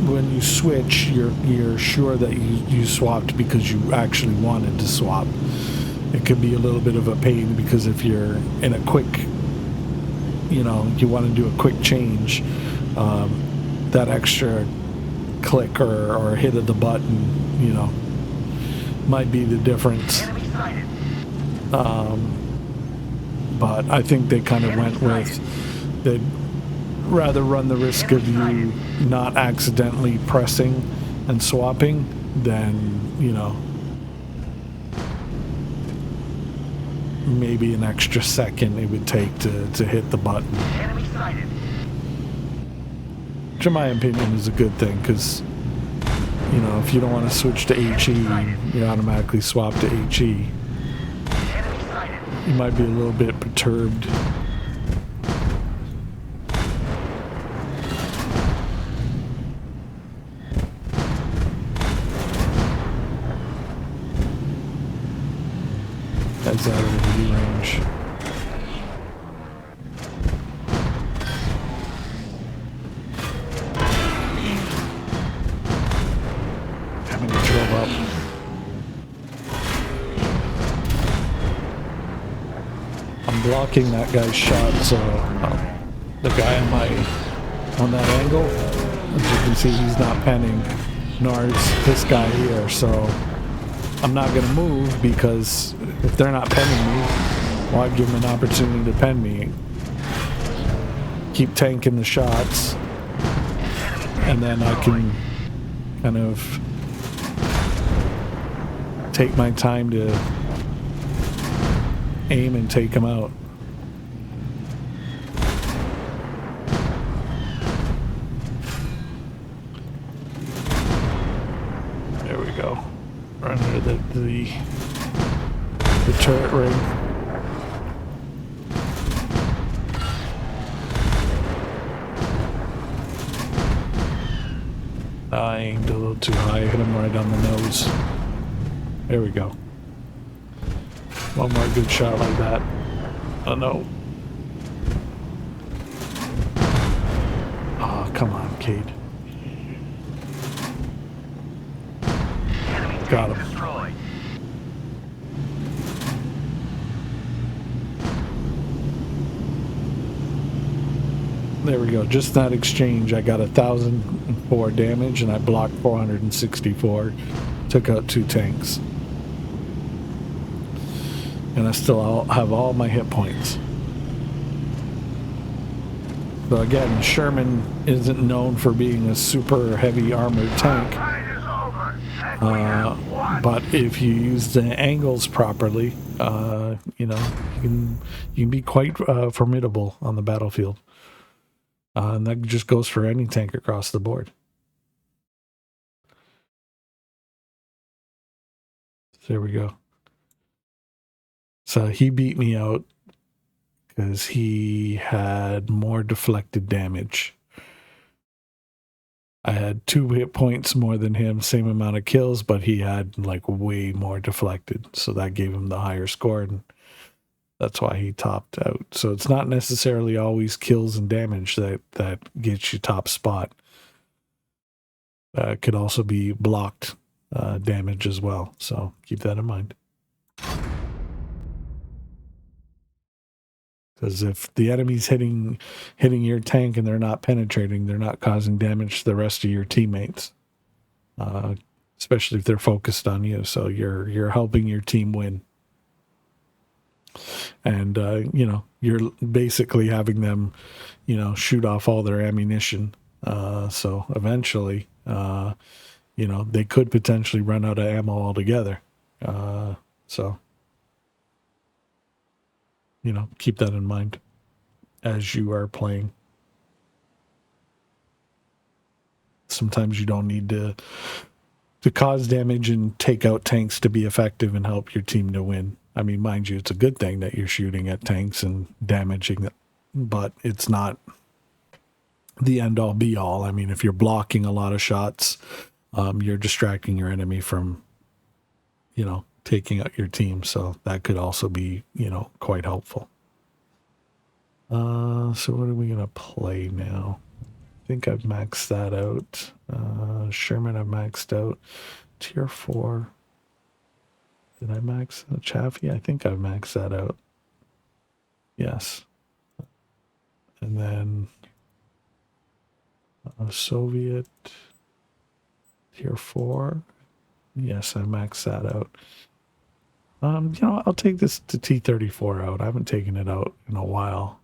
when you switch, you're sure that you swapped because you actually wanted to swap. It could be a little bit of a pain because if you're in a quick, you know, you want to do a quick change, that extra click or hit of the button, you know, might be the difference. But I think they kind of went with, they'd rather run the risk of you not accidentally pressing and swapping than, you know, maybe an extra second it would take to hit the button. Enemy sighted. Which in my opinion is a good thing, because, you know, if you don't want to switch to HE, you automatically swap to HE. Enemy sighted. You might be a little bit perturbed. That's out of the range. Having to drove up. I'm blocking that guy's shot, so the guy on that angle, as you can see, he's not penning, nor is this guy here, so I'm not going to move, because if they're not penning me, well, I give them an opportunity to pen me. Keep tanking the shots, and then I can kind of take my time to aim and take them out. There we go. Run into the turret ring. I aimed a little too high, hit him right on the nose. There we go. One more good shot like that. Oh no. Oh, come on, Cade. Got him. Destroyed. There we go. Just that exchange, I got 1,004 damage and I blocked 464. Took out 2 tanks. And I still have all my hit points. So again, Sherman isn't known for being a super heavy armored tank. But if you use the angles properly, you know, you can be quite formidable on the battlefield. And that just goes for any tank across the board. There we go. So he beat me out because he had more deflected damage. I had 2 hit points more than him, same amount of kills, but he had like way more deflected. So that gave him the higher score, and that's why he topped out. So it's not necessarily always kills and damage that gets you top spot. It could also be blocked damage as well. So keep that in mind. Because if the enemy's hitting your tank and they're not penetrating, they're not causing damage to the rest of your teammates. Especially if they're focused on you. So you're helping your team win. And you know, you're basically having them, you know, shoot off all their ammunition. So eventually, you know, they could potentially run out of ammo altogether. So, you know, keep that in mind as you are playing. Sometimes you don't need to cause damage and take out tanks to be effective and help your team to win. I mean, mind you, it's a good thing that you're shooting at tanks and damaging them, but it's not the end-all be-all. I mean, if you're blocking a lot of shots, you're distracting your enemy from, you know, taking out your team. So that could also be, you know, quite helpful. So what are we going to play now? I think I've maxed that out. Sherman I've maxed out. Tier 4. Did I max Chaffee? I think I've maxed that out. Yes. And then Soviet Tier 4. Yes, I maxed that out. You know, I'll take this to T-34 out. I haven't taken it out in a while.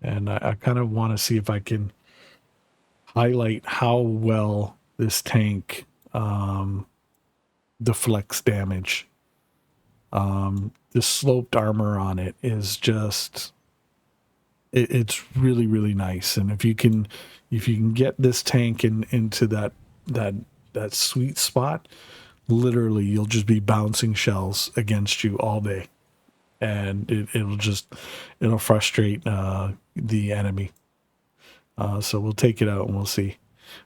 And I kind of want to see if I can highlight how well this tank deflects damage. The sloped armor on it is just, it's really, really nice. And if you can get this tank into that sweet spot, literally you'll just be bouncing shells against you all day, and it'll frustrate the enemy. So we'll take it out and we'll see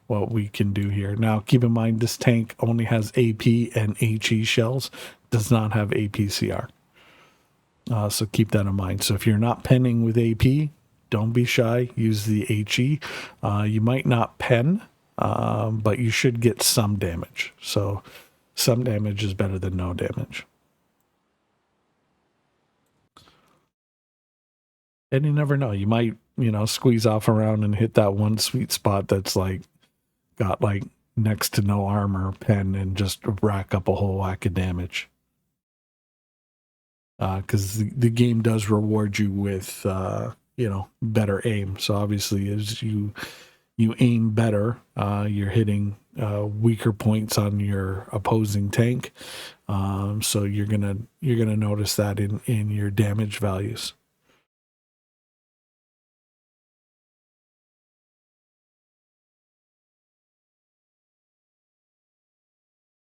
what we can do here. Now, keep in mind, this tank only has AP and HE shells, does not have APCR. So keep that in mind. So if you're not penning with AP, don't be shy. Use the HE. You might not pen, but you should get some damage. So some damage is better than no damage. And you never know. You might, squeeze off around and hit that one sweet spot that's got next to no armor pen and just rack up a whole whack of damage. Because the game does reward you with, better aim. So obviously, as you aim better, you're hitting weaker points on your opposing tank. So you're gonna notice that in your damage values.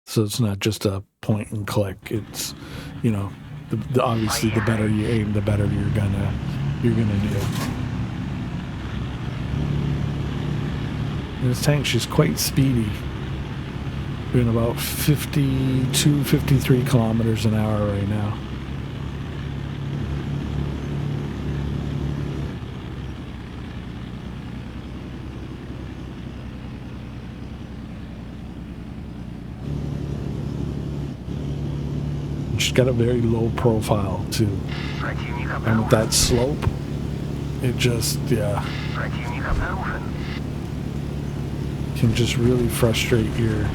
So it's not just a point and click. It's, obviously the better you aim, the better you're gonna do. And this tank, she's quite speedy, doing about 52, 53 kilometers an hour right now. She's got a very low profile too, and with that slope, it just can just really frustrate your.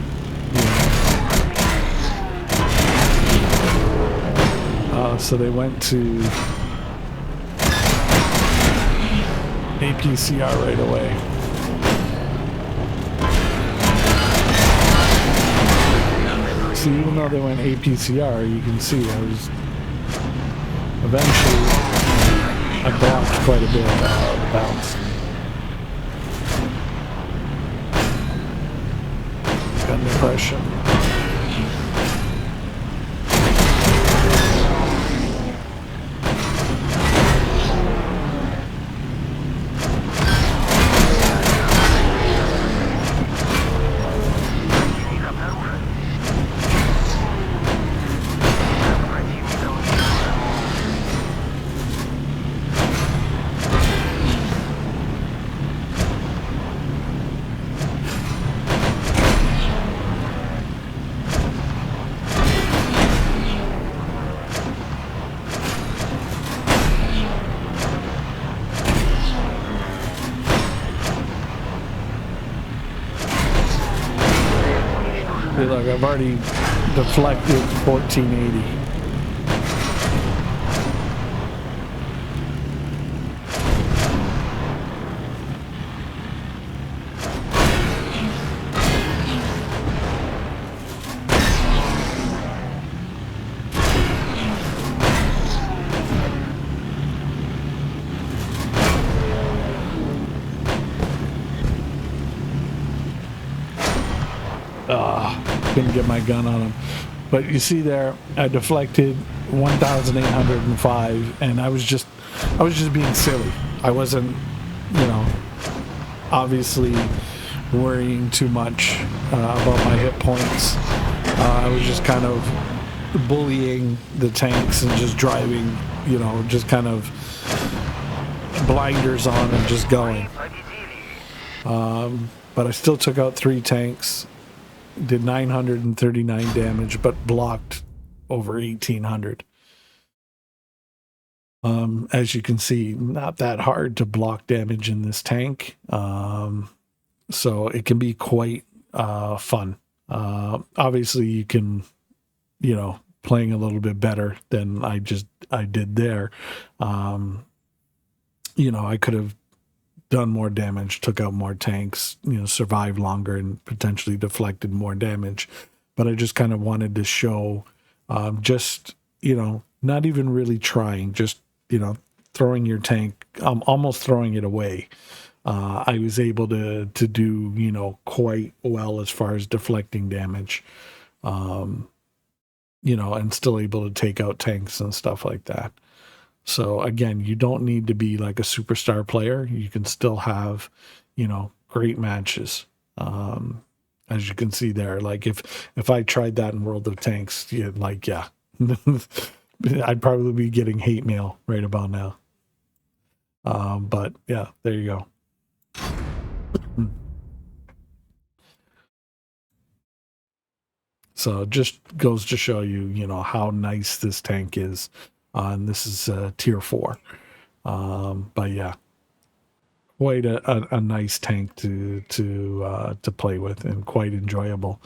So they went to APCR right away. See, even though they went APCR, you can see I was eventually, I blocked quite a bit of bounce. Got an impression. Look, I've already deflected 1480. Couldn't get my gun on him, but you see there, I deflected 1,805, and I was just being silly. I wasn't, obviously worrying too much about my hit points. I was just kind of bullying the tanks and just driving, just kind of blinders on and just going. But I still took out 3 tanks. Did 939 damage, but blocked over 1,800. As you can see, not that hard to block damage in this tank. So it can be quite fun. Obviously, you can, playing a little bit better than I did there. I could have done more damage, took out more tanks, survived longer and potentially deflected more damage. But I just kind of wanted to show just not even really trying, just, throwing your tank, almost throwing it away. I was able to do, quite well as far as deflecting damage, and still able to take out tanks and stuff like that. So again, you don't need to be like a superstar player. You can still have, great matches. As you can see there, like if I tried that in World of Tanks, yeah, I'd probably be getting hate mail right about now. But yeah, there you go. So it just goes to show you, how nice this tank is. And this is tier 4. But yeah, quite a nice tank to play with, and quite enjoyable.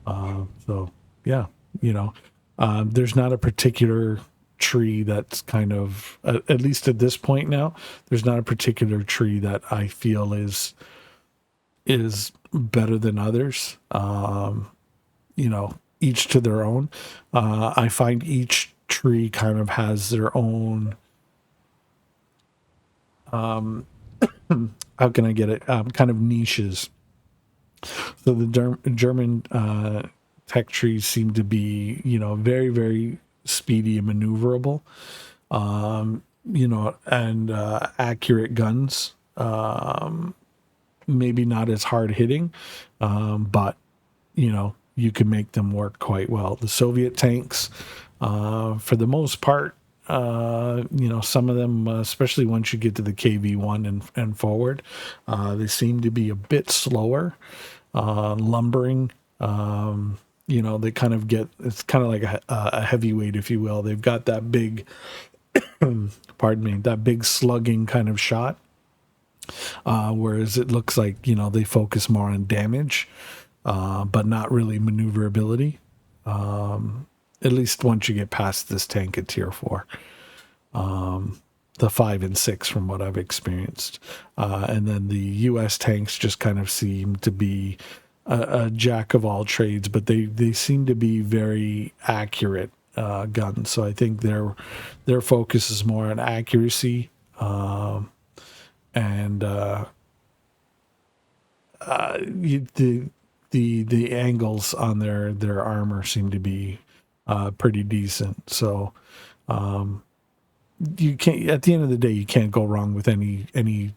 So yeah, there's not a particular tree that's kind of, at least at this point now, there's not a particular tree that I feel is better than others. Each to their own. I find each tree kind of has their own, how can I get it? Kind of niches. So the German tech trees seem to be, very, very speedy and maneuverable, and accurate guns. Maybe not as hard hitting, but, you can make them work quite well. The Soviet tanks, for the most part, some of them, especially once you get to the KV-1 and forward, they seem to be a bit slower, lumbering. They kind of it's kind of like a heavyweight, if you will. They've got that big, pardon me, that big slugging kind of shot. Whereas it looks like, they focus more on damage, but not really maneuverability. At least once you get past this tank at tier 4. The 5 and 6 from what I've experienced. And then the US tanks just kind of seem to be a jack of all trades, but they seem to be very accurate guns. So I think their focus is more on accuracy, and the angles on their armor seem to be pretty decent. So you can't, at the end of the day, you can't go wrong with any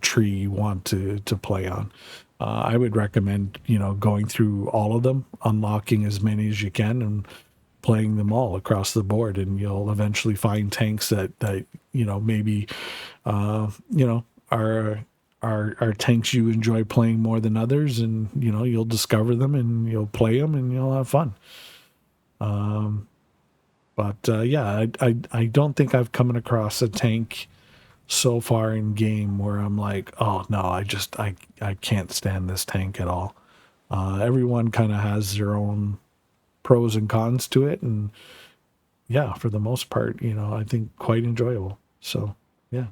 tree you want to play on. I would recommend, going through all of them, unlocking as many as you can, and playing them all across the board, and you'll eventually find tanks that maybe are tanks you enjoy playing more than others, and you'll discover them and you'll play them and you'll have fun. Yeah, I don't think I've come across a tank so far in game where I'm like, oh no, I can't stand this tank at all. Everyone kind of has their own pros and cons to it, and yeah, for the most part, I think quite enjoyable. So yeah,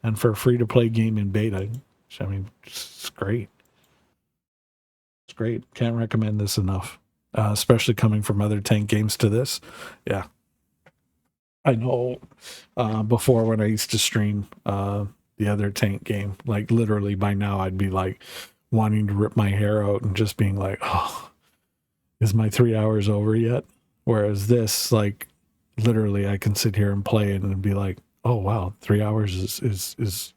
and for a free-to-play game in beta, I mean, it's great. It's great. Can't recommend this enough, especially coming from other tank games to this. Yeah. I know before, when I used to stream the other tank game, like literally by now I'd be like wanting to rip my hair out and just being like, oh, is my 3 hours over yet? Whereas this, like, literally I can sit here and play it and be like, oh wow, 3 hours is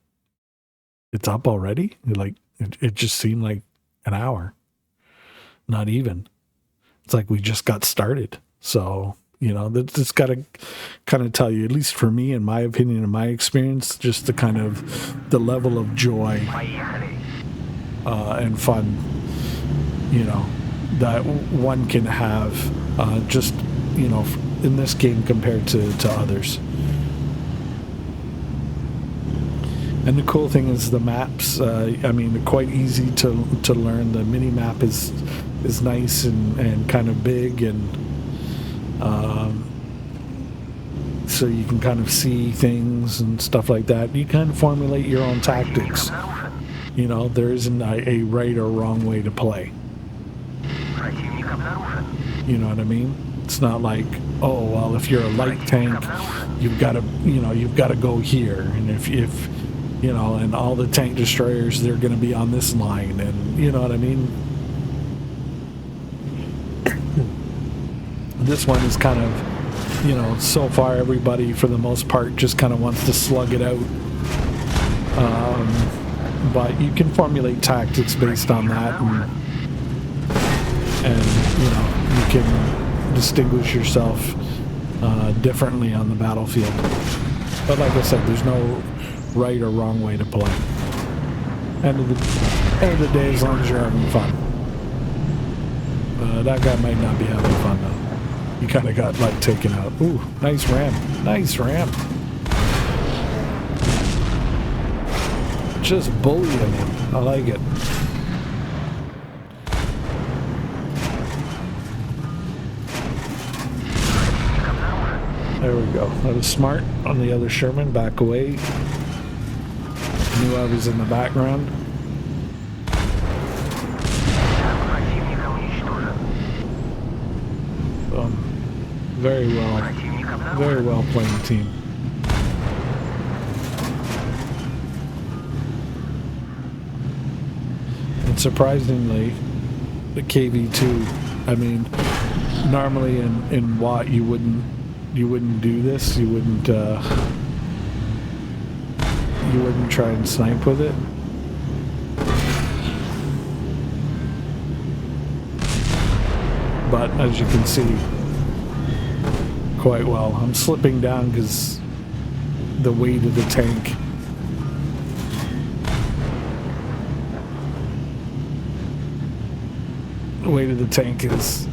it's up already? Like it just seemed like an hour. Not even. It's like we just got started. So that's got to kind of tell you, at least for me, in my opinion, in my experience, just the level of joy and fun, that one can have just, in this game compared to others. And the cool thing is the maps, they're quite easy to learn. The mini map is nice and kind of big, and so you can kind of see things and stuff like that. You kind of formulate your own tactics. There isn't a right or wrong way to play. You know what I mean? It's not like, oh well, if you're a light tank, you've got to, you know, you've got to go here, and if you know, and all the tank destroyers, they're going to be on this line, and you know what I mean. This one is kind of, you know, so far everybody for the most part just kind of wants to slug it out. But you can formulate tactics based on that, and you know, you can distinguish yourself differently on the battlefield. But like I said, there's no right or wrong way to play. End of the day, as long as you're having fun. That guy might not be having fun though. He kind of got like taken out. Ooh, nice ram. Nice ram. Just bullying him. I like it. There we go. That was smart on the other Sherman. Back away. Knew I was in the background. Very well playing team. And surprisingly, the KV2, I mean, normally in WAT you wouldn't do this. You wouldn't try and snipe with it. But as you can see, quite well. I'm slipping down because the weight of the tank. The weight of the tank is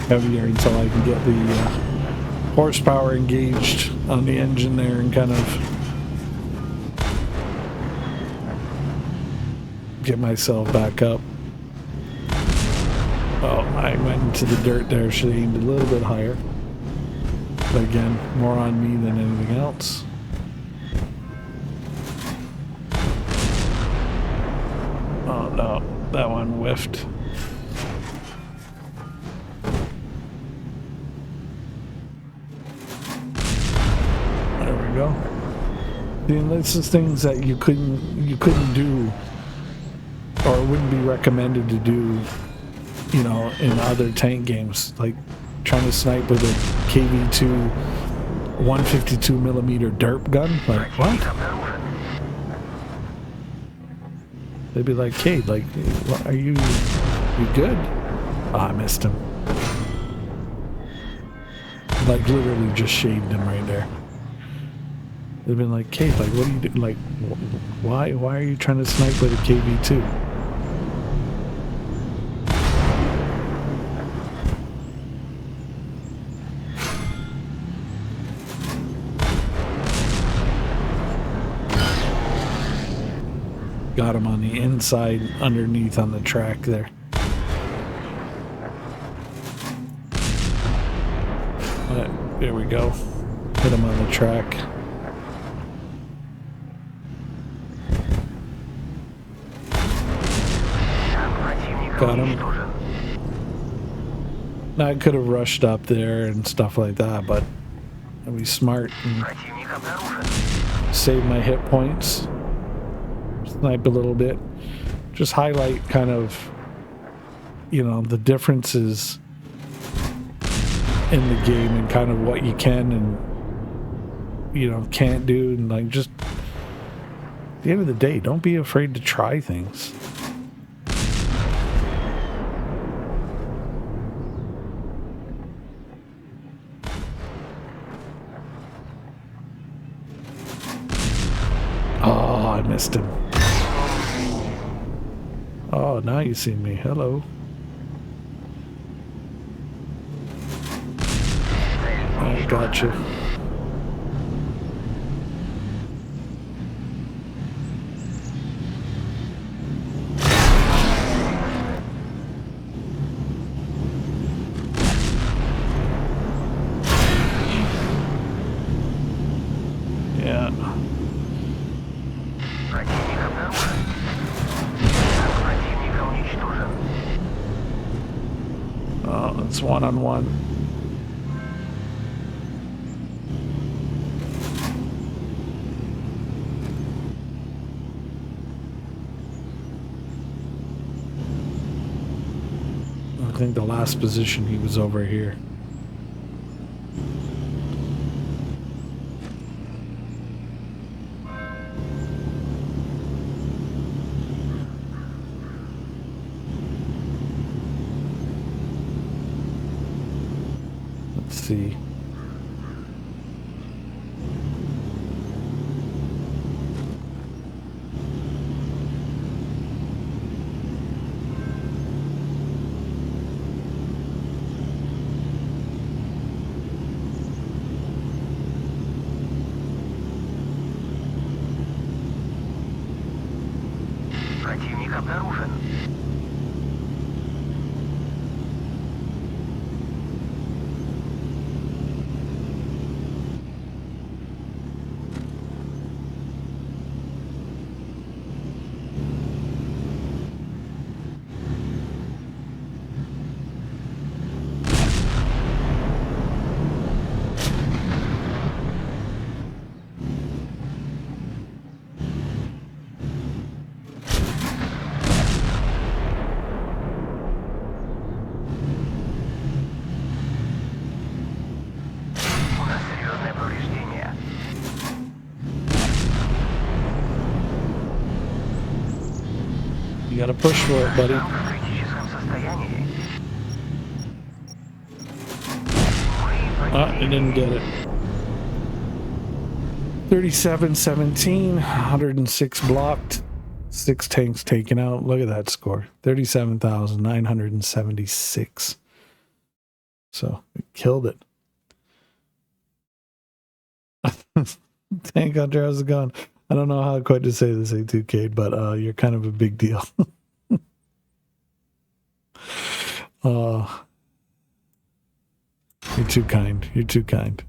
heavier until I can get the horsepower engaged on the engine there and kind of get myself back up. Oh, I went into the dirt there. Should have aimed a little bit higher. But again, more on me than anything else. Oh no, that one whiffed. There we go. See, this is things that you couldn't do, or wouldn't be recommended to do, you know, in other tank games, like trying to snipe with a KV2 152mm derp gun. Like, what? They'd be like, Cade, like, what, are you good? Oh, I missed him. Like, literally just shaved him right there. They've been like, Cade, like, what are you doing? Like, why are you trying to snipe with a KV2? Got him on the inside, underneath on the track there. There we go. Hit him on the track. Got him. Now I could have rushed up there and stuff like that, but I'd be smart and save my hit points. Snipe a little bit. Just highlight kind of, you know, the differences in the game and kind of what you can and, you know, can't do. And like, just at the end of the day, don't be afraid to try things. Oh, I missed him. Oh, now you see me. Hello. I got you. Yeah. Oh, it's one-on-one. think the last position he was over here. Let's see. Противник обнаружен. У нас серьезное повреждение. You gotta push for it, buddy. В критическом состоянии. I didn't get it. 37-17, 106 blocked, 6 tanks taken out. Look at that score. 37,976. So, we killed it. Tank Hunter, how's it going? I don't know how quite to say this, A2K, but you're kind of a big deal. You're too kind. You're too kind.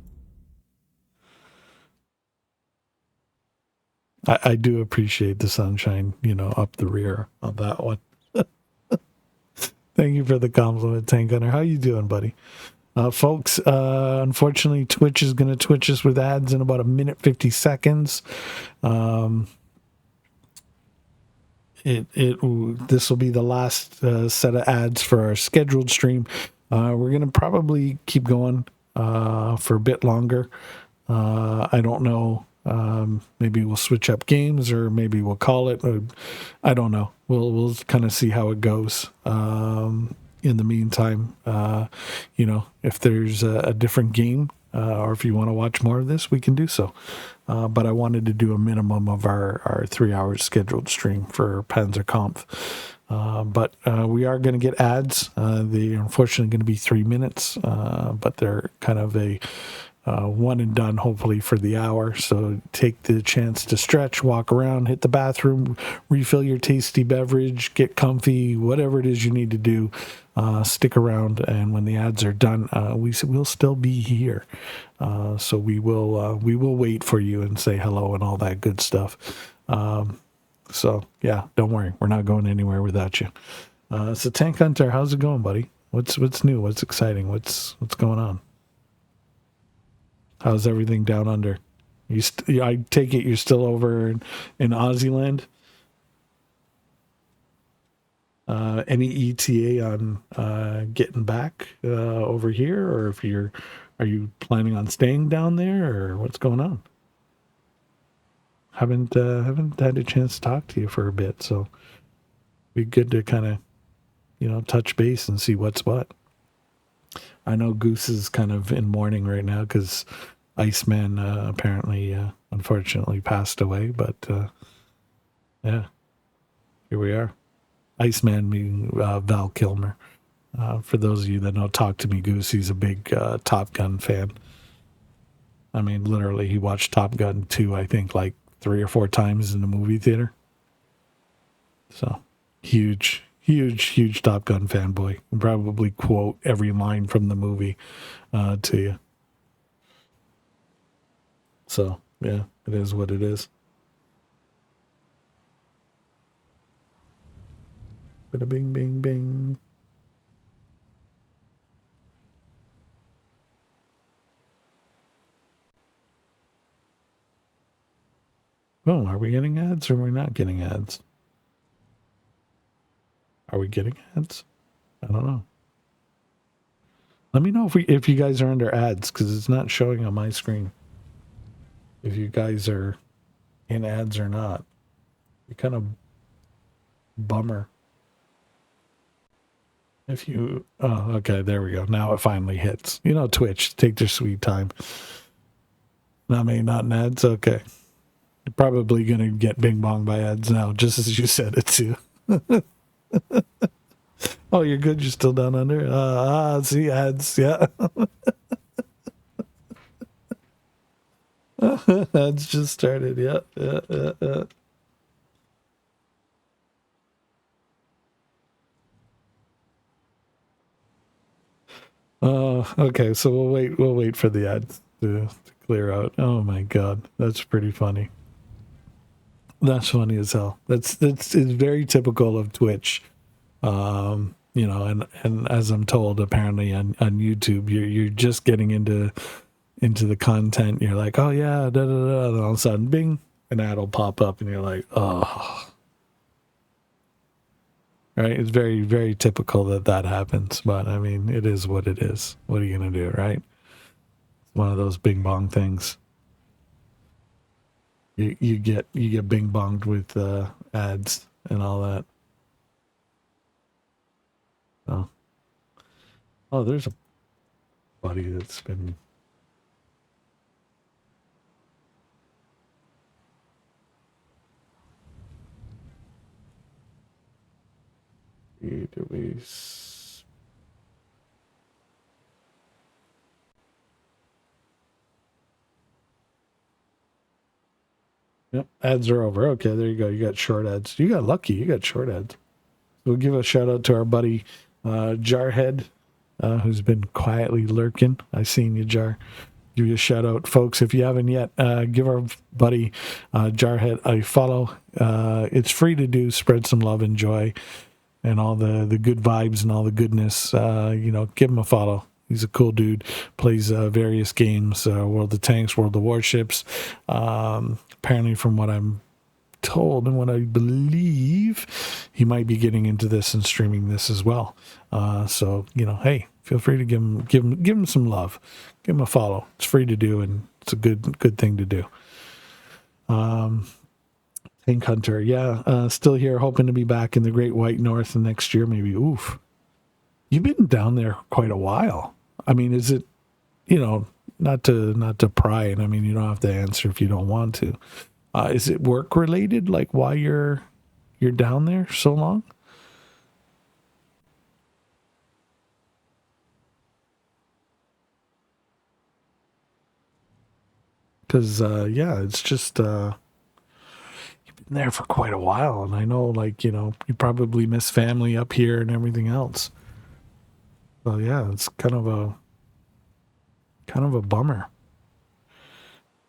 I do appreciate the sunshine, you know, up the rear on that one. Thank you for the compliment, Tank Hunter. How you doing, buddy? Folks, unfortunately, Twitch is going to twitch us with ads in about 1:50. This will be the last set of ads for our scheduled stream. We're going to probably keep going for a bit longer. I don't know. Maybe we'll switch up games, or maybe we'll call it. I don't know. We'll kind of see how it goes. In the meantime, you know, if there's a different game, or if you want to watch more of this, we can do so. But I wanted to do a minimum of our 3 hours scheduled stream for Panzerkampf. But we are going to get ads. They're unfortunately going to be 3 minutes, but they're kind of a one and done, hopefully, for the hour. So take the chance to stretch, walk around, hit the bathroom, refill your tasty beverage, get comfy, whatever it is you need to do. Stick around, and when the ads are done, we'll still be here. So we will wait for you and say hello and all that good stuff. So yeah, don't worry, we're not going anywhere without you. So Tank Hunter, how's it going, buddy? What's new? What's exciting? What's going on? How's everything down under? I take it you're still over in Aussie land. Any ETA on getting back over here, or are you planning on staying down there, or what's going on? Haven't had a chance to talk to you for a bit, so be good to kind of, you know, touch base and see what's what. I know Goose is kind of in mourning right now because Iceman apparently, unfortunately, passed away. But yeah, here we are. Iceman being Val Kilmer. For those of you that know Talk to Me Goose, he's a big Top Gun fan. I mean, literally, he watched Top Gun 2, I think, like 3 or 4 times in the movie theater. So, huge Top Gun fanboy. Probably quote every line from the movie to you. So, yeah, it is what it is. Bada bing, bing, bing. Oh, are we getting ads or are we not getting ads? Are we getting ads? I don't know. Let me know if you guys are under ads, because it's not showing on my screen. If you guys are in ads or not. You're kind of bummer. If you, oh, okay, there we go. Now it finally hits. You know, Twitch, take their sweet time. Not me, not in ads. Okay. You're probably going to get bing bong by ads now, just as you said it too. Oh, you're good. You're still down under. See ads. Yeah. Ads just started. Yeah. Okay. So we'll wait. We'll wait for the ads to clear out. Oh my God, that's pretty funny. That's funny as hell. That's it's very typical of Twitch. You know, and as I'm told, apparently on YouTube, you're just getting into the content. You're like, oh yeah, da da da, and all of a sudden, bing, an ad will pop up, and you're like, oh. Right? It's very, very typical that happens. But I mean, it is what it is. What are you gonna do, right? It's one of those bing bong things. You get bing bonged with ads and all that. Oh, there's a buddy that's been. Do we? Yep, ads are over. Okay, there you go. You got short ads. You got lucky. You got short ads. We'll give a shout out to our buddy Jarhead, who's been quietly lurking. I seen you, Jar. Give you a shout out, folks. If you haven't yet, give our buddy Jarhead a follow. It's free to do. Spread some love and joy, and all the good vibes and all the goodness. You know, give him a follow. He's a cool dude. Plays various games, World of Tanks, World of Warships. Apparently, from what I'm told and what I believe, he might be getting into this and streaming this as well. So you know, hey, feel free to give him some love. Give him a follow. It's free to do, and it's a good thing to do. Tank Hunter, yeah, still here, hoping to be back in the Great White North next year, maybe. Oof, you've been down there quite a while. I mean, is it, you know, not to pry, and I mean, you don't have to answer if you don't want to. Is it work related? Like why you're down there so long? Because yeah, it's just you've been there for quite a while, and I know, like, you know, you probably miss family up here and everything else. So yeah, it's kind of a bummer.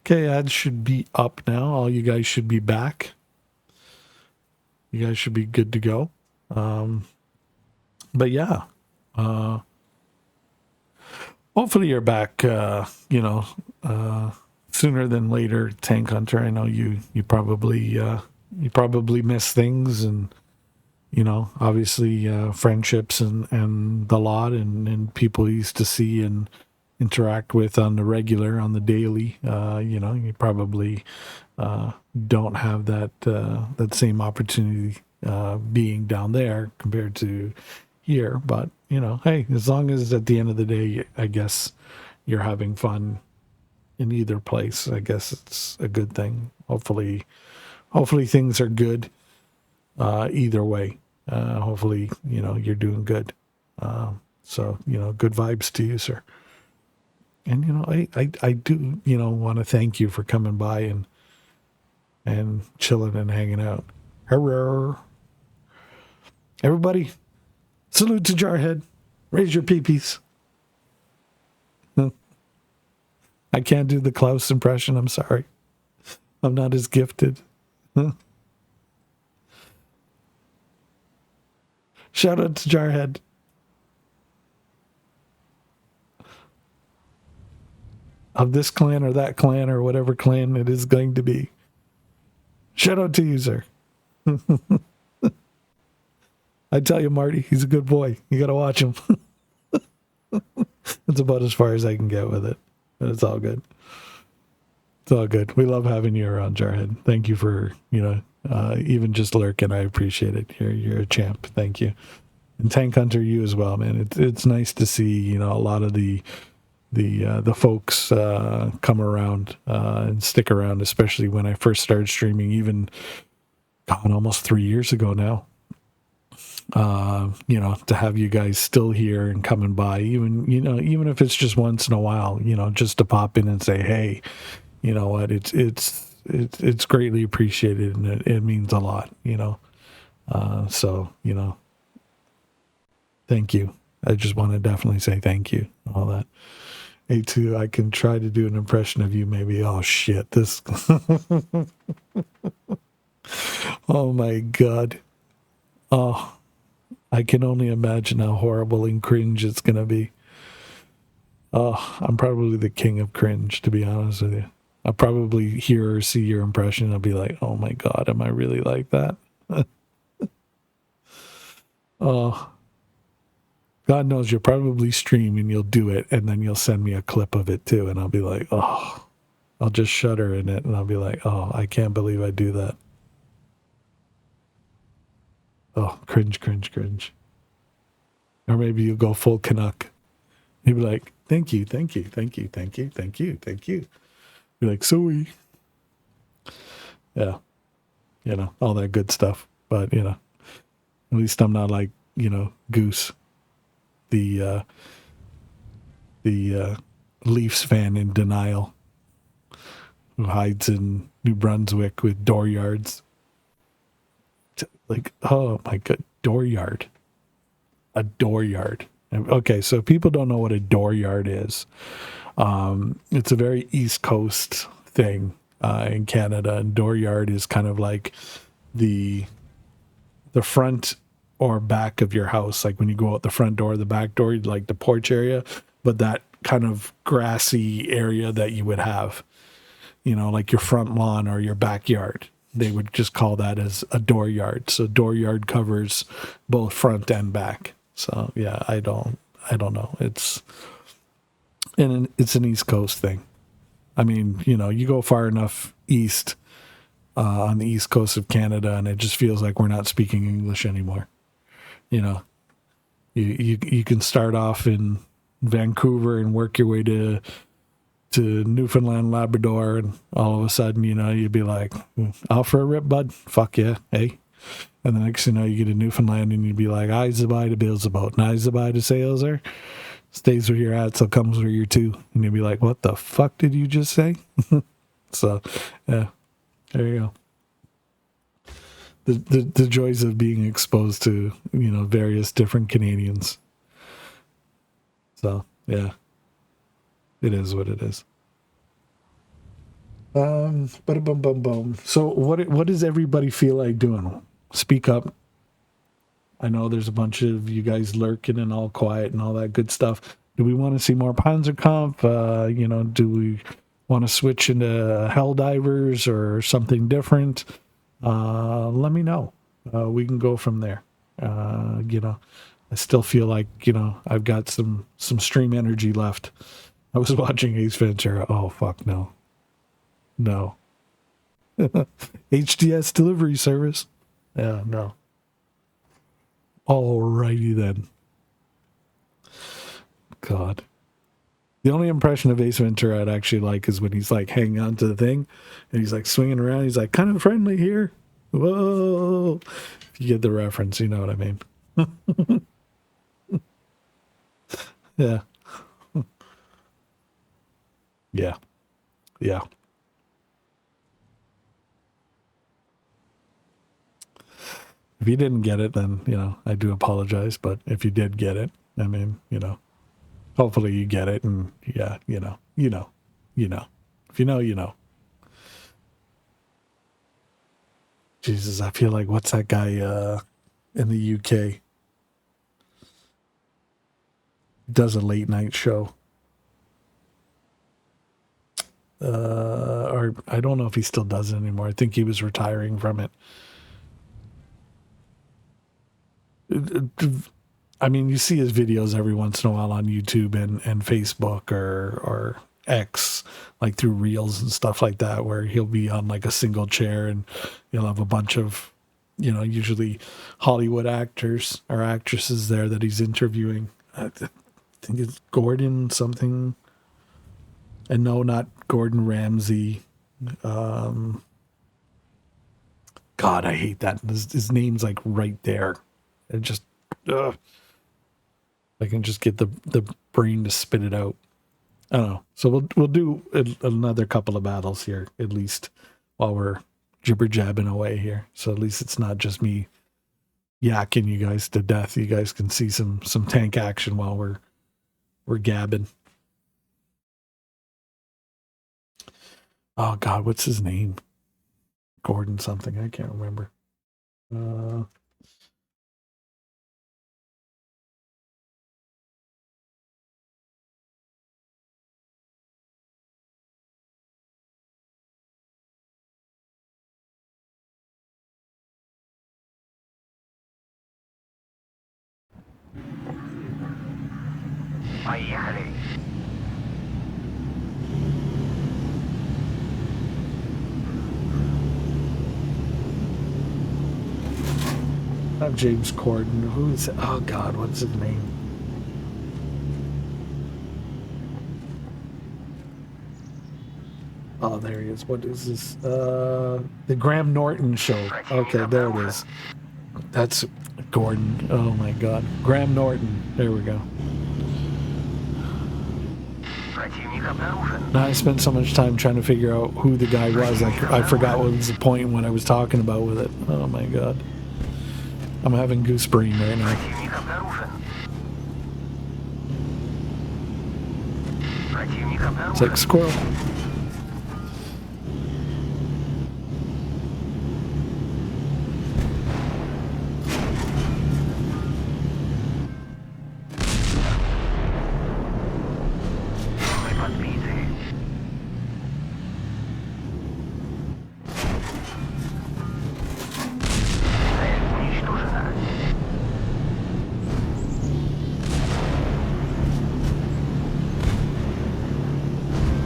Okay, ads should be up now. All you guys should be back. You guys should be good to go. But yeah, hopefully you're back. You know, sooner than later, Tank Hunter. I know you probably miss things, and you know, obviously friendships and the lot, and people you used to see and interact with on the regular, on the daily. You know, you probably don't have that same opportunity being down there compared to here. But you know, hey, as long as at the end of the day, I guess you're having fun in either place, I guess it's a good thing. Hopefully things are good either way. Hopefully, you know, you're doing good. So, you know, good vibes to you, sir. And, you know, I do, you know, want to thank you for coming by and chilling and hanging out. Hurrah. Everybody, salute to Jarhead. Raise your peepees. I can't do the Klaus impression. I'm sorry. I'm not as gifted. Shout out to Jarhead. Of this clan or that clan or whatever clan it is going to be. Shout out to you, sir. I tell you, Marty, he's a good boy. You got to watch him. It's about as far as I can get with it. But it's all good. It's all good. We love having you around, Jarhead. Thank you for, even just lurking. I appreciate it. You're a champ. Thank you. And Tank Hunter, you as well, man. It's nice to see, a lot of the folks come around and stick around, especially when I first started streaming, even almost 3 years ago now. To have you guys still here and coming by, even if it's just once in a while, just to pop in and say, hey, you know what, it's greatly appreciated, and it means a lot, so, thank you. I just want to definitely say thank you, all that. A2, I can try to do an impression of you, maybe. Oh shit, this. Oh my God. Oh, I can only imagine how horrible and cringe it's going to be. Oh, I'm probably the king of cringe, to be honest with you. I'll probably hear or see your impression and I'll be like, oh my God, am I really like that? Oh, God knows you'll probably stream and you'll do it, and then you'll send me a clip of it too, and I'll be like, oh, I'll just shudder in it, and I'll be like, oh, I can't believe I do that. Oh, cringe, cringe, cringe. Or maybe you'll go full Canuck. You'll be like, thank you, thank you, thank you, thank you, thank you, thank you. You're like, sorry. Yeah. All that good stuff. But, at least I'm not like, Goose, the Leafs fan in denial, who hides in New Brunswick with dooryards. Like, oh my God, dooryard. A dooryard. Okay, so if people don't know what a dooryard is, it's a very East Coast thing in Canada, and dooryard is kind of like the front or back of your house, like when you go out the front door, the back door, like the porch area, but that kind of grassy area that you would have, like your front lawn or your backyard. They would just call that as a dooryard. So dooryard covers both front and back. So yeah, I don't know. It's an East Coast thing. I mean, you go far enough east on the East Coast of Canada, and it just feels like we're not speaking English anymore. You can start off in Vancouver and work your way to Newfoundland, Labrador, and all of a sudden, you'd be like, out for a rip, bud? Fuck yeah, hey. And the next thing you know, you get to Newfoundland and you'd be like, I's by to bills about, and I's by to sales are. Stays where you're at, so comes where you're to. And you'll be like, what the fuck did you just say? So, yeah, there you go. The joys of being exposed to, various different Canadians. So, yeah. It is what it is. Boom. So what does everybody feel like doing? Speak up. I know there's a bunch of you guys lurking and all quiet and all that good stuff. Do we want to see more Panzerkampf? Do we want to switch into Helldivers or something different? Let me know. We can go from there. I still feel like, I've got some stream energy left. I was watching Ace Ventura. Oh, fuck, no. No. HDS delivery service. Yeah, no. Alrighty then. God. The only impression of Ace Ventura I'd actually like is when he's like hanging on to the thing and he's like swinging around. He's like, kind of friendly here. Whoa. If you get the reference, you know what I mean. Yeah. Yeah. Yeah. If you didn't get it, then, I do apologize. But if you did get it, I mean, hopefully you get it. And yeah, you know. If you know, you know. Jesus, I feel like, what's that guy in the UK? Does a late night show. Or I don't know if he still does it anymore. I think he was retiring from it. I mean, you see his videos every once in a while on YouTube and Facebook or X, like through Reels and stuff like that, where he'll be on like a single chair and he'll have a bunch of, usually Hollywood actors or actresses there that he's interviewing. I think it's Gordon something. And no, not Gordon Ramsay. God, I hate that. His name's like right there. It just, I can just get the brain to spit it out. I don't know. So we'll do another couple of battles here, at least, while we're jibber jabbing away here. So at least it's not just me yakking you guys to death. You guys can see some tank action while we're gabbing. Oh God, what's his name? Gordon something. I can't remember. Поехали. Not James Corden. Who is? Oh God, what's his name? Oh, there he is. What is this? The Graham Norton Show. Okay, there it is. That's Gordon. Oh my God, Graham Norton. There we go. Now I spent so much time trying to figure out who the guy was. I forgot what was the point when I was talking about with it. Oh my God. I'm having goose brain right now. It's like squirrel.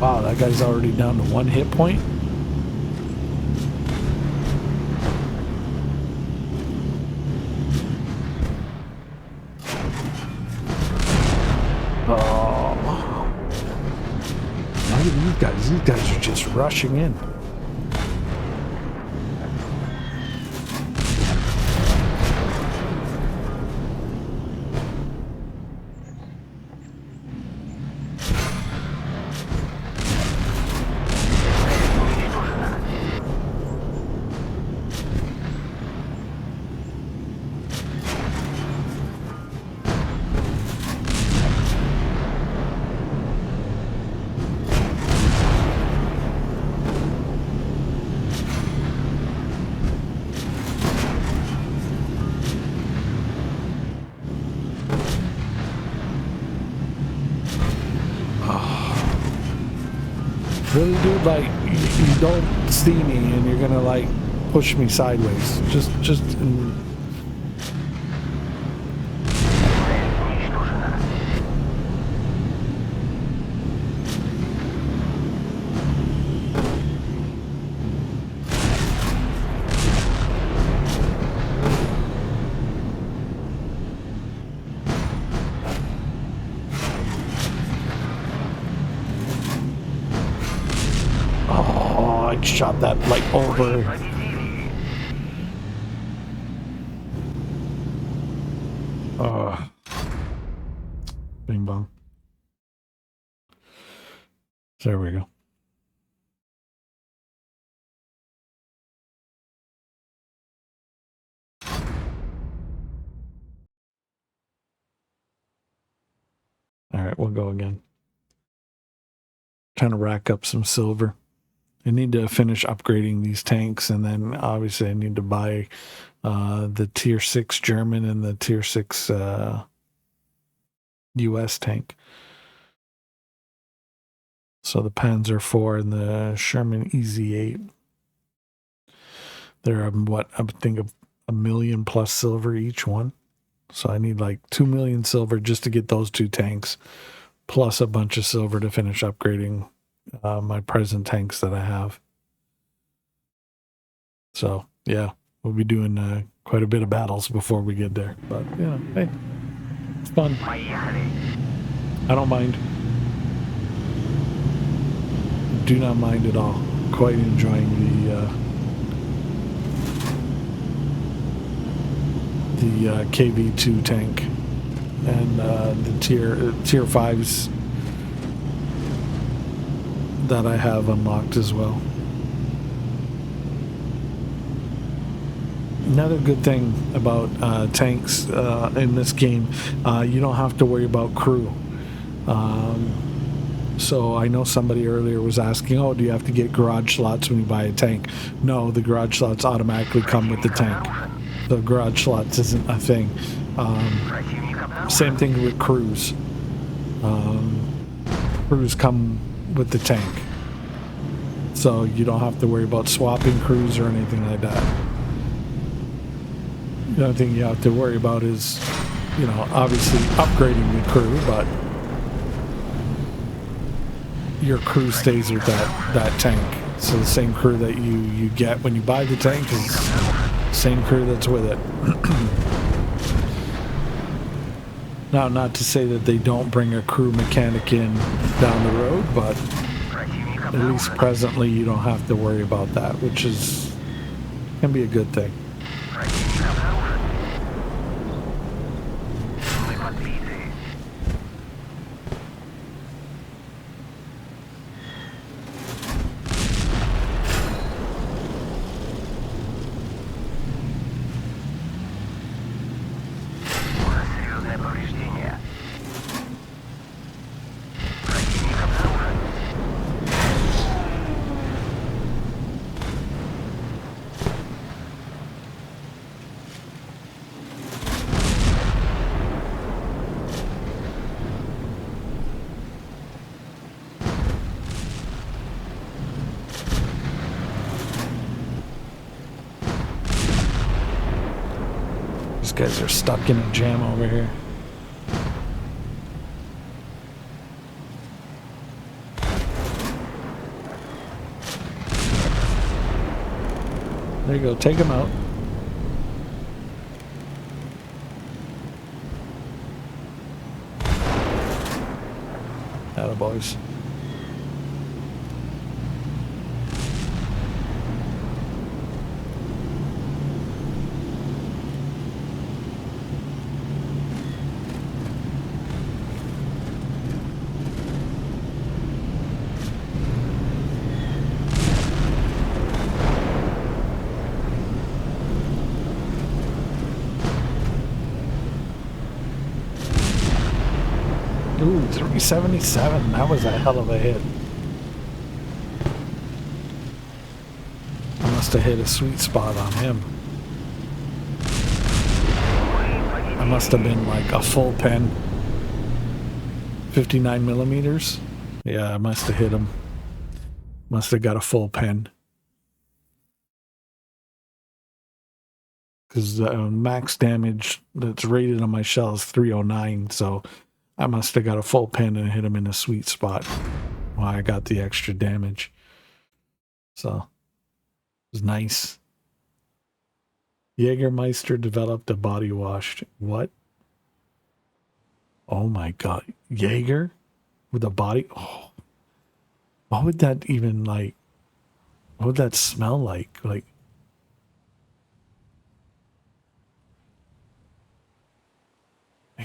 Wow, that guy's already down to 1 hit point. Oh. Look at these guys. These guys are just rushing in. Really, dude, like, you don't see me and you're gonna, like, push me sideways. Just shot that like over. Bing bong. There we go. All right, we'll go again. Trying to rack up some silver. I need to finish upgrading these tanks, and then obviously I need to buy the tier 6 German and the tier 6 US tank. So the Panzer IV and the Sherman EZ8. They're what I think of $1 million plus silver each one. So I need like 2 million silver just to get those 2 tanks, plus a bunch of silver to finish upgrading my present tanks that I have. So yeah, we'll be doing quite a bit of battles before we get there. But yeah, hey, it's fun. I don't mind. Do not mind at all. Quite enjoying the KV2 tank and the tier 5s that I have unlocked as well. Another good thing about tanks in this game, you don't have to worry about crew. So I know somebody earlier was asking, oh, do you have to get garage slots when you buy a tank? No, the garage slots automatically come with the tank. The garage slots isn't a thing. Same thing with crews. Crews come with the tank. So you don't have to worry about swapping crews or anything like that. The only thing you have to worry about is, you know, obviously upgrading the crew, but your crew stays with that tank. So the same crew that you get when you buy the tank is the same crew that's with it. Now, not to say that they don't bring a crew mechanic in down the road, but at least presently you don't have to worry about that, which can be a good thing. These guys are stuck in a jam over here. There you go, take them out. Attaboys. Ooh, 377. That was a hell of a hit. I must have hit a sweet spot on him. I must have been like a full pen. 59 millimeters. Yeah, I must have hit him. Must have got a full pen. Because max damage that's rated on my shell is 309, so I must have got a full pen and hit him in a sweet spot while I got the extra damage. So, it was nice. Jägermeister developed a body wash. What? Oh my god. Jaeger? With a body? Oh. What would that even like? What would that smell like? Like,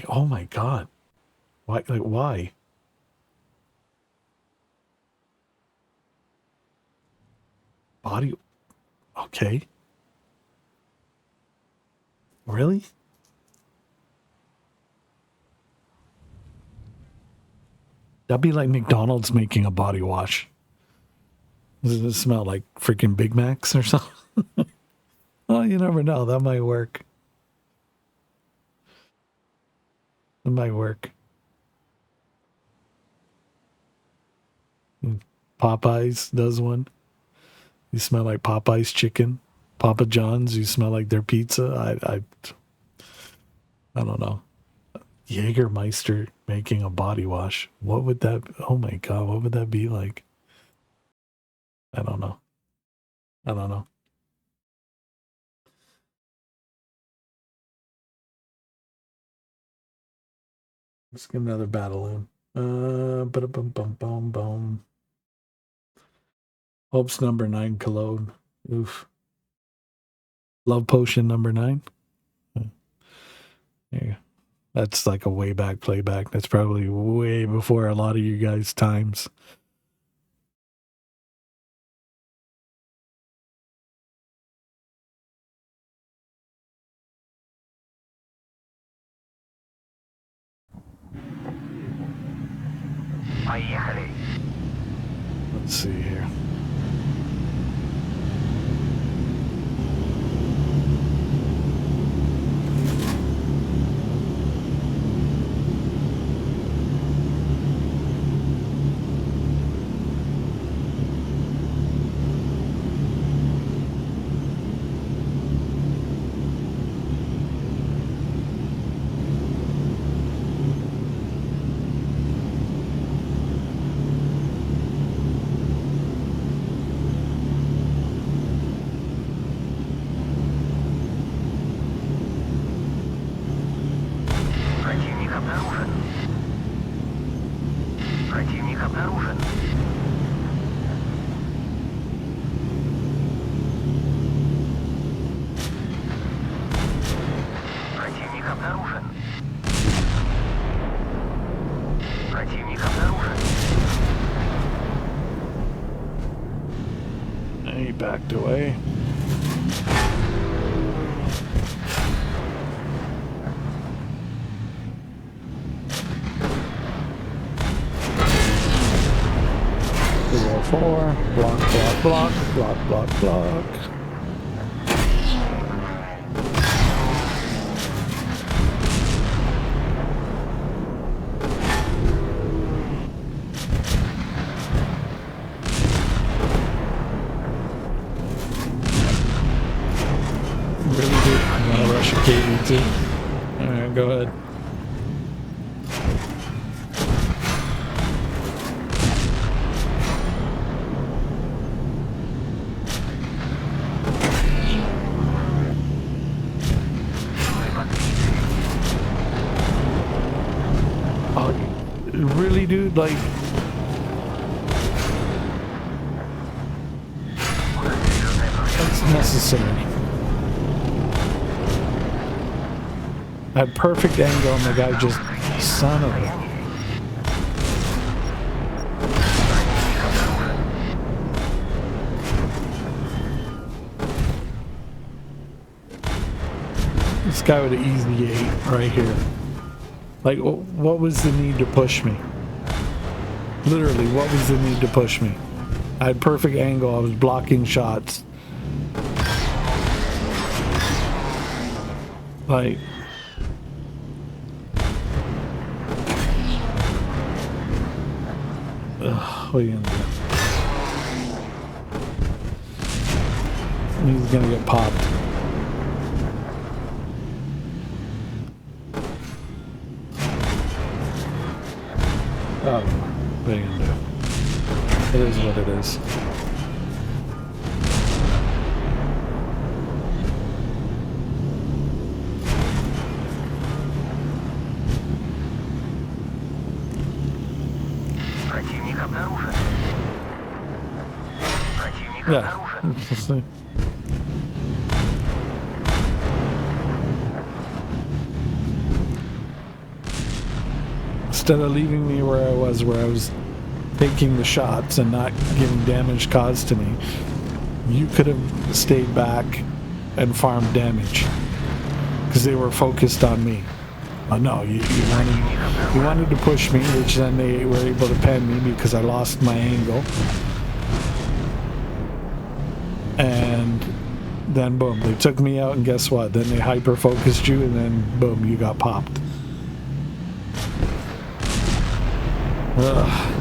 oh my god. Why? Like, why? Body? Okay. Really? That'd be like McDonald's making a body wash. Does it smell like freaking Big Macs or something? Oh, you never know. That might work. It might work. Popeyes does one. You smell like Popeyes chicken. Papa John's, you smell like their pizza. I don't know. Jägermeister making a body wash. What would that? Oh my god, what would that be like? I don't know. I don't know. Let's get another battle in. Boom. Hopes number 9 cologne. Oof. Love potion number 9. Yeah. That's like a way back playback. That's probably way before a lot of you guys' times. Let's see here. He backed away. Four. Block. Alright, go ahead. Oh, really, dude? Like, that's necessary. I had perfect angle and the guy just, son of a... This guy would have easily ate right here. Like, what was the need to push me? Literally, what was the need to push me? I had perfect angle, I was blocking shots. Like... Ugh, what are you gonna do? He's gonna get popped. Oh, what are you gonna do? It is what it is. Yeah, let's see. Instead of leaving me where I was taking the shots and not giving damage caused to me, you could have stayed back and farmed damage because they were focused on me. No, you wanted to push me, which then they were able to pen me because I lost my angle. And then boom, they took me out, and guess what? Then they hyper focused you, and then boom, you got popped. Ugh.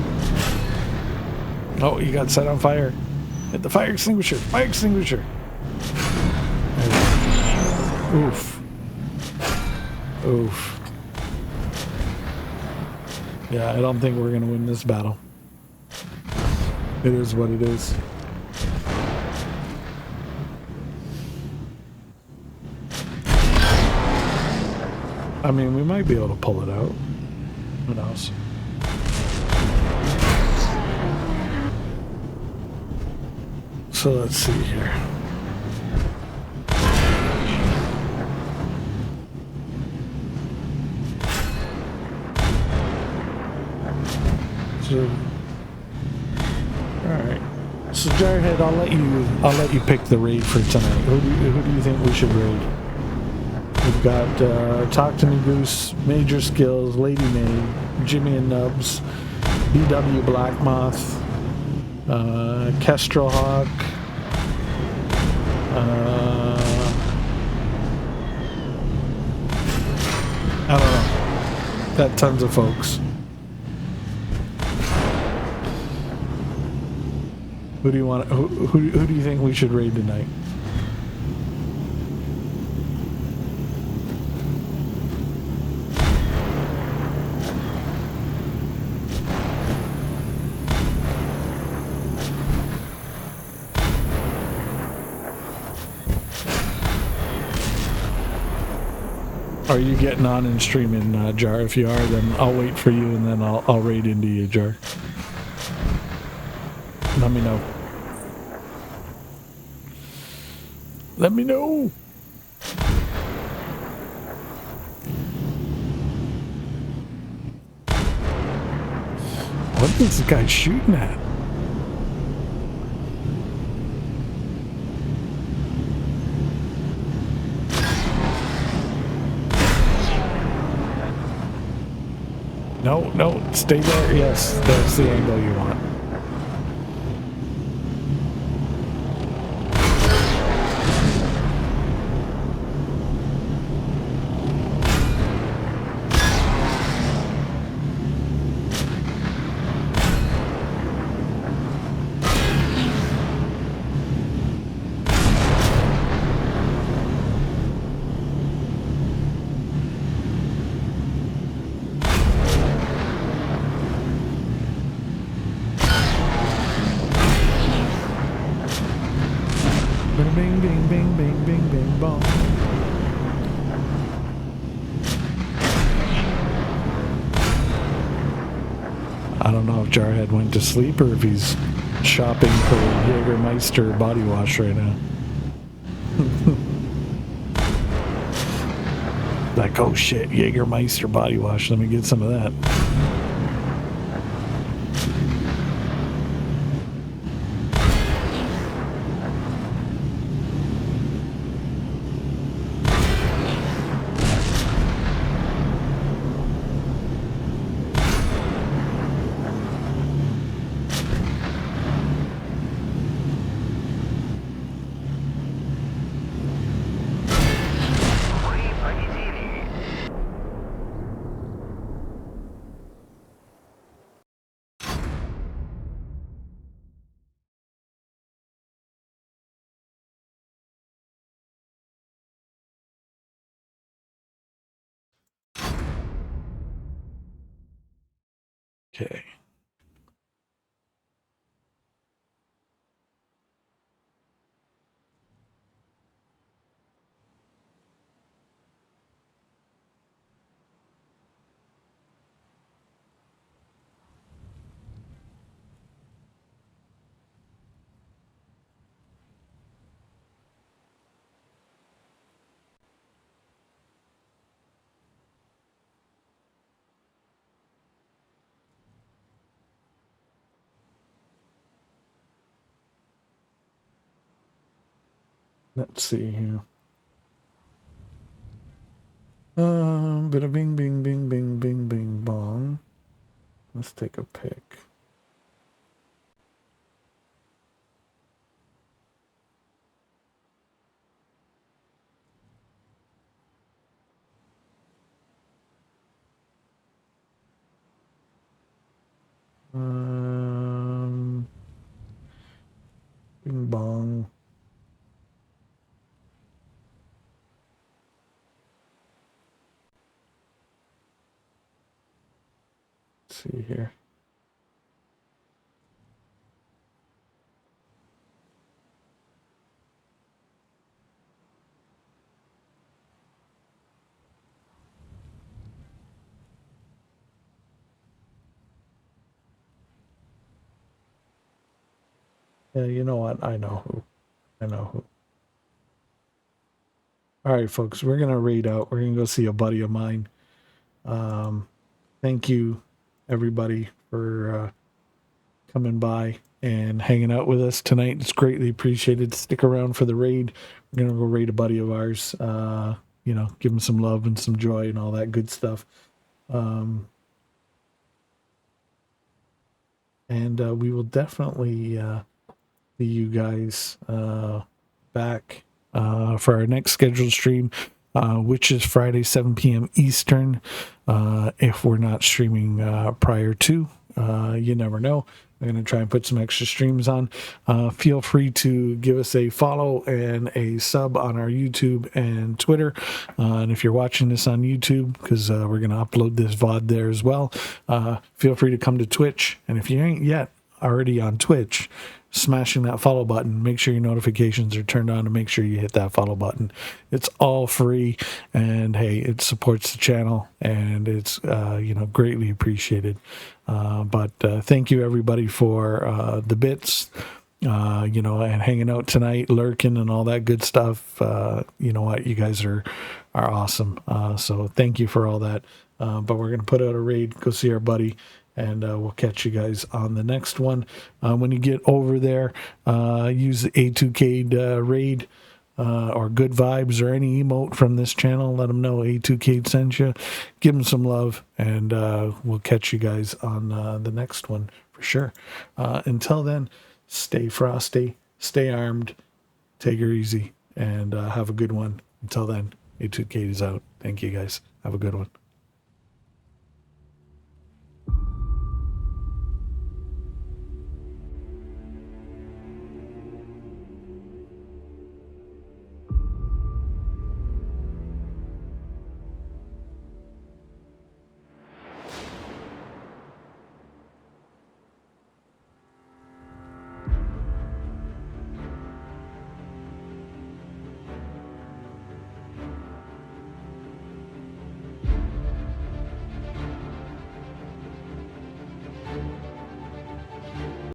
Oh, you got set on fire. Hit the fire extinguisher. Fire extinguisher. Oof. Oof. Yeah, I don't think we're gonna win this battle. It is what it is. I mean, we might be able to pull it out. Who knows? So let's see here. So, all right. So Jarhead, I'll let you pick the raid for tonight. Who do you think we should raid? We've got Talk to Me Goose, Major Skills, Lady May, Jimmy and Nubs, BW Black Moth, Kestrel Hawk, I don't know. Got tons of folks. Who do you want? Who do you think we should raid tonight? Are you getting on and streaming, Jar? If you are, then I'll wait for you, and then I'll raid into you, Jar. Let me know. Let me know. What is this guy shooting at? No, stay there. Yes, that's the angle you want. Bing, bing, bing, bing, bing, bing, bong. I don't know if Jarhead went to sleep or if he's shopping for Jägermeister body wash right now. Like, oh shit, Jägermeister body wash. Let me get some of that. Okay. Let's see here. Bada bing, bing, bing, bing, bing, bing, bong. Let's take a pick. Bing, bong. see here. Yeah, you know what? I know who. I know who. All right, folks, we're gonna raid out. We're gonna go see a buddy of mine. Thank you, everybody, for coming by and hanging out with us tonight. It's greatly appreciated. Stick around for the raid. We're gonna go raid a buddy of ours. You know, give him some love and some joy and all that good stuff. And we will definitely see you guys back for our next scheduled stream, which is Friday, 7 p.m. Eastern. If we're not streaming prior to, you never know. I'm going to try and put some extra streams on. Feel free to give us a follow and a sub on our YouTube and Twitter. And if you're watching this on YouTube, because we're going to upload this VOD there as well, feel free to come to Twitch. And if you ain't yet already on Twitch, smashing that follow button, make sure your notifications are turned on, and make sure you hit that follow button. It's all free, and hey, it supports the channel, and it's greatly appreciated. But thank you everybody for the bits, and hanging out tonight, lurking and all that good stuff. You know what, you guys are awesome. So thank you for all that. But we're gonna put out a raid, go see our buddy, and we'll catch you guys on the next one. When you get over there, use the A2K raid or good vibes or any emote from this channel. Let them know A2K sent you. Give them some love, and we'll catch you guys on the next one for sure. Until then, stay frosty, stay armed, take her easy, and have a good one. Until then, A2K is out. Thank you guys. Have a good one.